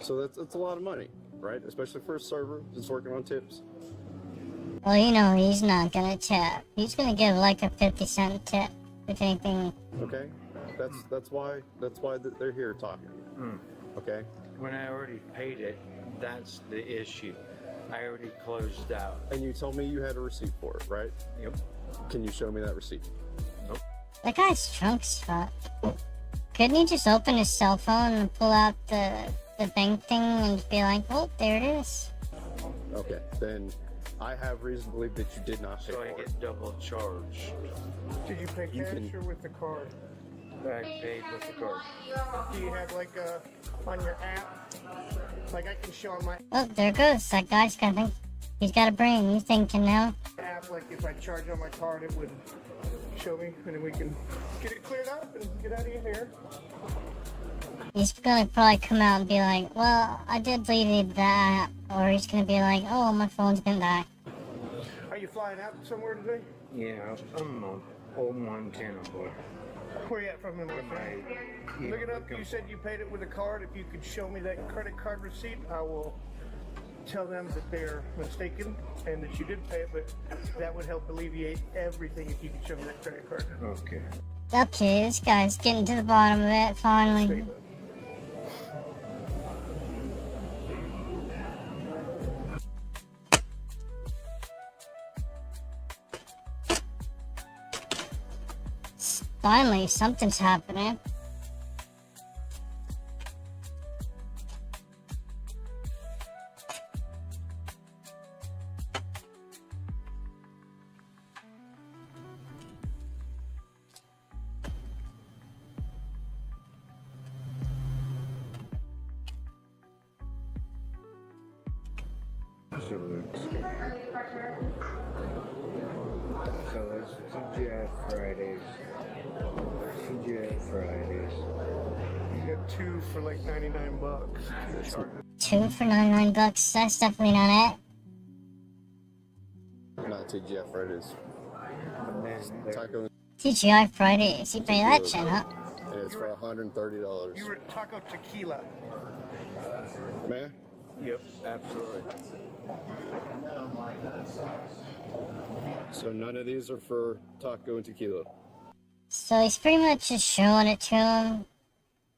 [SPEAKER 22] So that's a lot of money, right? Especially for a server that's working on tips.
[SPEAKER 3] Well, you know, he's not gonna tip. He's gonna give like a 50-cent tip, if anything.
[SPEAKER 22] Okay. That's why they're here talking. Okay.
[SPEAKER 23] When I already paid it, that's the issue. I already closed out.
[SPEAKER 22] And you told me you had a receipt for it, right?
[SPEAKER 23] Yep.
[SPEAKER 22] Can you show me that receipt?
[SPEAKER 23] Nope.
[SPEAKER 3] That guy's drunk as fuck. Couldn't he just open his cell phone and pull out the bank thing and be like, oh, there it is?
[SPEAKER 22] Okay, then I have reason to believe that you did not pay
[SPEAKER 23] So
[SPEAKER 22] for
[SPEAKER 23] I
[SPEAKER 22] it.
[SPEAKER 23] get double charged.
[SPEAKER 22] Did you pay cash or with the card?
[SPEAKER 23] I paid with the card.
[SPEAKER 22] Do you have like on your app? Like I can show on my
[SPEAKER 3] Oh, there goes. That guy's got he's got a brain. You thinking now?
[SPEAKER 22] app, like if I charge on my card, it would show me, and then we can get it cleared up and get out of your hair.
[SPEAKER 3] He's gonna probably come out and be like, well, I did delete that. Or he's gonna be like, oh, my phone's gonna die.
[SPEAKER 22] Are you flying out somewhere today?
[SPEAKER 23] Yeah, I'm on old Montana, boy.
[SPEAKER 22] Where you at from? Look it up. You said you paid it with a card. If you could show me that credit card receipt, I will tell them that they're mistaken and that you did pay it, but that would help alleviate everything if you could show me that credit card.
[SPEAKER 23] Okay.
[SPEAKER 3] Okay, this guy's getting to the bottom of it, finally. Finally, something's happening.
[SPEAKER 23] So it's TGI Fridays. TGI Fridays.
[SPEAKER 22] You got two for like $99.
[SPEAKER 3] 2 for $99. That's definitely not it.
[SPEAKER 22] Not TGI Fridays. Taco.
[SPEAKER 3] TGI Fridays. You pay that shit, huh?
[SPEAKER 22] And it's for $130. You were Taco Tequila.
[SPEAKER 2] Man? Yep, absolutely. So none of these are for taco and tequila.
[SPEAKER 3] So he's pretty much just showing it to him.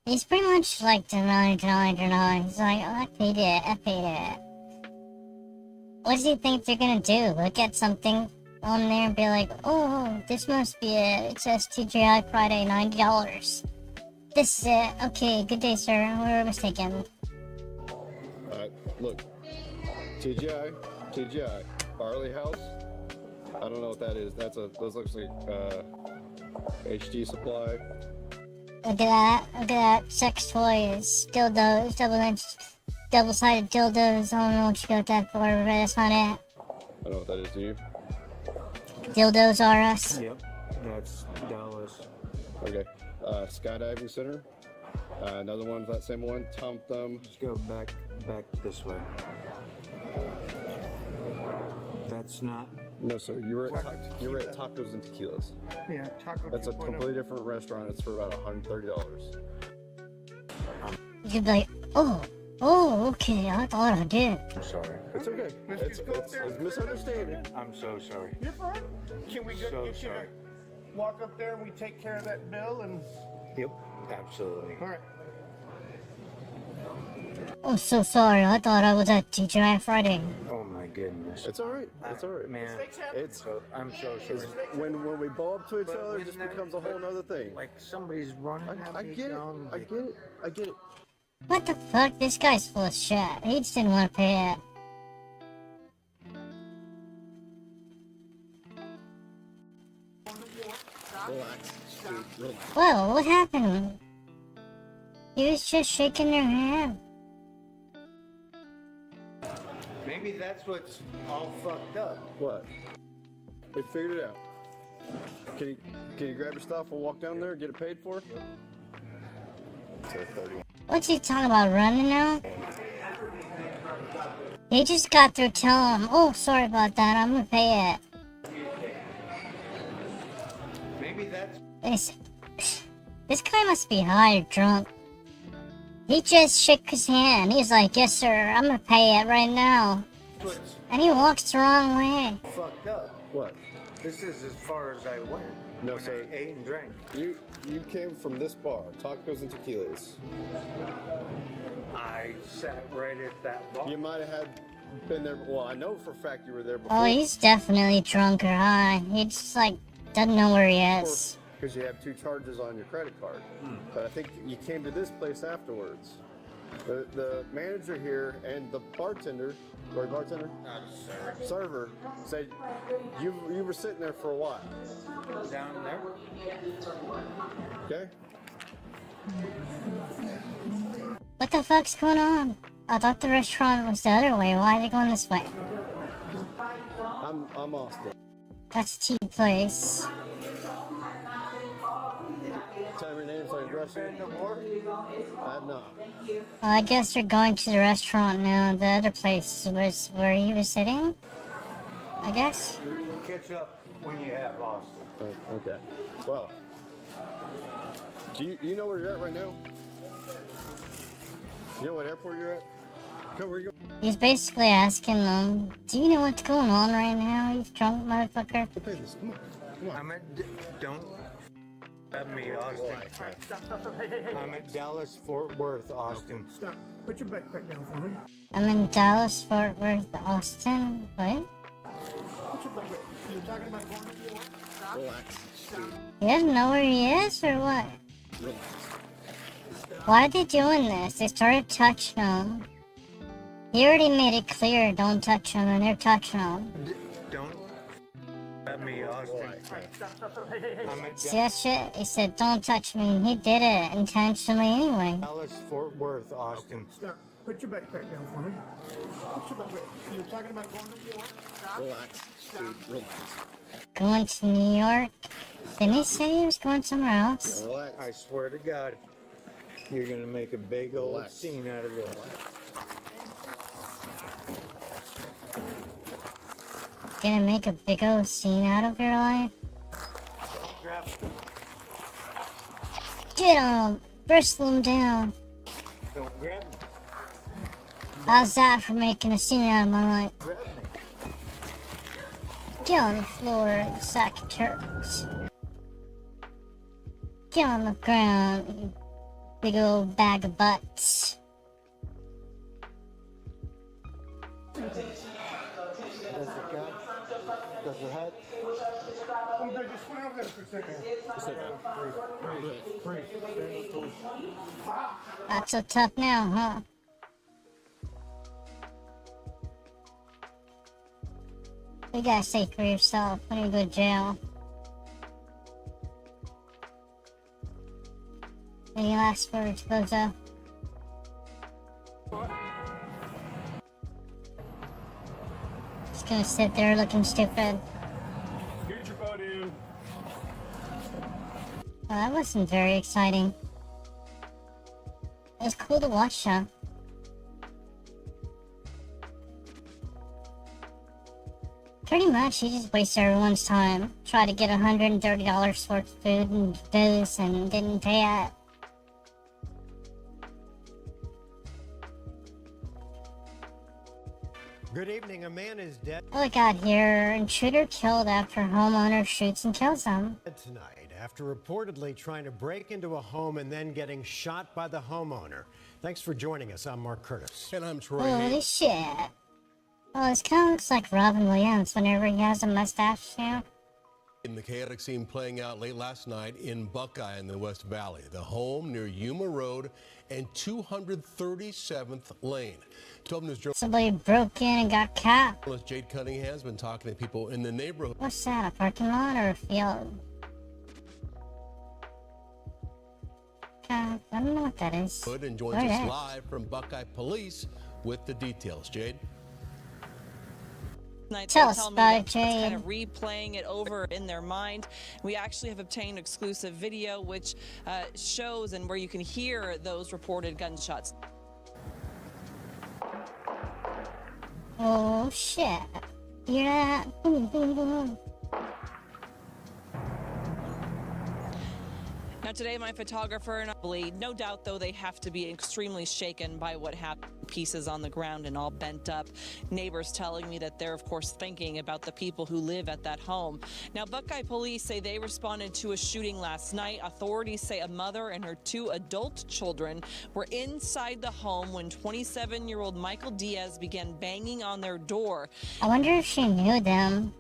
[SPEAKER 3] He's pretty much like denying. He's like, oh, I paid it. What does he think they're gonna do? Look at something on there and be like, oh, this must be it. It says TGI Friday, $90. This is it. Okay, good day, sir. We were mistaken.
[SPEAKER 2] Look. TGI. Barley House. I don't know what that is. Those looks like, HD supply.
[SPEAKER 3] Look at that. Sex toys, dildos, double-sided dildos. I don't know what you got that for, but that's not it.
[SPEAKER 2] I don't know what that is, do you?
[SPEAKER 3] Dildos are us.
[SPEAKER 23] Yep, that's Dallas.
[SPEAKER 2] Okay. Skydiving Center. Another one, that same one. Tom Thumb.
[SPEAKER 23] Let's go back this way. That's not.
[SPEAKER 2] No, sir. You were at Tacos and Tequilas.
[SPEAKER 22] Yeah, Taco.
[SPEAKER 2] That's a completely different restaurant. It's for about $130.
[SPEAKER 3] You'd be like, oh, okay. I thought I did.
[SPEAKER 23] I'm sorry.
[SPEAKER 2] It's okay. It's misunderstanding.
[SPEAKER 23] I'm so sorry.
[SPEAKER 22] You're fine. Can we
[SPEAKER 23] So
[SPEAKER 22] get you to
[SPEAKER 23] sorry.
[SPEAKER 22] walk up there and we take care of that bill and?
[SPEAKER 23] Yep, absolutely.
[SPEAKER 22] All right.
[SPEAKER 3] I'm so sorry. I thought I was at TGI Friday.
[SPEAKER 23] Oh my goodness.
[SPEAKER 2] It's all right. It's all right,
[SPEAKER 23] Man, I'm so sorry.
[SPEAKER 2] When we bow up to each other, it just becomes a whole nother thing.
[SPEAKER 23] Like somebody's running at
[SPEAKER 2] I
[SPEAKER 23] me
[SPEAKER 2] get it.
[SPEAKER 23] down.
[SPEAKER 2] I get it.
[SPEAKER 3] What the fuck? This guy's full of shit. He just didn't want to pay it.
[SPEAKER 2] Relax, dude. Relax.
[SPEAKER 3] Whoa, what happened? He was just shaking their hand.
[SPEAKER 23] Maybe that's what's all fucked up.
[SPEAKER 2] What? We figured it out. Can you grab your stuff? We'll walk down there and get it paid for? It's at 31.
[SPEAKER 3] What's he talking about, running now? He just got through telling him, oh, sorry about that, I'm gonna pay it.
[SPEAKER 23] Maybe that's.
[SPEAKER 3] This guy must be high or drunk. He just shook his hand. He's like, yes, sir, I'm gonna pay it right now.
[SPEAKER 23] What's
[SPEAKER 3] And he walks the wrong way.
[SPEAKER 23] fucked up.
[SPEAKER 2] What?
[SPEAKER 23] This is as far as I went.
[SPEAKER 2] No,
[SPEAKER 23] when
[SPEAKER 2] sir.
[SPEAKER 23] I ate and drank.
[SPEAKER 2] You came from this bar, Tacos and Tequilas.
[SPEAKER 23] I sat right at that bar.
[SPEAKER 2] You might have been there. Well, I know for a fact you were there before.
[SPEAKER 3] Oh, he's definitely drunk or high. He just, like, doesn't know where he is.
[SPEAKER 2] Because you have 2 charges on your credit card. But I think you came to this place afterwards. The manager here and the bartender, or bartender? Server said you were sitting there for a while.
[SPEAKER 23] Down there?
[SPEAKER 2] Okay?
[SPEAKER 3] What the fuck's going on? I thought the restaurant was the other way. Why are they going this way?
[SPEAKER 2] I'm Austin.
[SPEAKER 3] That's a cheap place.
[SPEAKER 2] Tell me your name so I can address you. I have not.
[SPEAKER 3] Well, I guess they're going to the restaurant now. The other place was where he was sitting, I guess.
[SPEAKER 23] We'll catch up when you have Austin.
[SPEAKER 2] Okay. Well, do you know where you're at right now? You know what airport you're at? Come, where you go?
[SPEAKER 3] He's basically asking them, do you know what's going on right now, you drunk motherfucker?
[SPEAKER 2] Pay this. Come on.
[SPEAKER 23] I'm at. Don't. Have me, Austin. I'm at Dallas, Fort Worth, Austin.
[SPEAKER 22] Stop. Put your backpack down for me.
[SPEAKER 3] I'm in Dallas, Fort Worth, Austin. What?
[SPEAKER 22] Put your backpack. You're talking about going to New York? Stop.
[SPEAKER 2] Relax.
[SPEAKER 3] He doesn't know where he is, or what?
[SPEAKER 2] Relax.
[SPEAKER 3] Why are they doing this? They started touching him. He already made it clear, don't touch him, and they're touching him.
[SPEAKER 23] Don't. Have me, Austin. I'm at
[SPEAKER 3] See that shit? He said, don't touch me. He did it intentionally anyway.
[SPEAKER 23] Dallas, Fort Worth, Austin.
[SPEAKER 22] Stop. Put your backpack down for me. Put your backpack. You're talking about going to New York? Stop.
[SPEAKER 2] Relax. Dude, relax.
[SPEAKER 3] Going to New York? Didn't he say he was going somewhere else?
[SPEAKER 2] Relax.
[SPEAKER 23] I swear to God, you're gonna make a big old
[SPEAKER 2] Relax.
[SPEAKER 23] scene out of this.
[SPEAKER 3] Gonna make a big old scene out of your life?
[SPEAKER 23] Grab it.
[SPEAKER 3] Get him! Bristle him down.
[SPEAKER 23] Don't grab me.
[SPEAKER 3] How's that for making a scene out of my life? Get on the floor, you sack of turds. Get on the ground, you big old bag of butts.
[SPEAKER 2] Does the gun? Does the head?
[SPEAKER 22] Oh, no, just went over there for a second.
[SPEAKER 2] Just like breathe.
[SPEAKER 3] Not so tough now, huh? You gotta say for yourself when you go to jail. Any last words, Bozo? Just gonna sit there looking stupid.
[SPEAKER 22] Get your butt in.
[SPEAKER 3] Well, that wasn't very exciting. It was cool to watch, though. Pretty much, he just wasted everyone's time. Tried to get $130 worth of food and booze and didn't pay it.
[SPEAKER 4] Good evening. A man is dead
[SPEAKER 3] What we got here? Intruder killed after homeowner shoots and kills him.
[SPEAKER 4] tonight after reportedly trying to break into a home and then getting shot by the homeowner. Thanks for joining us. I'm Mark Curtis.
[SPEAKER 7] And I'm Troy.
[SPEAKER 3] Holy shit. Well, this kind of looks like Robin Williams whenever he has a mustache, you know?
[SPEAKER 7] In the chaotic scene playing out late last night in Buckeye in the West Valley, the home near Yuma Road and 237th Lane. 12 News
[SPEAKER 3] Somebody broke in and got caught.
[SPEAKER 7] journalist Jade Cunningham has been talking to people in the neighborhood.
[SPEAKER 3] What's that, a parking lot or a field? I don't know what that is.
[SPEAKER 7] And joins
[SPEAKER 3] Where
[SPEAKER 7] us
[SPEAKER 3] at?
[SPEAKER 7] live from Buckeye Police with the details. Jade?
[SPEAKER 3] Tell us
[SPEAKER 8] tell me
[SPEAKER 3] about
[SPEAKER 8] that
[SPEAKER 3] it,
[SPEAKER 8] it's
[SPEAKER 3] Jade.
[SPEAKER 8] kind of replaying it over in their mind. We actually have obtained exclusive video which shows and where you can hear those reported gunshots.
[SPEAKER 3] Oh shit. Hear that? Boom, boom, boom.
[SPEAKER 8] Now today my photographer and I believe, no doubt though they have to be extremely shaken by what happened. Pieces on the ground and all bent up. Neighbors telling me that they're of course thinking about the people who live at that home. Now Buckeye police say they responded to a shooting last night. Authorities say a mother and her 2 adult children were inside the home when 27-year-old Michael Diaz began banging on their door.
[SPEAKER 3] I wonder if she knew them.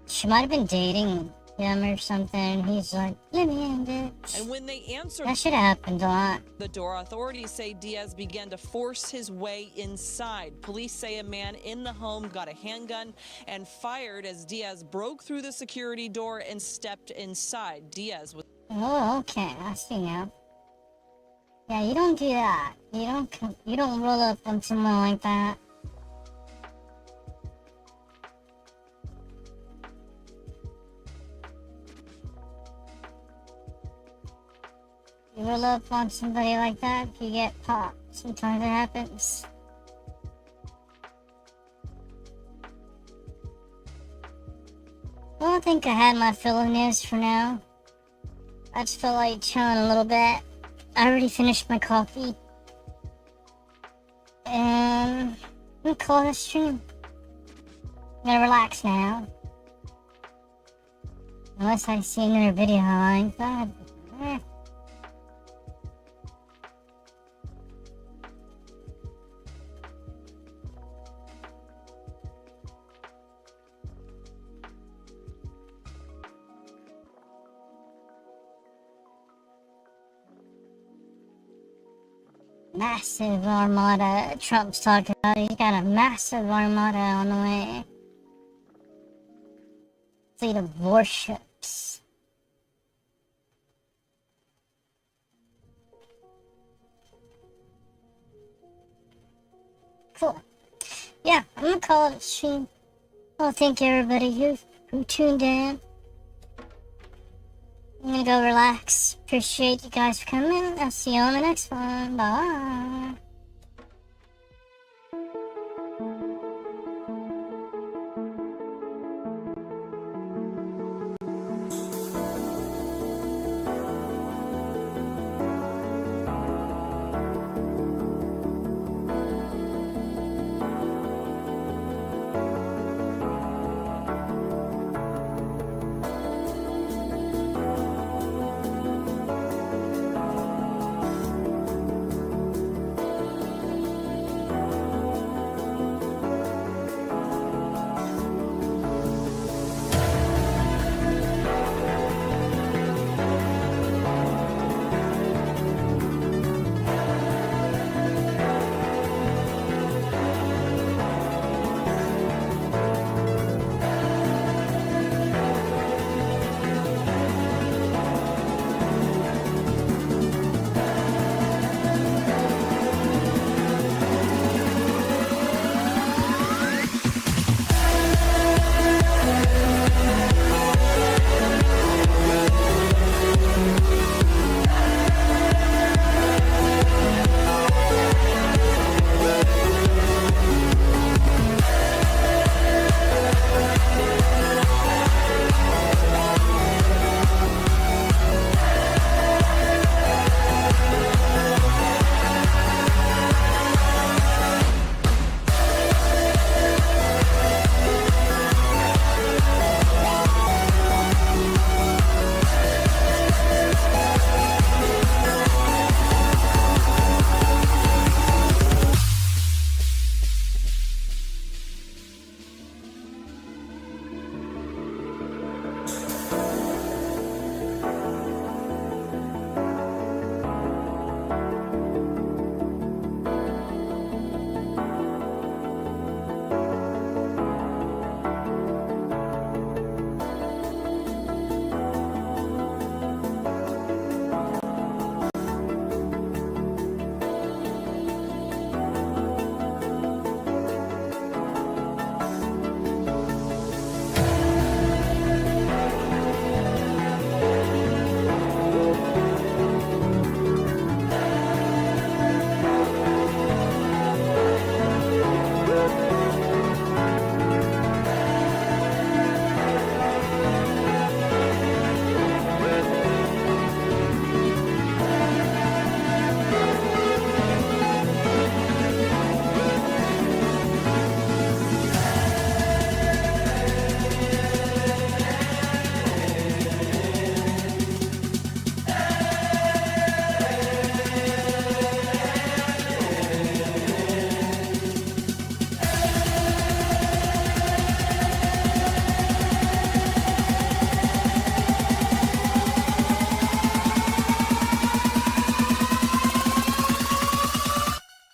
[SPEAKER 3] She might have been dating him or something. He's like, let me in, bitch.
[SPEAKER 8] And when they answered
[SPEAKER 3] That should have happened a lot.
[SPEAKER 8] the door, authorities say Diaz began to force his way inside. Police say a man in the home got a handgun and fired as Diaz broke through the security door and stepped inside. Diaz was...
[SPEAKER 3] Oh, okay. I see now. Yeah, you don't do that. You don't roll up on someone like that. You roll up on somebody like that, you get popped. Sometimes it happens. Well, I think I had my fill of news for now. I just felt like chilling a little bit. I already finished my coffee. And I'm gonna call this stream. I'm gonna relax now. Unless I see another video like that. Massive armada Trump's talking about. He's got a massive armada on the way. Fleet of warships. Cool. Yeah, I'm gonna call it a stream. Well, thank everybody who tuned in. I'm gonna go relax. Appreciate you guys for coming. I'll see you on the next one. Bye.